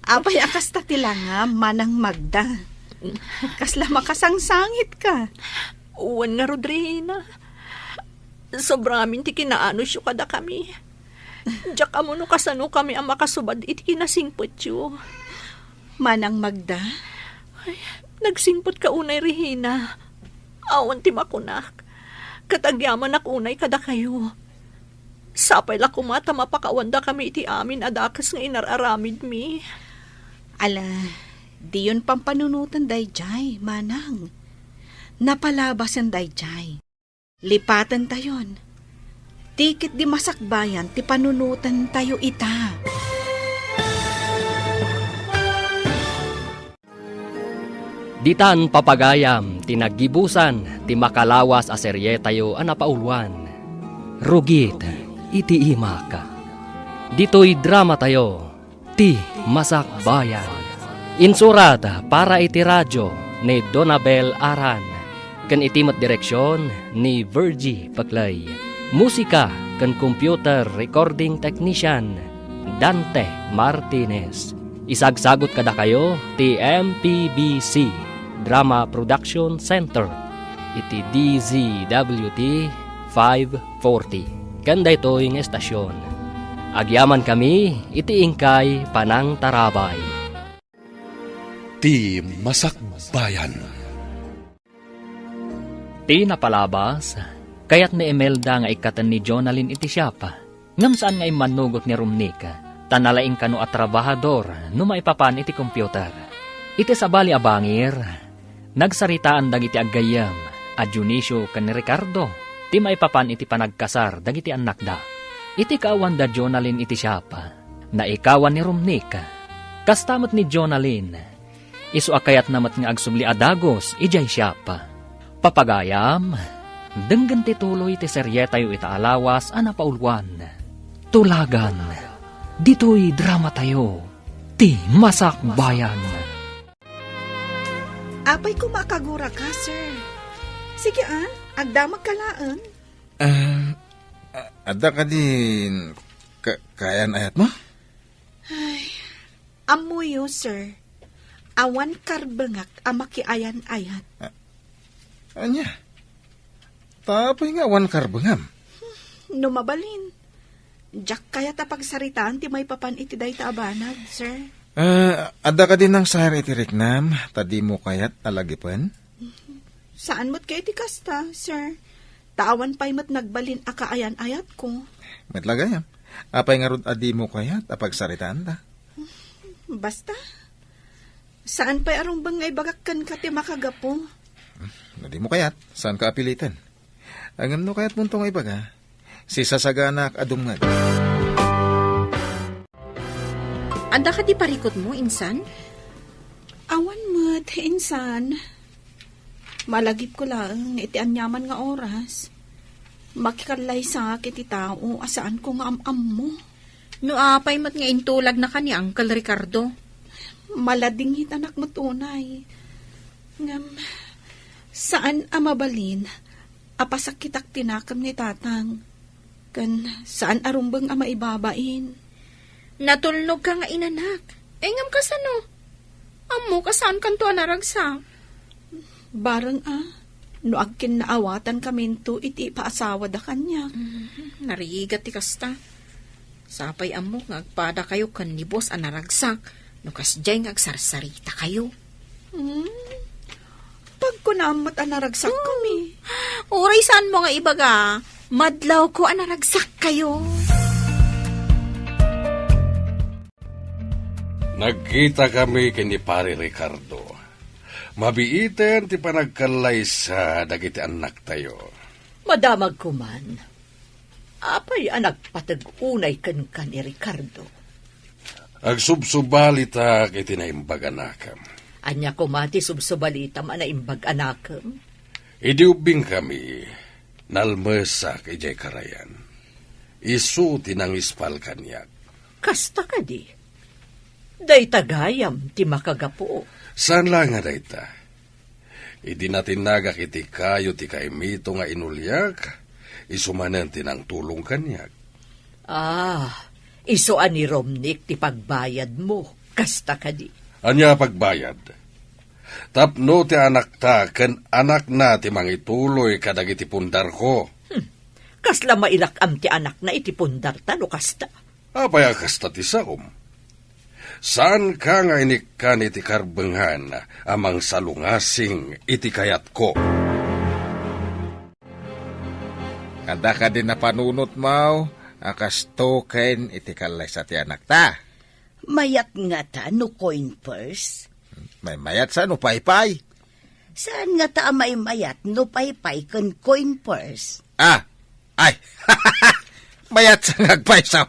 Speaker 6: Apay akas ta tilanga, Manang Magda. Kasla makasangsangit ka.
Speaker 5: Uwan nga Rodrina. Sobrang amin ti kinaano siyo kada kami. Diyak amo no kasano kami ang makasubad iti kinasingpot siyo.
Speaker 6: Manang Magda?
Speaker 5: Ay, nagsingpot ka unay Regina. Awan ti makunak. Katagyaman ak unay kada kayo. Sapay la kumata mapakawanda kami iti amin adakas nga inararamid mi.
Speaker 6: Ala, di yun pampanunutan dayjay, Manang. Napalabas ang dayjay. Lipatan tayon. Tikit di masakbayan, ti panunutan tayo ita.
Speaker 2: Ditan papagayam, tinaggibusan, ti makalawas a serye tayo anapauluan. rugit, iti imaka. Dito'y drama tayo, ti Masak Bayan. Insurat para iti radyo ni Donabel Aran. Kan itimat direksyon ni Virgie Paclay. Musika kan computer recording technician Dante Martinez. Isagsagot kada kayo ti MPBC Drama Production Center iti DZWT 540. Kanda ito yung estasyon. Agyaman kami iti ingkay Panang Tarabay.
Speaker 1: Ti Masak Bayan.
Speaker 2: Ti napalabas, kayat ni Imelda nga ikatan ni Jonalyn iti siyapa. Ngam saan nga imanugot ni Rumnik, tanalaing kano at trabahador no maipapan iti computer. Iti sabali abangir, nagsaritaan dagiti aggayam, a Dionisio kan ni Ricardo, ti maipapan iti panagkasar dagiti anak da. Iti kaawan da Jonalyn iti siyapa, na ikawan ni Rumnik. Kastamot ni Jonalyn, isu akayat namat nga agsubli adagos, ijay siyapa. Papagayam, denggan ti tuloy ti seryetayo itaalawas ana paulwan. Tulagan, dito'y drama tayo, ti Masak Bayan.
Speaker 6: Apay ko makagura ka, sir. Sige agdamag kalaan.
Speaker 11: Ada ka din kayan ayat mo?
Speaker 6: Amuyo, sir. Awan karbengak amakiayan ayat.
Speaker 11: Anya? Tapay nga wan karbengam.
Speaker 6: Numabalin. Jack kaya tapagsaritaan ti may papan iti day taabanag, sir.
Speaker 11: Ada ka din ng sayar iti riknam, tadi mo kayat alagipan?
Speaker 6: Saan mo't kayo ti kasta, sir? Tawan pa'y mat nagbalin akaayan ayat ko.
Speaker 11: Matlagayam. Apay nga rod adi mo kayat apagsaritaan ta?
Speaker 6: Basta. Saan pa'y arong bangay bagakkan ka ti makagapo?
Speaker 11: Nadi mo kayat, saan ka apilitan? Angam no kayat muntong ay baga, si sasaganak adumngag.
Speaker 6: Anda ka di parikot mo, insan? Awan mo't, insan. Malagip ko lang, iti anyaman nga oras. Makikalay sa iti tao, asaan ko nga am mo.
Speaker 5: No apay mat nga intulag na ka ni Uncle Ricardo.
Speaker 6: Maladingit anak mo tunay. Ngam, saan amabalin, apasakitak tinakam ni tatang. Kan saan arumbang ama ibabain.
Speaker 5: Natulnog ka nga inanak. Engam ka sano? Amo ka saan kanto anaragsa?
Speaker 6: Barang no agkin naawatan kaminto iti paasawa da kanya.
Speaker 5: Narigat ti kasta. Sapay amo nga agpada kayo kan ni boss anaragsak. No kasjay nga agsarsarita kayo.
Speaker 6: Pag ko naamot anaragsak kami.
Speaker 5: Uray saan mo nga ibaga? Madlaw ko anaragsak kayo.
Speaker 1: Nagkita kami kini Pare Ricardo. Mabiiten ti panagkalay sa dagiti anak tayo.
Speaker 8: Madamag kuman. Apay anak patag-unay kan ni Ricardo.
Speaker 1: Agsubsubalita kiti naimbag anakam.
Speaker 8: Anya kumati subsubalita man na imbag anakam.
Speaker 1: Idiubing kami, nalmesa kay Jay Karayan. Isu tinangispal kanyak.
Speaker 8: Kasta ka di. Day tagayam ti makagapo.
Speaker 1: Saan lang nga dayta? Idi natin nagak iti kayo ti kaimito nga inulyak, isumanan tinang tulong kanyak.
Speaker 8: Isuan ni Romnik ti pagbayad mo. Kasta ka di.
Speaker 1: Anya pagbayad? Tapno ti anak ta, ken anak na ti mangituloy kadag iti pundar ko.
Speaker 8: Kasla mailakam ti anak na iti pundar ta no kasta.
Speaker 1: Apay kasta ti saom. Saan ka nga inikan iti karbenghan amang salungasing iti kayat ko?
Speaker 11: Kada ka din na panunot mo, akas token iti kalay sa ti anak ta.
Speaker 9: Mayat nga ta no coin purse.
Speaker 11: May mayat sa no paypay.
Speaker 9: Saan nga ta may mayat no paypay kan coin purse?
Speaker 11: Ay, mayat sa ngagpay sa.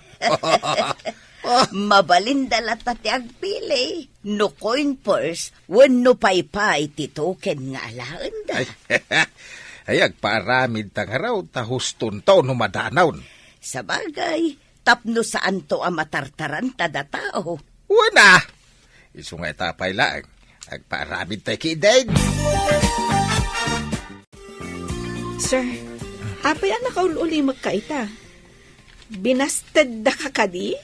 Speaker 9: Mabalindala ta ti agpili. No coin purse, when no paypay ti token nga alaan da.
Speaker 1: Ay agparamid tang araw ta huston taon no madanawn.
Speaker 9: Sa bagay, tapno saan to ang matartaran tada tao.
Speaker 1: Wala. Isu nga itapay lang. Agparamid tayo kidain.
Speaker 6: Sir, apay ang nakaululi magkaita. Binasted da ka kadi?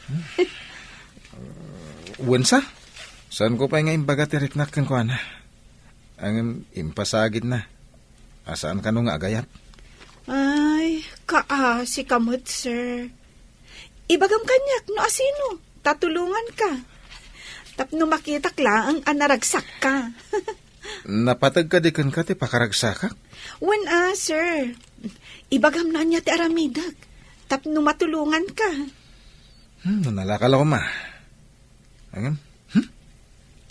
Speaker 4: Wansa? Saan ko pa nga imbaga tiriknak kan ko na? Ang impasagid na. Asaan ka nung agayat?
Speaker 6: Ay, kaasi kamot, sir. Ibagam kanyak, no asino? Tatulungan ka. Tapno makita klaang anaragsak ka.
Speaker 4: Napatag ka di kan ka ti pakaragsakak?
Speaker 6: Wen sir. Ibagam na niya ti aramidag. Tapno matulungan ka.
Speaker 4: Nanalakal ako ma. Angam?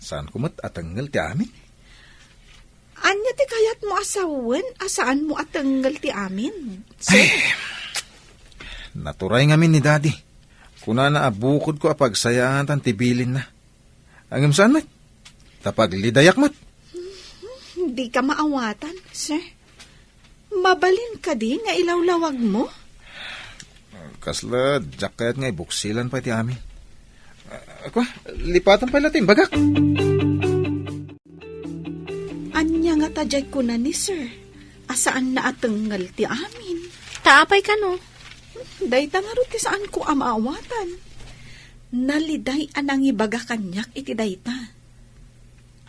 Speaker 4: Saan kumot atanggal ti amin?
Speaker 6: Anya ti kayat mo asawen? Asaan mo atanggal ti amin? Sir?
Speaker 4: Naturay ngamin ni daddy. Kuna na abukod ko apagsayahan tan tibilin na. Angam saan mat? Tapag lidayak mat.
Speaker 6: Hindi ka maawatan, sir. Mabalin ka di nga ilawlawag mo?
Speaker 4: Kasla, jakayat nga ibuksilan pa ti amin. Ako, lipatan pa natin, bagak.
Speaker 6: Anya nga tajay ko na ni sir. Asaan na atanggal ti amin?
Speaker 5: Taapay ka no?
Speaker 6: Day tangaro ti saan ko amaawatan. Naliday anang ibaga kanyak iti dayta.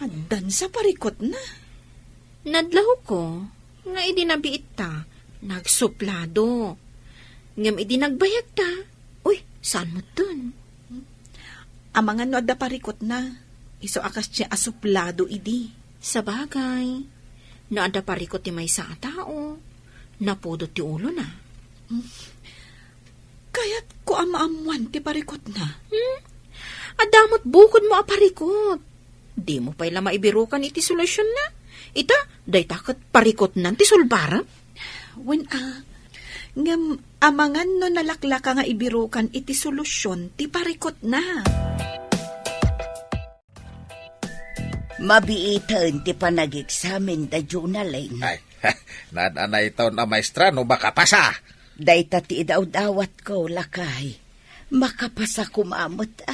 Speaker 6: Addan sa parikot na.
Speaker 5: Nadlaho ko, nga idinabiit ta, nagsuplado. Ngam idinagbayag ta. Uy, saan mo dun?
Speaker 6: Amangan no adda parikot na. Iso akas siya asuplado idi.
Speaker 5: Sa bagay, naada parikot ti may sa tao, napudot ti ulo na.
Speaker 6: Kaya't ko amaamuan ti parikot na.
Speaker 5: Adamot bukod mo a parikot. Di mo pa'y maibirukan iti solusyon na. Ita, day takot parikot nan ti sulbara.
Speaker 6: Wen ngam amangan no nalaklaka nga ibirukan iti solusyon ti parikot na.
Speaker 9: Mabiitan ti panag-examen da journalin.
Speaker 1: Ay, nananay taon na maestra no makapasa.
Speaker 9: Dayta ti idawdawat ko, lakay. Makapasa kumamot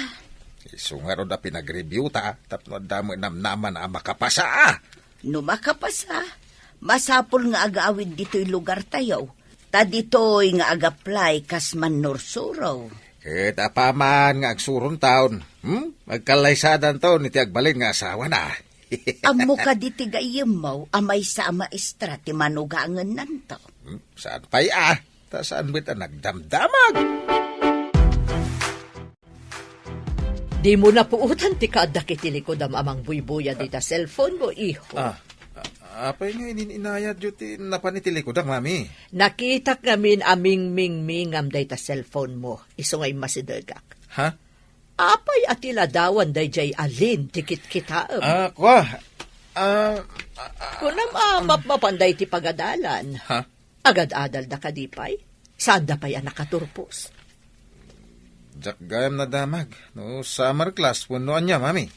Speaker 1: Isu nga ro da pinag-review ta, tapno damo namnaman ang makapasa
Speaker 9: No makapasa, masapol nga agawid dito'y lugar tayo. Ta dito'y nga agaplay kas manursuraw.
Speaker 1: Kita pa man nga agsuron taon. Magkalaysadan taon iti agbalin nga asawa na.
Speaker 9: Amo ka diti gayemaw, amay sa maestra ti manugangan nanto.
Speaker 1: Saan pa'y Ta saan bita nagdamdamag?
Speaker 8: Di mo na puutan ti kaada kitilikod am amang buybuya di ta cellphone mo, iho.
Speaker 4: Apay nga ininayad yun ti napanitili ko da, mami.
Speaker 8: Nakita kamin aming mingmingam day ta cellphone mo. Iso ngay masidagak.
Speaker 4: Ha?
Speaker 8: Apay atila dawan day jay alin tikit kita.
Speaker 4: Kwa.
Speaker 8: Kunam mapanday ti pagadalan.
Speaker 4: Ha?
Speaker 8: Agad-adal da kadipay. Saan da pa'y nakaturpos?
Speaker 4: Jak gayam na damag. No, summer class, punuan niya, mami.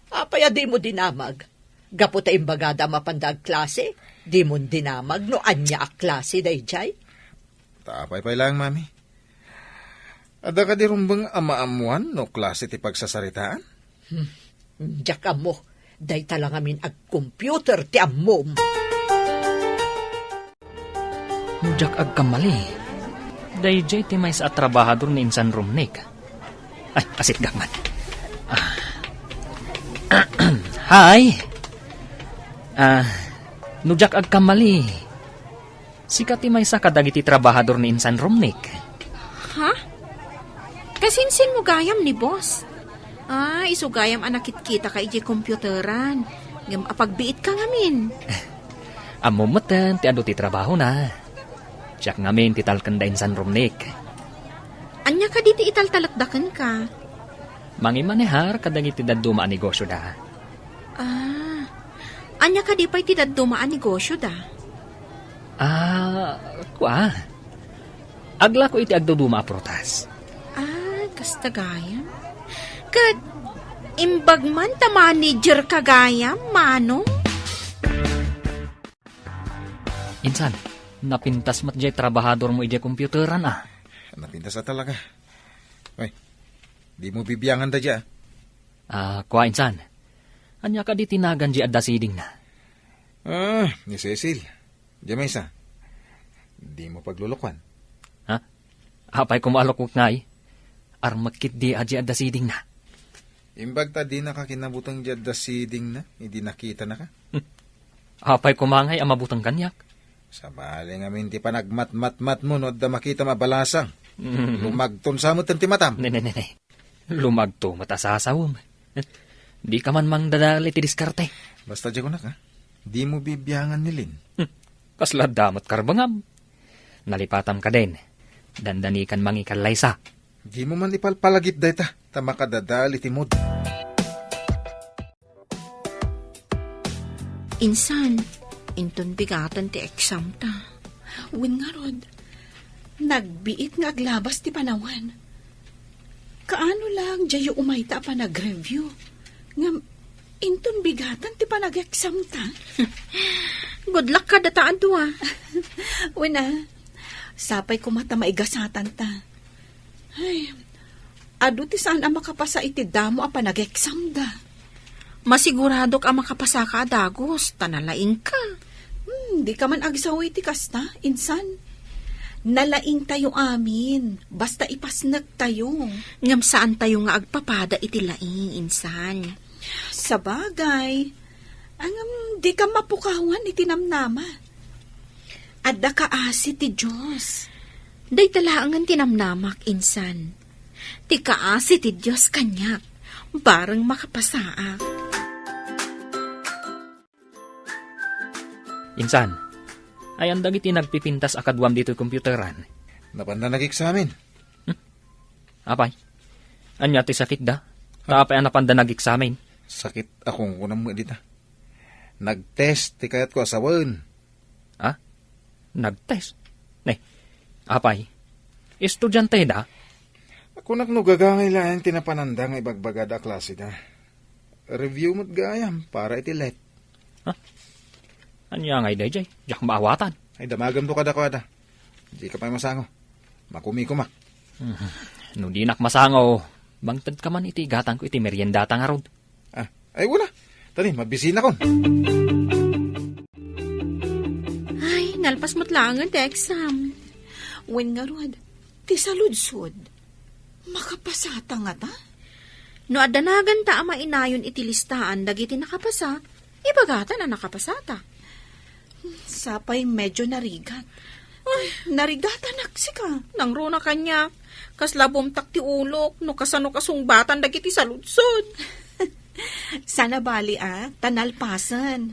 Speaker 8: Apay di mo dinamag. Gapo ta imbagada mapandag klase. Di mo dinamag no anya a klase day jay.
Speaker 4: Tapay lang, mami. Ada ka di rumbang amaamuan no klase ti pagsasaritaan?
Speaker 8: Diyak mo. Day talang amin ag-computer ti amom.
Speaker 2: Nujak agkamali. Dayjay ti may sa trabahador ni Insan Rumnik. Ay, asit gakman. Hi! Nujak agkamali. Sikat ti may sa kadagiti trabahador ni Insan Rumnik.
Speaker 5: Ha? Kasinsin mo gayam ni boss. Isugayam anakit kita ka iji komputeran. Ngam apagbiit ka ngamin.
Speaker 2: Amumatan ti ado ti trabaho na. Siyak ngamin ti talkanda Insan Rumnik.
Speaker 5: Anya ka diti italtalakdakan ka?
Speaker 2: Mangimanehar kadagiti daduma a negosyo da.
Speaker 5: Anya ka di pa'y ti daduma a negosyo da?
Speaker 2: Kwa. Agla ko iti agduduma a prutas.
Speaker 5: Kasta gayam? Kat, imbagman ta manager ka gayam, mano?
Speaker 2: Insan, napintas mat jay trabahador mo ijay computeran ah.
Speaker 4: Napintas na talaga. Ay, di mo bibiyangan da dya.
Speaker 2: Kwa insan. Anya ka di tinagan jay adda siding na.
Speaker 4: Ni Cecil. Diya may isa. Di mo paglulukwan.
Speaker 2: Ha? Apay kumalokok nga eh. Armakit di adya adda siding na.
Speaker 4: Imbag ta di nakakinabutang dya da siding na. Hindi nakita na ka.
Speaker 2: Apay kumangay ang mabutang kanyak.
Speaker 4: Sa bali nga minti pa nagmat-mat-mat mo no da makita mabalasang. Lumagton sa mo ti matam.
Speaker 2: Ne. Lumagto matasasawom. Di ka man mang dadali ti diskarte.
Speaker 4: Basta dya ko na ka. Di mo bibiyangan nilin.
Speaker 2: Kasla damot karbangam. Nalipatam ka din. Dandanikan mangikalay sa.
Speaker 4: Di mo man ipalpalagip day ta. Tama ka dadali ti mod.
Speaker 6: Insan, inton bigatan ti exam ta. Win nga rod, nagbiit nga aglabas ti panawan. Kaano lang jayo umayta pa nag-review. Nga, inton bigatan ti pa nag-exam ta.
Speaker 5: Good luck ka dataan to ah.
Speaker 6: Wina, sapay kumata maigasatan ta. Ay, adu ti saan ang makapasa iti damo a pa nag-exam da.
Speaker 5: Masigurado ka makapasa ka, Dagos. Tanalaing ka.
Speaker 6: Di ka man agsawi ti kasta, insan. Nalaing tayo amin, basta ipasnag tayo.
Speaker 5: Ngam saan tayo nga agpapada iti laing, insan.
Speaker 6: Sa bagay, di ka mapukawan iti namnama. Adda ka asi ti Diyos.
Speaker 5: Day talaangan tinamnamak, insan. Ti kaasi ti Diyos kanyak. Barang makapasaak.
Speaker 2: Insan, ay ang dagiti nagpipintas akadwam dito'y computeran.
Speaker 4: Napanda nag-examin.
Speaker 2: Apay, anya ti sakit da? Tapay ang napanda nag-examin.
Speaker 4: Sakit akong kunam mo dita. Nag-test ti kayat ko asawan.
Speaker 2: Nag-test? Ne, apay, estudyante da?
Speaker 4: Ako nagnugagangay lang tinapananda nga ibagbagada klase da. Review mo't gayam para itilet.
Speaker 2: Anya ngay day, jak maawatan.
Speaker 4: Ay damagam to kada Di ka pa masango. Makumi-kumak.
Speaker 2: No di nak masango, bangtad ka man iti gatang ko iti meriendata nga rod.
Speaker 4: Ay wala. Tani, mabisina kon.
Speaker 5: Ay, nalpas mo't langan ti exam.
Speaker 6: Wen nga rod, ti saludsod. Makapasata nga ta?
Speaker 5: No adanagan ta ama inayon iti listaan dagiti nakapasa, ibagatan na nakapasata.
Speaker 6: Sapay medyo narigat. Ay, narigatan nagsika.
Speaker 5: Nang rona kanya, kaslabom tak ti ulok, no kasano kasungbatan dagiti saludsod.
Speaker 6: Sana bali tanalpasan.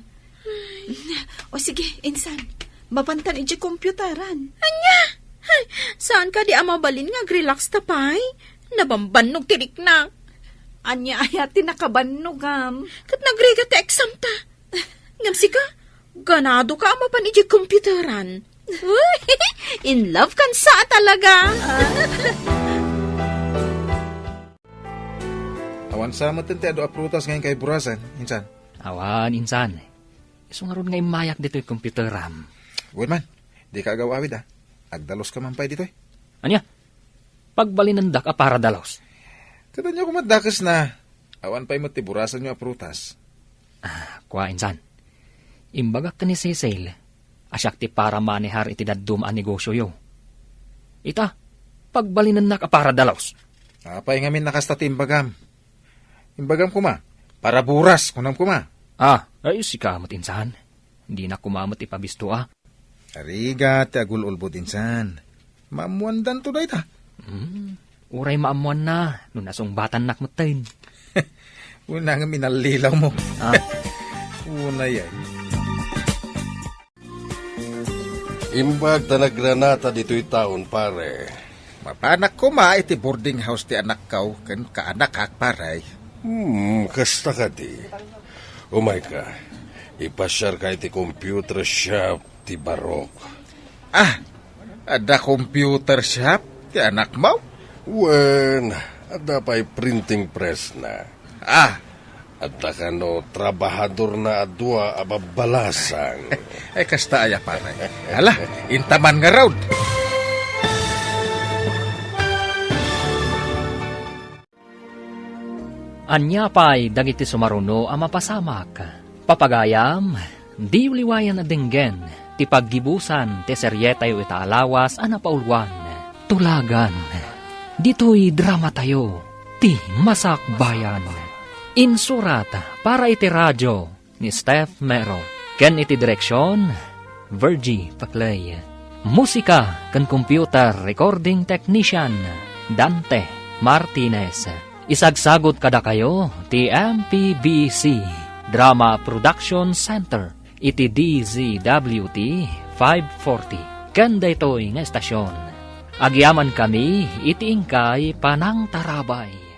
Speaker 6: O sige, insan, mabantan iti computeran.
Speaker 5: Anya? Ay, saan ka di amabalin nga relax tapay? Nabambanog tirik na.
Speaker 6: Anya ayati nakabanugam.
Speaker 5: Kat nagriga ti exam ta. Ngamsi ka, ganado ka amapan iti computeran. In love kan sa talaga.
Speaker 4: Awan sa matente ado aprutas ngayon kay burasan, insan.
Speaker 2: Awan, insan. Iso nga ron nga imayak dito'y computeram.
Speaker 4: Wen man, di ka agawawid Agdalos ka man pa dito
Speaker 2: Anya, pagbalinandak a para dalos.
Speaker 4: Kada niyo kumadakas na. Awan pa'y matiburasan niyo aprutas.
Speaker 2: Kwa insan. Imbagak ka ni Cecil, asyak ti para manihar iti daddum a negosyo yo. Ita, pagbalinan para dalos.
Speaker 4: Apay ngamin nakasta ti imbagam. Imbagam kuma, para buras kunam kuma.
Speaker 2: Ay si kamot insan. Hindi na kumamot ipabisto
Speaker 4: Ariga, ti agul-ulbod insan. Maamuandan to dahi ta.
Speaker 2: Uray maamuan na, nung nasungbatan nakmutin.
Speaker 4: Una nga minalilaw mo. Una yan.
Speaker 1: Imbag tanagranata dito'y taon, pare.
Speaker 4: Mapanak ko iti boarding house ti anak kau, kan kaanak kak paray.
Speaker 1: Kasta ka di. Umay ka, ipasyar ka iti computer shop ti Barok.
Speaker 4: Ada computer shop ti anak mo?
Speaker 1: Wen, ada pa'y printing press na. At takano, trabahador na adwa ababalasang.
Speaker 11: Ay, kasta aya pare. Hala, intaman nga raw.
Speaker 2: Anya pa'y dagiti sumaruno ang mapasamak. Papagayam, di uliwayan na dinggen, ti paggibusan, ti seryetayo itaalawas, anapaulwan. Tulagan, dito'y drama tayo, ti masakbayan. Insurat para iti radyo ni Steph Mero. Ken iti direksyon, Virgie Paclay. Musika ken computer recording technician, Dante Martinez. Isagsagot kada kayo, ti MPBC Drama Production Center, iti DZWT 540. Kanda ito'y nga estasyon. Agyaman kami, iti ingkay panang tarabay.